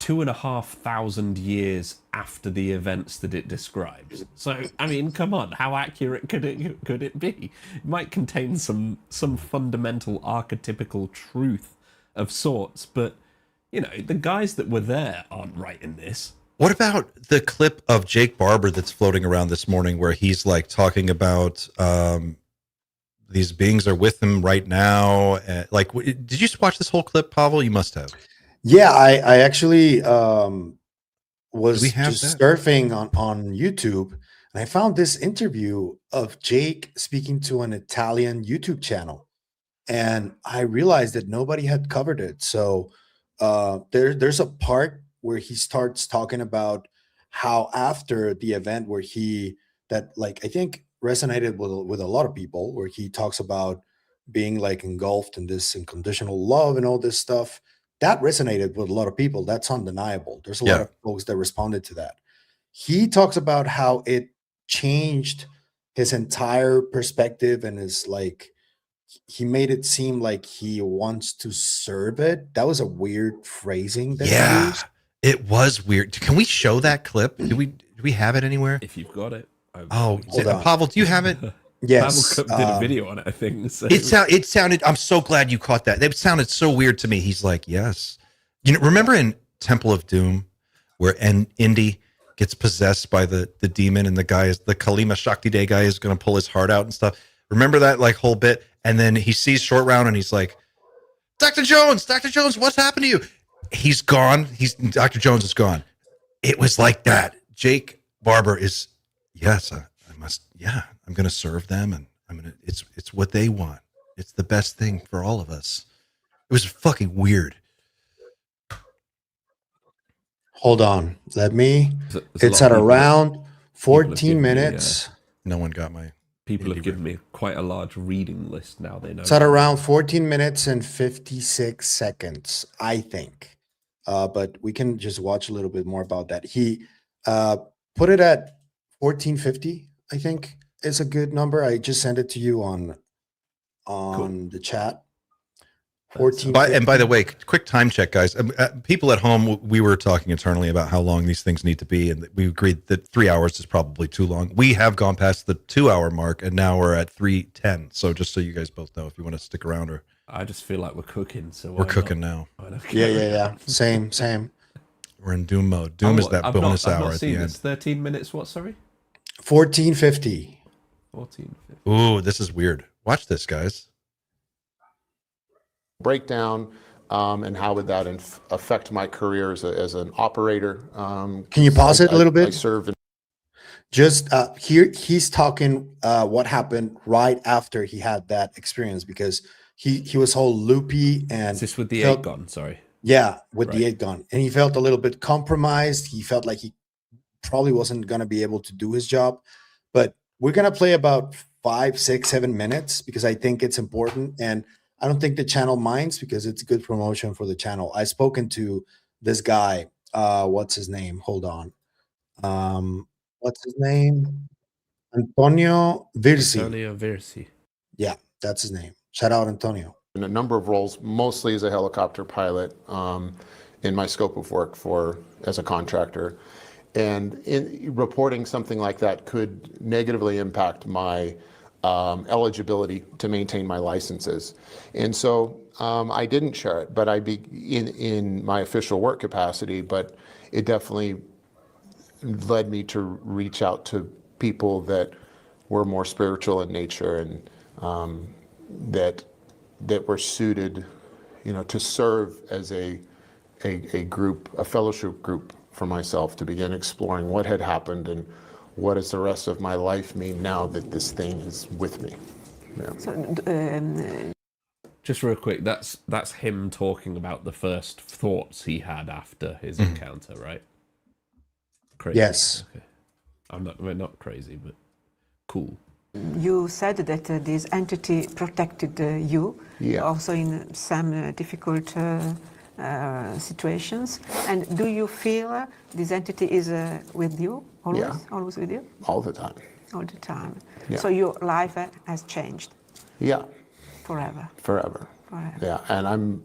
2,500 years after the events that it describes. So, I mean, come on, how accurate could it be? It might contain some fundamental archetypical truth of sorts, but, you know, the guys that were there aren't writing this. What about the clip of Jake Barber that's floating around this morning where he's like talking about these beings are with him right now? Like, did you just watch this whole clip, Pavel? You must have. Yeah, I actually was we have just that? surfing on YouTube, and I found this interview of Jake speaking to an Italian YouTube channel, and I realized that nobody had covered it. So there's a part where he starts talking about how after the event where I think resonated with a lot of people, where he talks about being like engulfed in this unconditional love and all this stuff. That resonated with a lot of people. That's undeniable. There's a lot of folks that responded to that. He talks about how it changed his entire perspective and is like, he made it seem like he wants to serve it. That was a weird phrasing. That he used. It was weird. Can we show that clip? Do we have it anywhere? If you've got it. Pavel, do you have it? Yes. Pavel did a video on it, I think. So. It sounded, I'm so glad you caught that. It sounded so weird to me. He's like, yes. You know, remember in Temple of Doom where Indy gets possessed by the demon and the Kalima Shakti Day guy is going to pull his heart out and stuff. Remember that like whole bit? And then he sees Short Round and he's like, Dr. Jones, what's happened to you? He's gone. Dr. Jones is gone. It was like that. Jake Barber is, yes, I must. Yeah, I'm going to serve them, and it's what they want. It's the best thing for all of us. It was fucking weird. Hold on. It's at around 14 minutes. No one got my. People have given me quite a large reading list now. They know. It's at around 14 minutes and 56 seconds, I think. But we can just watch a little bit more about that. He put it at 1450, I think is a good number. I just sent it to you on the chat. 14. And by the way, quick time check, guys. People at home, we were talking internally about how long these things need to be, and we agreed that 3 hours is probably too long. We have gone past the 2 hour mark, and now we're at 3:10. So just so you guys both know, if you want to stick around, or I just feel like we're cooking. So we're cooking now. Yeah. Same. We're in Doom mode. Doom is that bonus hour at the end. 13 minutes. What? Sorry. 1450. 1450. Ooh, this is weird. Watch this, guys. Breakdown and how would that affect my career as an operator? Can you pause it a little bit? I served. Just here, he's talking what happened right after he had that experience, because he was whole loopy and. Is this with the 8 gun? Sorry. Yeah, with the 8 gun, and he felt a little bit compromised. He felt like he probably wasn't going to be able to do his job, but we're going to play about 5, 6, 7 minutes because I think it's important, and I don't think the channel minds because it's good promotion for the channel. I've spoken to this guy. What's his name? Hold on. What's his name? Antonio Virsi. Antonio Virsi. Yeah, that's his name. Shout out, Antonio. In a number of roles, mostly as a helicopter pilot, in my scope of work as a contractor. And in reporting something like that could negatively impact my eligibility to maintain my licenses. And so I didn't share it, but in my official work capacity, but it definitely led me to reach out to people that were more spiritual in nature and that were suited, to serve as a group, a fellowship group for myself, to begin exploring what had happened and what does the rest of my life mean now that this thing is with me. Yeah. So, just real quick, that's him talking about the first thoughts he had after his encounter, right? Crazy. Yes. Okay. We're not crazy, but cool. you said that this entity protected you, also in some difficult situations. And do you feel this entity is with you always? Yeah. Always with you? All the time. All the time. Yeah. So your life has changed? Yeah. Forever. Forever. Forever. Yeah, and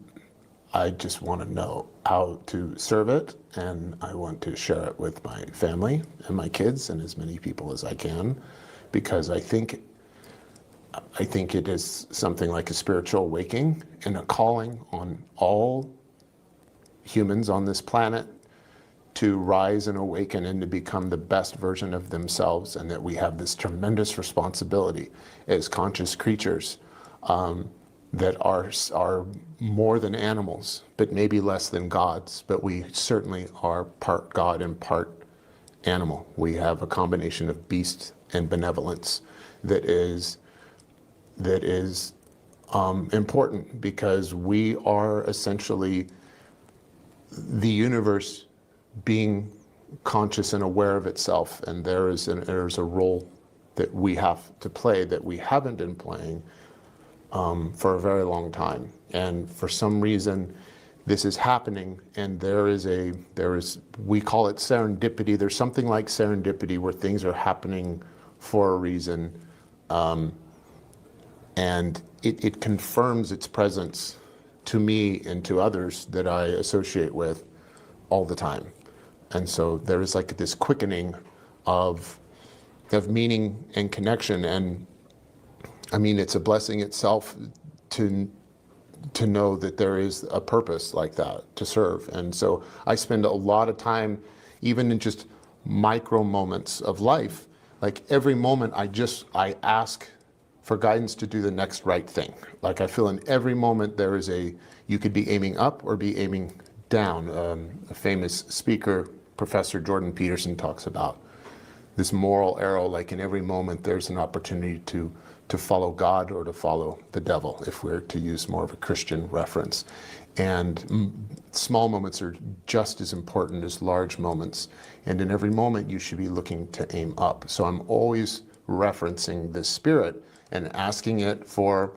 I just want to know how to serve it, and I want to share it with my family and my kids and as many people as I can, because I think it is something like a spiritual awakening and a calling on all humans on this planet to rise and awaken and to become the best version of themselves, and that we have this tremendous responsibility as conscious creatures that are more than animals, but maybe less than gods, but we certainly are part God and part animal. We have a combination of beast and benevolence that is important, because we are essentially the universe being conscious and aware of itself, and there's a role that we have to play that we haven't been playing for a very long time. And for some reason, this is happening, and we call it serendipity. There's something like serendipity where things are happening for a reason, and it confirms its presence to me and to others that I associate with all the time. And so there is like this quickening of meaning and connection. And I mean, it's a blessing itself to know that there is a purpose like that to serve. And so I spend a lot of time, even in just micro moments of life, like every moment I ask for guidance to do the next right thing. Like I feel in every moment there is you could be aiming up or be aiming down. A famous speaker, Professor Jordan Peterson, talks about this moral arrow, like in every moment there's an opportunity to follow God or to follow the devil, if we're to use more of a Christian reference. And small moments are just as important as large moments. And in every moment you should be looking to aim up. So I'm always referencing the spirit and asking it for,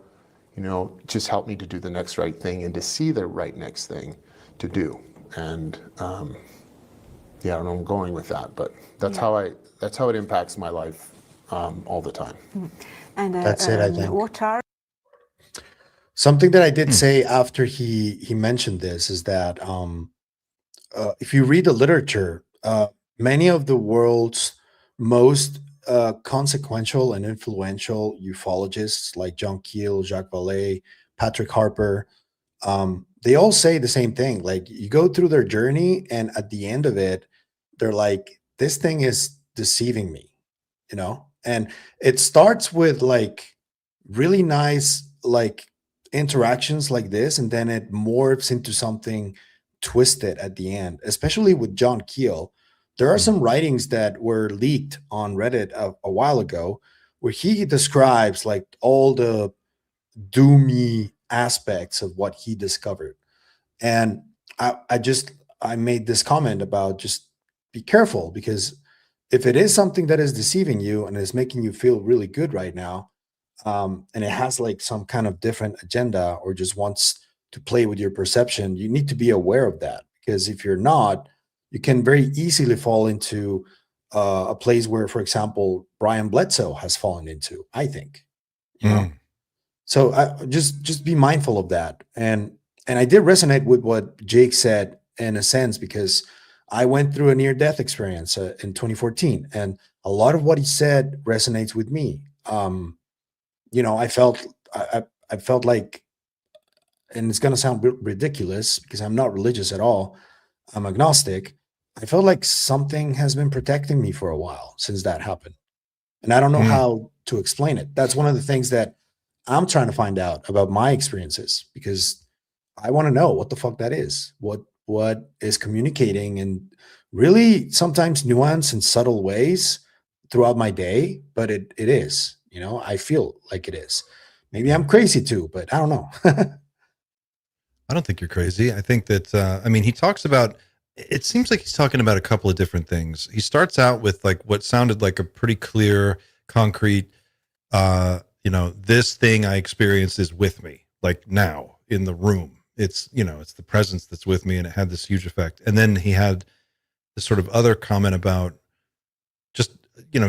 just help me to do the next right thing and to see the right next thing to do. And I don't know, I'm going with that, but that's how it impacts my life all the time. And That's it, I think. what are Something that I did say after he mentioned this is that if you read the literature, many of the world's most consequential and influential ufologists like John Keel, Jacques Vallée, Patrick Harper, they all say the same thing. Like you go through their journey, and at the end of it, they're like, this thing is deceiving me, and it starts with like really nice like interactions like this, and then it morphs into something twisted at the end, especially with John Keel. There are some writings that were leaked on Reddit a while ago where he describes like all the doomy aspects of what he discovered. And I made this comment about just be careful, because if it is something that is deceiving you and is making you feel really good right now, and it has like some kind of different agenda or just wants to play with your perception, you need to be aware of that. Because if you're not, you can very easily fall into a place where, for example, Brian Bledsoe has fallen into, I think. So just be mindful of that. And I did resonate with what Jake said in a sense, because I went through a near-death experience in 2014, and a lot of what he said resonates with me. I felt like, and it's going to sound ridiculous because I'm not religious at all, I'm agnostic. I felt like something has been protecting me for a while since that happened. And I don't know how to explain it. That's one of the things that I'm trying to find out about my experiences, because I want to know what the fuck that is. What is communicating in really sometimes nuanced and subtle ways throughout my day, but it is, I feel like it is. Maybe I'm crazy too, but I don't know. I don't think you're crazy. I think that, he talks about, it seems like he's talking about a couple of different things. He starts out with like what sounded like a pretty clear, concrete, this thing I experienced is with me, like now in the room. It's, it's the presence that's with me, and it had this huge effect. And then he had this sort of other comment about just,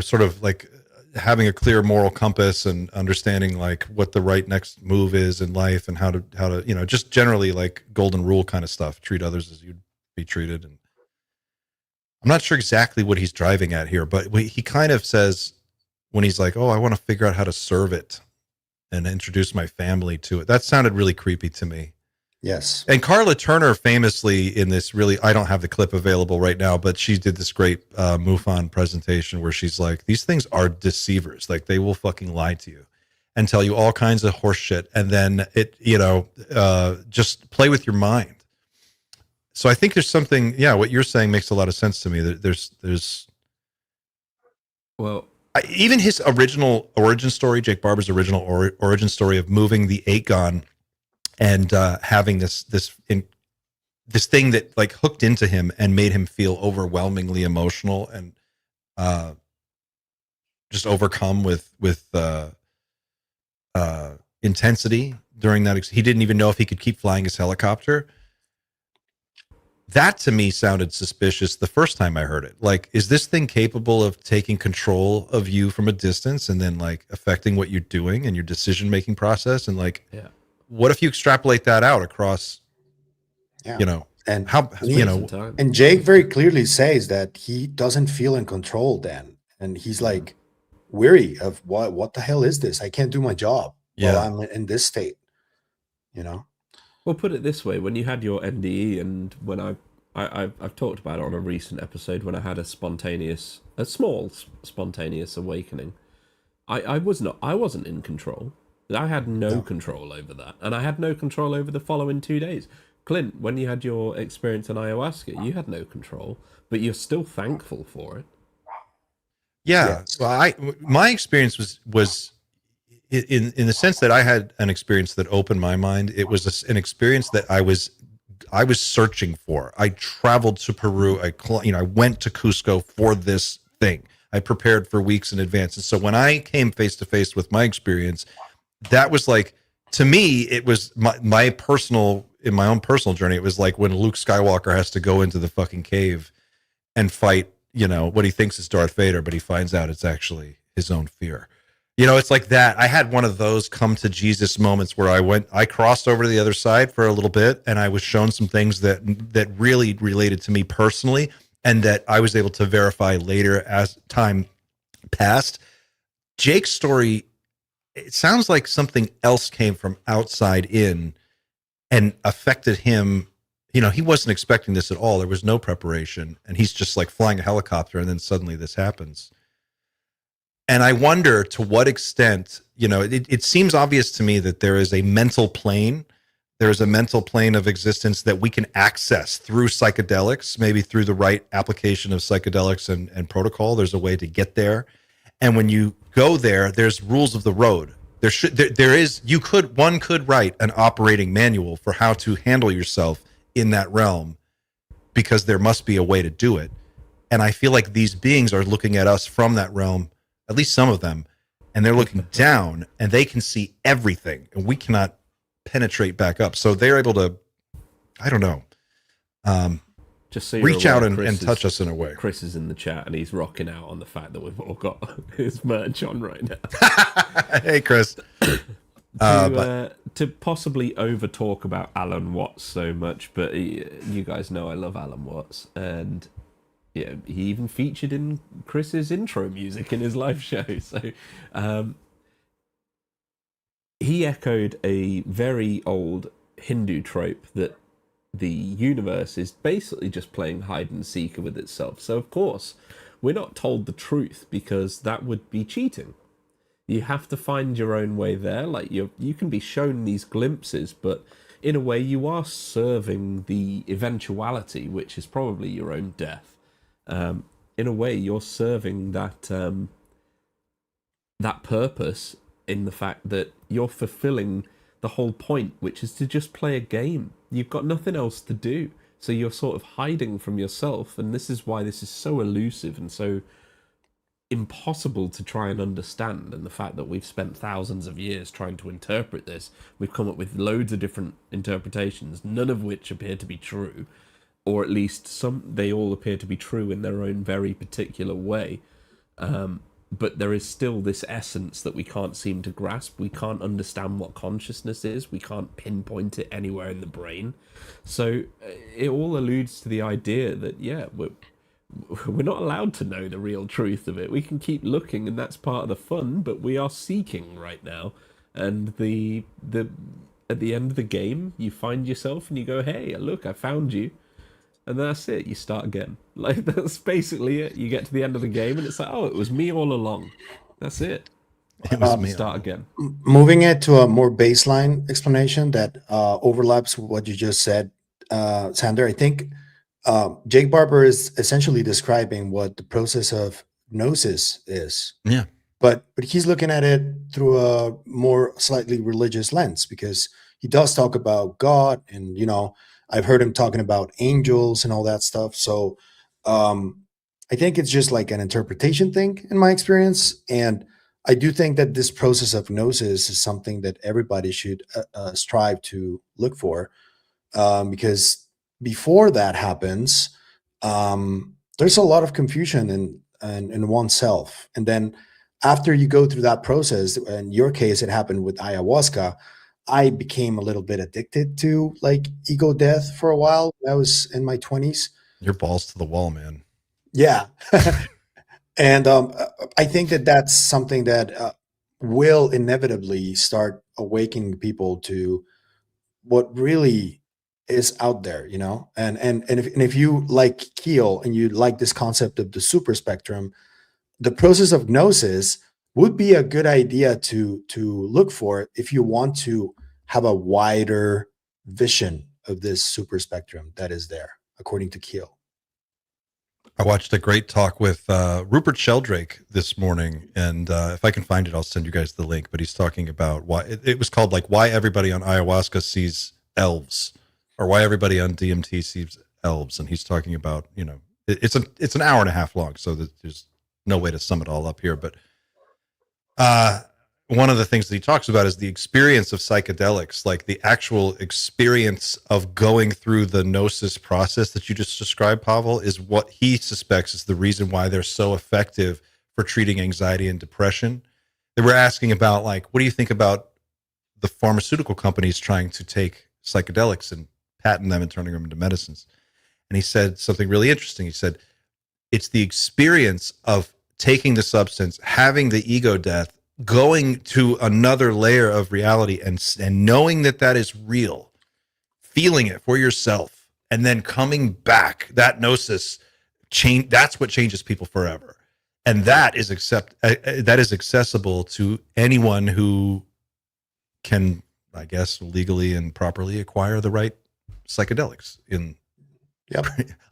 sort of like having a clear moral compass and understanding like what the right next move is in life and how to, you know, just generally like golden rule kind of stuff, treat others as you'd be treated. And I'm not sure exactly what he's driving at here, but he kind of says when he's like, oh, I want to figure out how to serve it and introduce my family to it. That sounded really creepy to me. Yes. And Carla Turner famously in this really, I don't have the clip available right now, but she did this great MUFON presentation where she's like, these things are deceivers. Like they will fucking lie to you and tell you all kinds of horse shit. And then it, you know, just play with your mind. So I think there's something, yeah, what you're saying makes a lot of sense to me. There's well, even his original origin story, Jake Barber's original origin story of moving the 8-gon and having this thing that like hooked into him and made him feel overwhelmingly emotional and just overcome with intensity during that. He didn't even know if he could keep flying his helicopter. That to me sounded suspicious the first time I heard it. Like, is this thing capable of taking control of you from a distance and then like affecting what you're doing and your decision-making process? And like, yeah. What if you extrapolate that out across, you know, and how, you know, and Jake very clearly says that he doesn't feel in control then. And he's like weary of what the hell is this? I can't do my job while I'm in this state, you know? Well, put it this way, when you had your NDE and when I've talked about it on a recent episode when I had a small spontaneous awakening, I wasn't in control. I had no control over that. And I had no control over the following 2 days. Clint, when you had your experience in ayahuasca, you had no control, but you're still thankful for it. Yeah. Well, my experience was in the sense that I had an experience that opened my mind. It was an experience that I was searching for. I traveled to Peru. I went to Cusco for this thing. I prepared for weeks in advance. And so when I came face to face with my experience, that was like, to me, it was in my own personal journey. It was like when Luke Skywalker has to go into the fucking cave and fight, you know, what he thinks is Darth Vader, but he finds out it's actually his own fear. You know, it's like that. I had one of those come to Jesus moments where I crossed over to the other side for a little bit and I was shown some things that really related to me personally and that I was able to verify later as time passed. Jake's story, it sounds like something else came from outside in and affected him. You know, he wasn't expecting this at all. There was no preparation. And he's just like flying a helicopter and then suddenly this happens. And I wonder to what extent, you know, it seems obvious to me that there is a mental plane. There is a mental plane of existence that we can access through psychedelics, maybe through the right application of psychedelics and protocol. There's a way to get there. And when you go there, there's rules of the road. One could write an operating manual for how to handle yourself in that realm because there must be a way to do it. And I feel like these beings are looking at us from that realm, at least some of them, and they're looking down and they can see everything and we cannot penetrate back up. So they're able to, I don't know, just so reach out and touch us in a way. Chris is in the chat and he's rocking out on the fact that we've all got his merch on right now. Hey, Chris. To possibly over talk about Alan Watts so much, but you guys know I love Alan Watts, and yeah, he even featured in Chris's intro music in his live show. So he echoed a very old Hindu trope that the universe is basically just playing hide and seek with itself. So of course, we're not told the truth because that would be cheating. You have to find your own way there. Like you can be shown these glimpses, but in a way you are serving the eventuality, which is probably your own death. In a way, you're serving that that purpose in the fact that you're fulfilling the whole point, which is to just play a game. You've got nothing else to do. So you're sort of hiding from yourself. And this is why this is so elusive and so impossible to try and understand. And the fact that we've spent thousands of years trying to interpret this, we've come up with loads of different interpretations, none of which appear to be true, or at least they all appear to be true in their own very particular way. but there is still this essence that we can't seem to grasp. We can't understand what consciousness is. We can't pinpoint it anywhere in the brain. So it all alludes to the idea that, yeah, we're not allowed to know the real truth of it. We can keep looking, and that's part of the fun, but we are seeking right now. And at the end of the game, you find yourself and you go, hey, look, I found you. And that's it. You start again. Like, that's basically it. You get to the end of the game and it's like, oh, it was me all along. That's it. It was me. Start again. Moving it to a more baseline explanation that overlaps with what you just said, Sander, I think Jake Barber is essentially describing what the process of Gnosis is. Yeah. But he's looking at it through a more slightly religious lens, because he does talk about God, and, you know, I've heard him talking about angels and all that stuff. So I think it's just like an interpretation thing in my experience. And I do think that this process of Gnosis is something that everybody should strive to look for, because before that happens, there's a lot of confusion in oneself. And then after you go through that process, in your case, it happened with ayahuasca, I became a little bit addicted to like ego death for a while. I was in my 20s. Your balls to the wall, man. Yeah. And I think that that's something that will inevitably start awakening people to what really is out there, you know? And if you like Keel and you like this concept of the super spectrum, the process of Gnosis would be a good idea to look for if you want to have a wider vision of this super spectrum that is there, according to Keel. I watched a great talk with Rupert Sheldrake this morning, and if I can find it, I'll send you guys the link. But he's talking about why it was called like why everybody on ayahuasca sees elves, or why everybody on DMT sees elves, and he's talking about, you know, it's an hour and a half long, so there's no way to sum it all up here. But one of the things that he talks about is the experience of psychedelics, like the actual experience of going through the Gnosis process that you just described, Pavel, is what he suspects is the reason why they're so effective for treating anxiety and depression. They were asking about, like, what do you think about the pharmaceutical companies trying to take psychedelics and patent them and turning them into medicines? And he said something really interesting. He said, it's the experience of taking the substance, having the ego death, going to another layer of reality and knowing that that is real, feeling it for yourself, and then coming back. That Gnosis change, that's what changes people forever. And that is accessible to anyone who can, I guess, legally and properly acquire the right psychedelics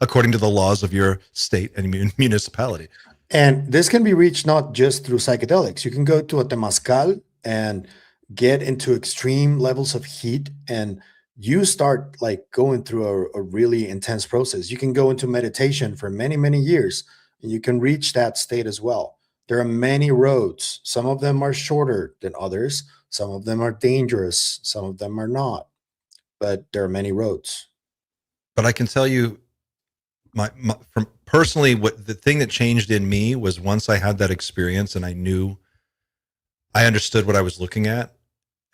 according to the laws of your state and municipality. And this can be reached not just through psychedelics. You can go to a temazcal and get into extreme levels of heat, and you start like going through a really intense process. You can go into meditation for many, many years, and you can reach that state as well. There are many roads. Some of them are shorter than others. Some of them are dangerous. Some of them are not. But there are many roads. But I can tell you, from personally, what the thing that changed in me was once I had that experience and I understood what I was looking at,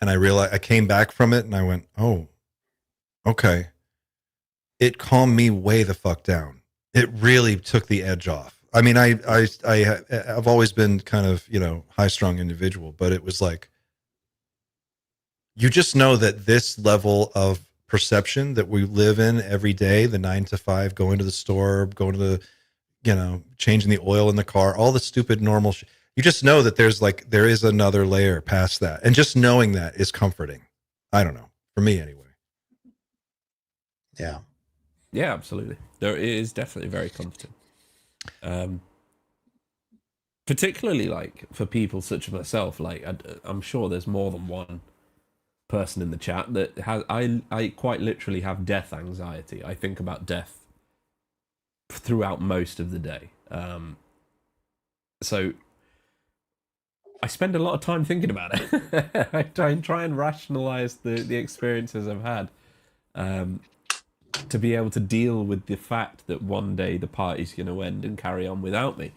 and I realized, I came back from it and I went, oh, okay. It calmed me way the fuck down. It really took the edge off. I mean, I've always been kind of, you know, high-strung individual, but it was like, you just know that this level of perception that we live in every day, the 9 to 5, going to the store, going to the, you know, changing the oil in the car, all the stupid normal shit. You just know that there is another layer past that. And just knowing that is comforting. I don't know. For me anyway. Yeah. Yeah, absolutely. There is definitely very comforting. Particularly like for people such as myself, like I'm sure there's more than one person in the chat that has, I quite literally have death anxiety. I think about death throughout most of the day. So I spend a lot of time thinking about it. I try and rationalize the experiences I've had, to be able to deal with the fact that one day the party's going to end and carry on without me.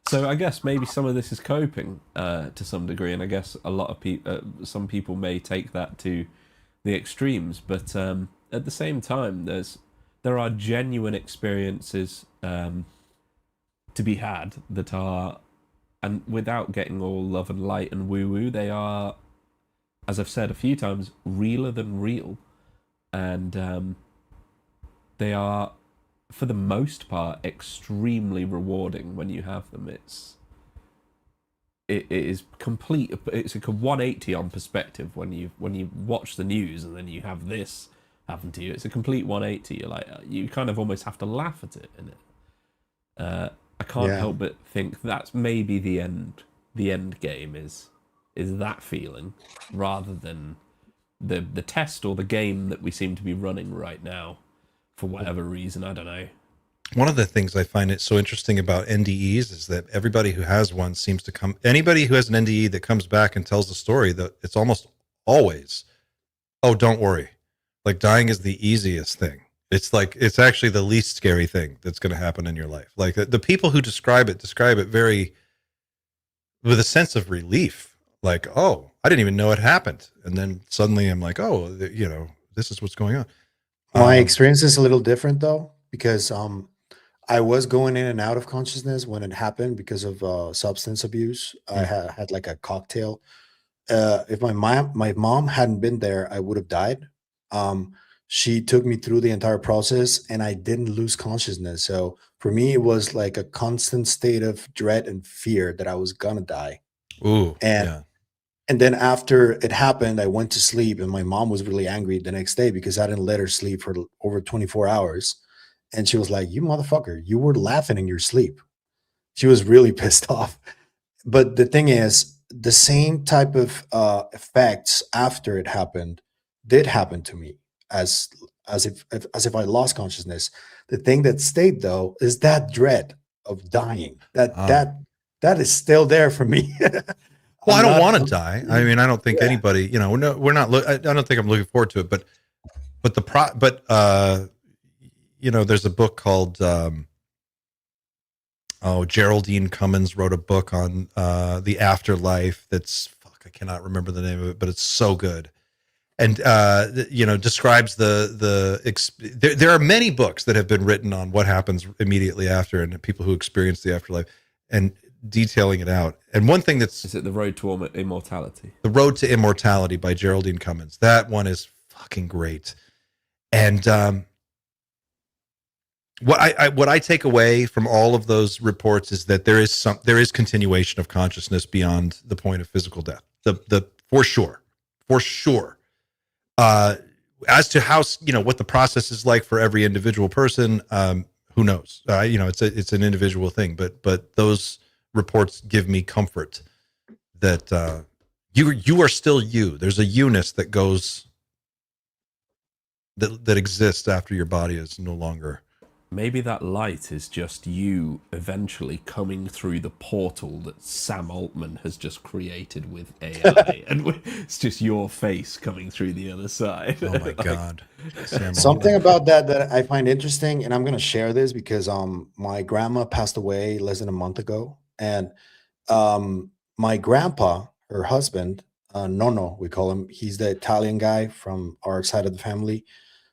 So I guess maybe some of this is coping to some degree, and I guess a lot of people, some people may take that to the extremes. But at the same time, there are genuine experiences to be had that are, and without getting all love and light and woo woo, they are, as I've said a few times, realer than real, and they are, for the most part, extremely rewarding when you have them. It is complete. It's like a 180 on perspective when you watch the news and then you have this happen to you. It's a complete 180. You're like, you kind of almost have to laugh at it. I can't help but think that's maybe the end. The end game is that feeling rather than the test or the game that we seem to be running right now. For whatever reason, I don't know. One of the things I find it so interesting about NDEs is that everybody who has one seems to come, anybody who has an NDE that comes back and tells the story, that it's almost always, oh, don't worry. Like, dying is the easiest thing. It's like, it's actually the least scary thing that's going to happen in your life. Like the people who describe it very, with a sense of relief. Like, oh, I didn't even know it happened. And then suddenly I'm like, oh, this is what's going on. My experience is a little different though, because I was going in and out of consciousness when it happened because of substance abuse. I had like a cocktail. If my mom hadn't been there, I would have died. She took me through the entire process and I didn't lose consciousness. So for me, it was like a constant state of dread and fear that I was gonna die. Ooh, And then after it happened, I went to sleep and my mom was really angry the next day because I didn't let her sleep for over 24 hours. And she was like, you motherfucker, you were laughing in your sleep. She was really pissed off. But the thing is, the same type of effects after it happened did happen to me as if I lost consciousness. The thing that stayed though is that dread of dying. That is still there for me. Well, I don't want to die. I mean, I don't think anybody, we're not. I don't think I'm looking forward to it. But there's a book called Geraldine Cummins wrote a book on the afterlife. That's I cannot remember the name of it, but it's so good. And describes there are many books that have been written on what happens immediately after and people who experience the afterlife and detailing it out. And one thing is it The Road to Immortality? The Road to Immortality by Geraldine Cummins. That one is fucking great. And what I take away from all of those reports is that there is continuation of consciousness beyond the point of physical death. For sure. As to how what the process is like for every individual person, who knows? It's an individual thing, but those reports give me comfort that you are still you. There's a you-ness that goes that exists after your body is no longer. Maybe that light is just you eventually coming through the portal that Sam Altman has just created with AI, and it's just your face coming through the other side. Oh my God! Something about that I find interesting, and I'm going to share this because my grandma passed away less than a month ago, and my grandpa, her husband, Nono, we call him. He's the Italian guy from our side of the family,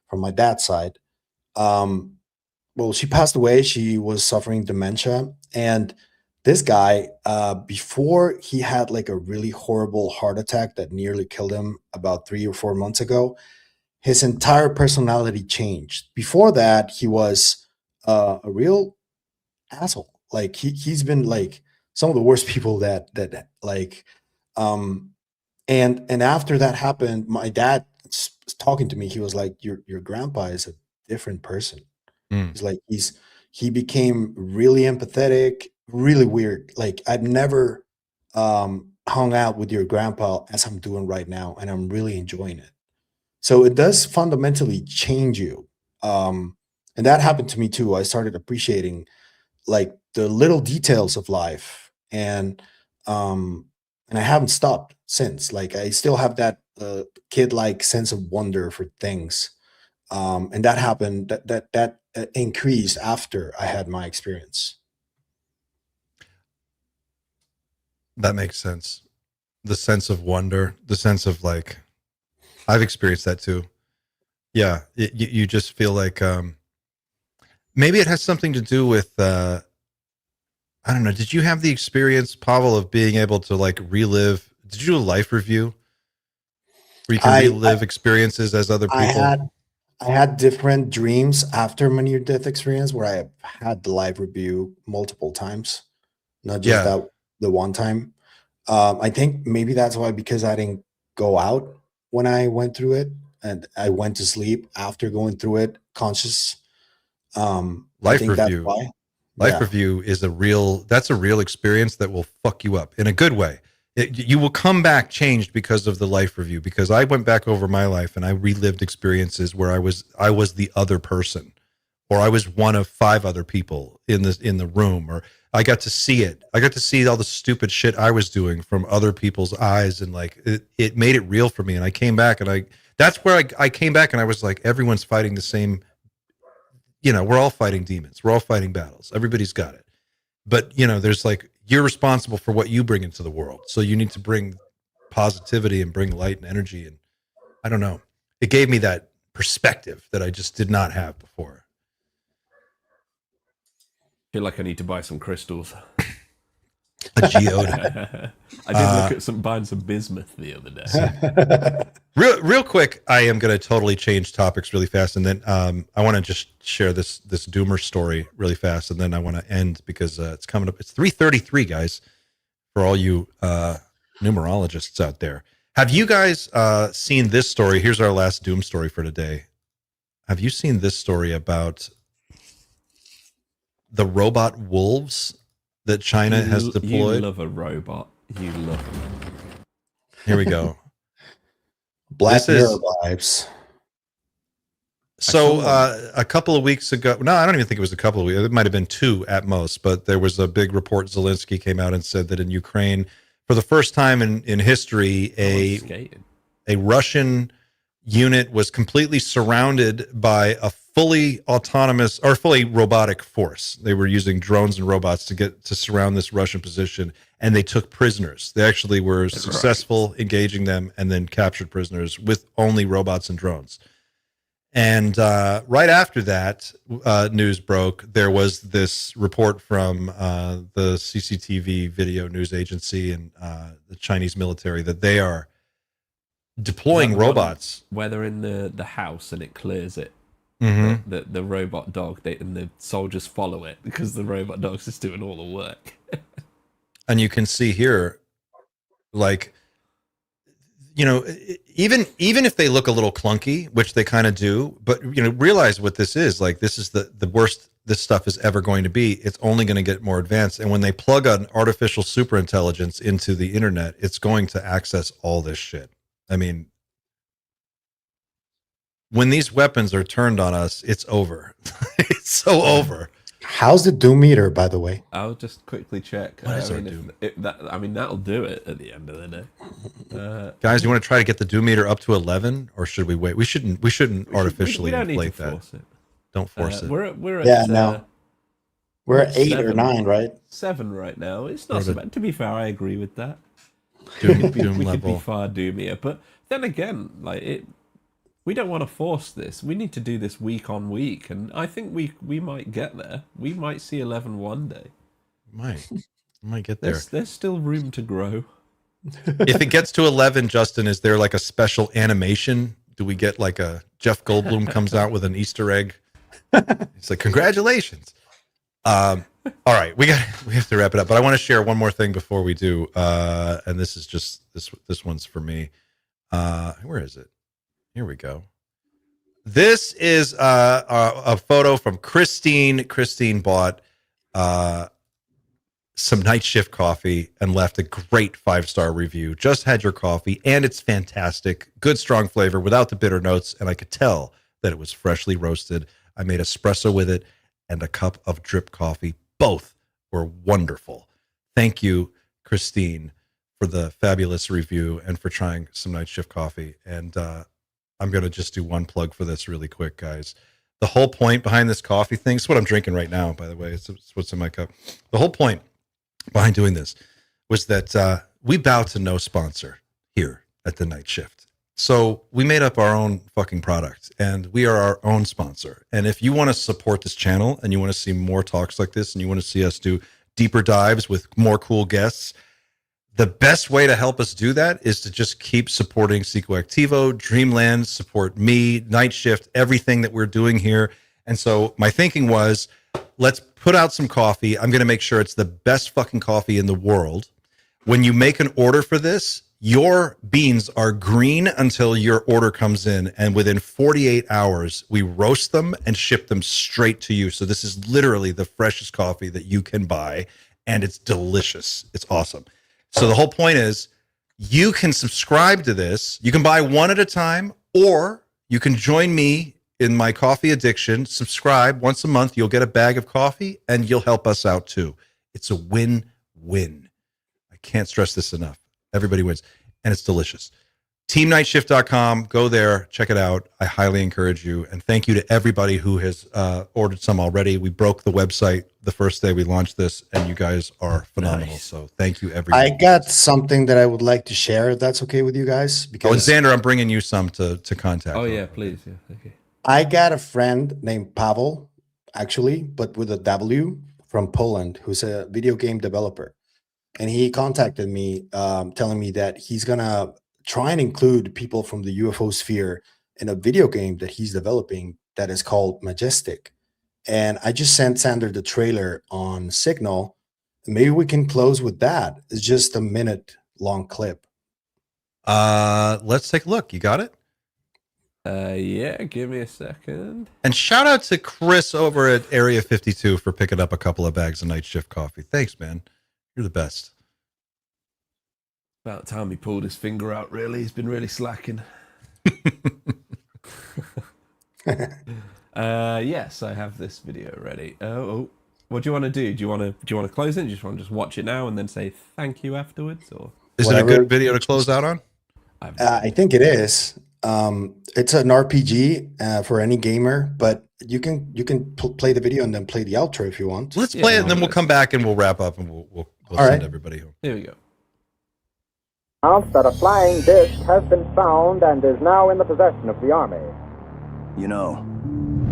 from my dad's side. Well, she passed away. She was suffering dementia. And this guy, before he had like a really horrible heart attack that nearly killed him about 3 or 4 months ago, his entire personality changed. Before that, he was a real asshole. Like he's been like some of the worst people that like, and after that happened, my dad talking to me, he was like, your grandpa is a different person. He's like, he became really empathetic, really weird. Like I've never hung out with your grandpa as I'm doing right now, and I'm really enjoying it. So it does fundamentally change you. And that happened to me too. I started appreciating like the little details of life, and I haven't stopped since. Like I still have that kid-like sense of wonder for things. And that happened, that increased after I had my experience. That makes sense. The sense of wonder, the sense of like, I've experienced that too. Yeah, you just feel like maybe it has something to do with I don't know. Did you have the experience, Pavel, of being able to like relive? Did you do a life review where you can relive experiences as other people? I had different dreams after my near-death experience where I had the live review multiple times, not just the one time. I think maybe that's why, because I didn't go out when I went through it, and I went to sleep after going through it conscious. Life review. Life review is that's a real experience that will fuck you up in a good way. You will come back changed because of the life review, because I went back over my life and I relived experiences where I was the other person, or I was one of 5 other people in the room, or I got to see it. I got to see all the stupid shit I was doing from other people's eyes, and like it made it real for me. And I came back, and that's where I came back, and I was like, everyone's fighting the same. We're all fighting demons. We're all fighting battles. Everybody's got it. But, there's like, you're responsible for what you bring into the world. So you need to bring positivity and bring light and energy. And I don't know. It gave me that perspective that I just did not have before. I feel like I need to buy some crystals. A geode. I did look at buying some bismuth the other day. Real quick, I am going to totally change topics really fast, and then I want to just share this doomer story really fast, and then I want to end because it's coming up. It's 3:33, guys, for all you numerologists out there. Have you guys seen this story? Here's our last doom story for today. Have you seen this story about the robot wolves that China has deployed? You love a robot. You love them. Here we go. Black Mirror vibes. So a couple of weeks ago, no, I don't even think it was a couple of weeks. It might have been 2 at most, but there was a big report. Zelensky came out and said that in Ukraine, for the first time in history, a Russian unit was completely surrounded by a fully autonomous or fully robotic force. They were using drones and robots to surround this Russian position, and they took prisoners. They actually were successful engaging them and then captured prisoners with only robots and drones. And right after that news broke, there was this report from the CCTV video news agency and the Chinese military that they are deploying robots. Where they're in the house and it clears it. Mm-hmm. The robot dog, and the soldiers follow it because the robot dog's just doing all the work. And you can see here, like, even if they look a little clunky, which they kind of do, but realize what this is. Like, this is the worst this stuff is ever going to be. It's only going to get more advanced. And when they plug an artificial superintelligence into the internet, it's going to access all this shit. I mean, when these weapons are turned on us, it's over. It's so over. How's the Doom meter, by the way? I'll just quickly check. What is our Doom? That'll do it at the end of the day. Guys, you want to try to get the Doom meter up to 11, or should we wait? We shouldn't artificially inflate that. Force it. Don't force it. We're at no. We're at 8 or 9, right? 7 right now. It's not so bad. To be fair, I agree with that. Doom we level. could be far doomier, but then again, we don't want to force this. We need to do this week on week, and I think we might get there. We might see 11 one day. Might get there. There's still room to grow. If it gets to 11, Justin, is there like a special animation? Do we get like a Jeff Goldblum comes out with an Easter egg? It's like, congratulations. All right, we have to wrap it up, but I want to share one more thing before we do, and this is just this one's for me. Where is it? Here we go. This is a photo from Christine. Christine bought some night shift coffee and left a great 5-star review. Just had your coffee, and it's fantastic. Good, strong flavor without the bitter notes, and I could tell that it was freshly roasted. I made espresso with it and a cup of drip coffee. Both were wonderful. Thank you, Christine, for the fabulous review and for trying some night shift coffee. And I'm going to just do one plug for this really quick, guys. The whole point behind this coffee thing, it's what I'm drinking right now, by the way. It's what's in my cup. The whole point behind doing this was that we bow to no sponsor here at the Night Shift. So we made up our own fucking product, and we are our own sponsor. And if you want to support this channel and you want to see more talks like this and you want to see us do deeper dives with more cool guests, the best way to help us do that is to just keep supporting Psychoactivo, Dreamland, support me, Night Shift, everything that we're doing here. And so my thinking was, let's put out some coffee. I'm going to make sure it's the best fucking coffee in the world. When you make an order for this, your beans are green until your order comes in, and within 48 hours, we roast them and ship them straight to you. So this is literally the freshest coffee that you can buy, and it's delicious. It's awesome. So the whole point is, you can subscribe to this. You can buy one at a time, or you can join me in my coffee addiction. Subscribe once a month. You'll get a bag of coffee, and you'll help us out too. It's a win-win. I can't stress this enough. Everybody wins, and it's delicious. TeamNightShift.com. Go there, check it out. I highly encourage you, and thank you to everybody who has ordered some already. We broke the website the first day we launched this, and you guys are phenomenal. Nice. So thank you, everybody. I got something that I would like to share, if that's okay with you guys. Because and Xander, I'm bringing you some to contact. Oh, yeah, please. Yeah, okay. I got a friend named Pavel, actually, but with a W, from Poland, who's a video game developer. And he contacted me telling me that he's going to try and include people from the UFO sphere in a video game that he's developing that is called Majestic. And I just sent Sander the trailer on Signal. Maybe we can close with that. It's just a minute-long clip. Let's take a look. You got it? Yeah, give me a second. And shout out to Chris over at Area 52 for picking up a couple of bags of Night Shift coffee. Thanks, man. You're the best. About time he pulled his finger out, really. He's been really slacking. Yes, I have this video ready. What do you want to do? Do you want to close it? Do you just want to just watch it now and then say thank you afterwards? Or is it a good video to close out on? I think it is. It's an RPG for any gamer, but you can play the video and then play the outro if you want. Let's play it, and then we'll come back and we'll wrap up, and we'll send everybody home. Here we go. That a flying disc has been found and is now in the possession of the Army. You know,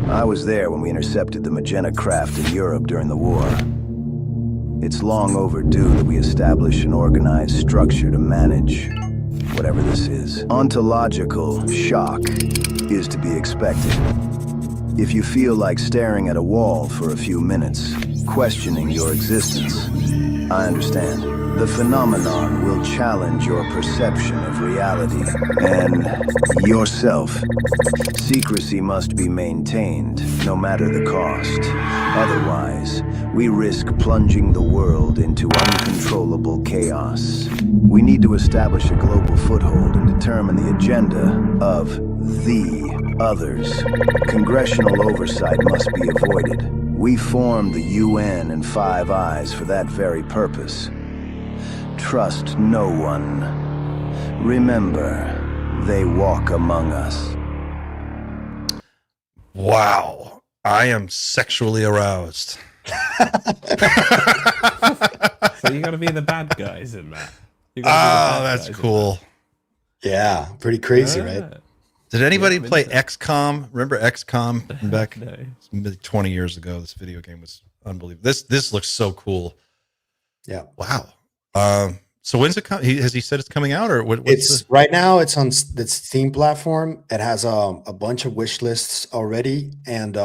I was there when we intercepted the Magenta craft in Europe during the war. It's long overdue that we establish an organized structure to manage whatever this is. Ontological shock is to be expected. If you feel like staring at a wall for a few minutes, questioning your existence, I understand. The phenomenon will challenge your perception of reality and yourself. Secrecy must be maintained, no matter the cost. Otherwise, we risk plunging the world into uncontrollable chaos. We need to establish a global foothold and determine the agenda of the others. Congressional oversight must be avoided. We formed the UN and Five Eyes for that very purpose. Trust no one. Remember, they walk among us. Wow. I am sexually aroused. So you got to be the bad guys in that. Oh, that's cool. Yeah, pretty crazy, right? Did anybody play XCOM? Remember XCOM back No. 20 years ago? This video game was unbelievable. This looks so cool. Yeah. Wow. So when's it come? Has he said it's coming out, or what? Right now. It's on the Steam platform. It has a bunch of wish lists already, and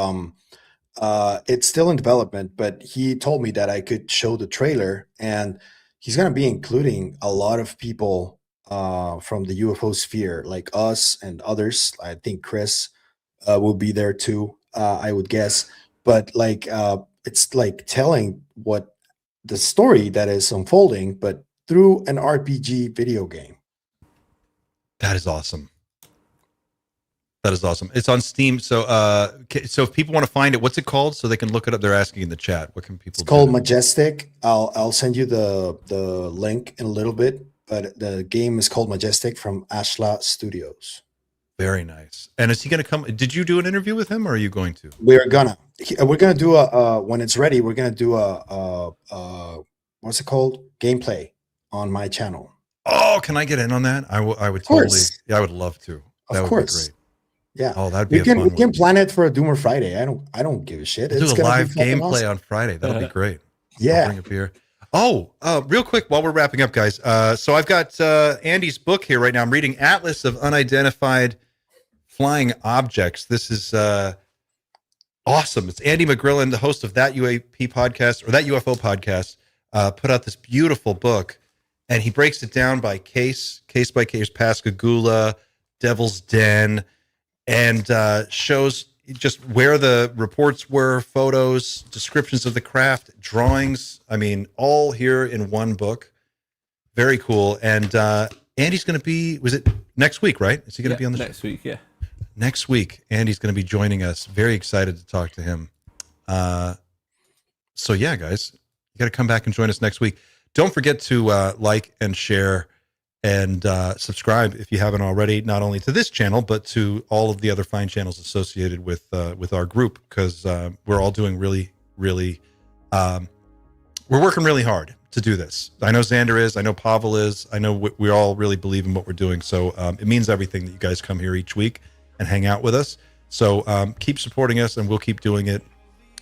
it's still in development. But he told me that I could show the trailer, and he's going to be including a lot of people from the UFO sphere, like us and others. I think Chris will be there too. I would guess, but it's like telling what the story that is unfolding, but through an RPG video game. That is awesome. That is awesome. It's on Steam. So so if people want to find it, what's it called? So they can look it up. They're asking in the chat. What can people do? It's called Majestic. I'll send you the link in a little bit, but the game is called Majestic from Ashla Studios. Very nice. And is he going to come? Did you do an interview with him, or are you going to? We're gonna do a when it's ready. We're gonna do a what's it called? Gameplay on my channel. Oh, can I get in on that? I would totally. Yeah, I would love to. That would be great. Yeah. Oh, that'd be we fun. We can plan it for a Doomer Friday. I don't give a shit. We'll do a live gameplay awesome. on Friday. That'll be great. Yeah. I'll bring a beer. Oh, real quick while we're wrapping up, guys. So I've got Andy's book here right now. I'm reading Atlas of Unidentified Flying Objects. This is awesome. It's Andy McGrillen, the host of That UAP podcast, or That UFO podcast, put out this beautiful book, and he breaks it down by case by case, Pascagoula, Devil's Den, and shows just where the reports were, photos, descriptions of the craft, drawings. I mean, all here in one book. Very cool. And Andy's going to be, was it next week, right? Is he going to be on the next week? Yeah. Next week, Andy's going to be joining us. Very excited to talk to him. So yeah, guys, you got to come back and join us next week. Don't forget to like and share and subscribe if you haven't already, not only to this channel, but to all of the other fine channels associated with our group, because we're all doing really, we're working really hard to do this. I know Xander is, I know Pavel is, I know we all really believe in what we're doing. So it means everything that you guys come here each week and hang out with us. So keep supporting us and we'll keep doing it.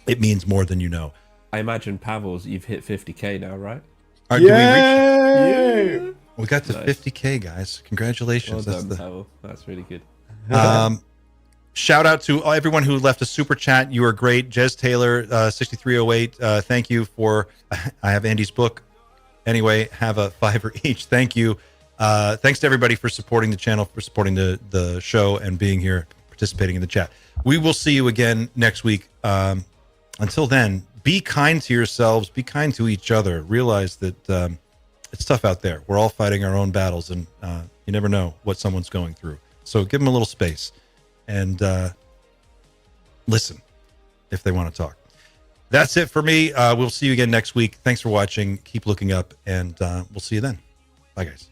It means more than you know. I imagine, Pavel's, you've hit 50K now, right? All right, yeah. We got to 50K, guys. Congratulations. Well done, Pavel. That's really good. Shout out to everyone who left a super chat. You are great. Jez Taylor, 6308. Thank you for, I have Andy's book. Anyway, have a $5 each. Thank you. Thanks to everybody for supporting the channel, for supporting the show, and being here, participating in the chat. We will see you again next week. Until then, be kind to yourselves, be kind to each other. Realize that it's tough out there. We're all fighting our own battles, and you never know what someone's going through. So give them a little space and listen if they want to talk. That's it for me. We'll see you again next week. Thanks for watching. Keep looking up, and we'll see you then. Bye, guys.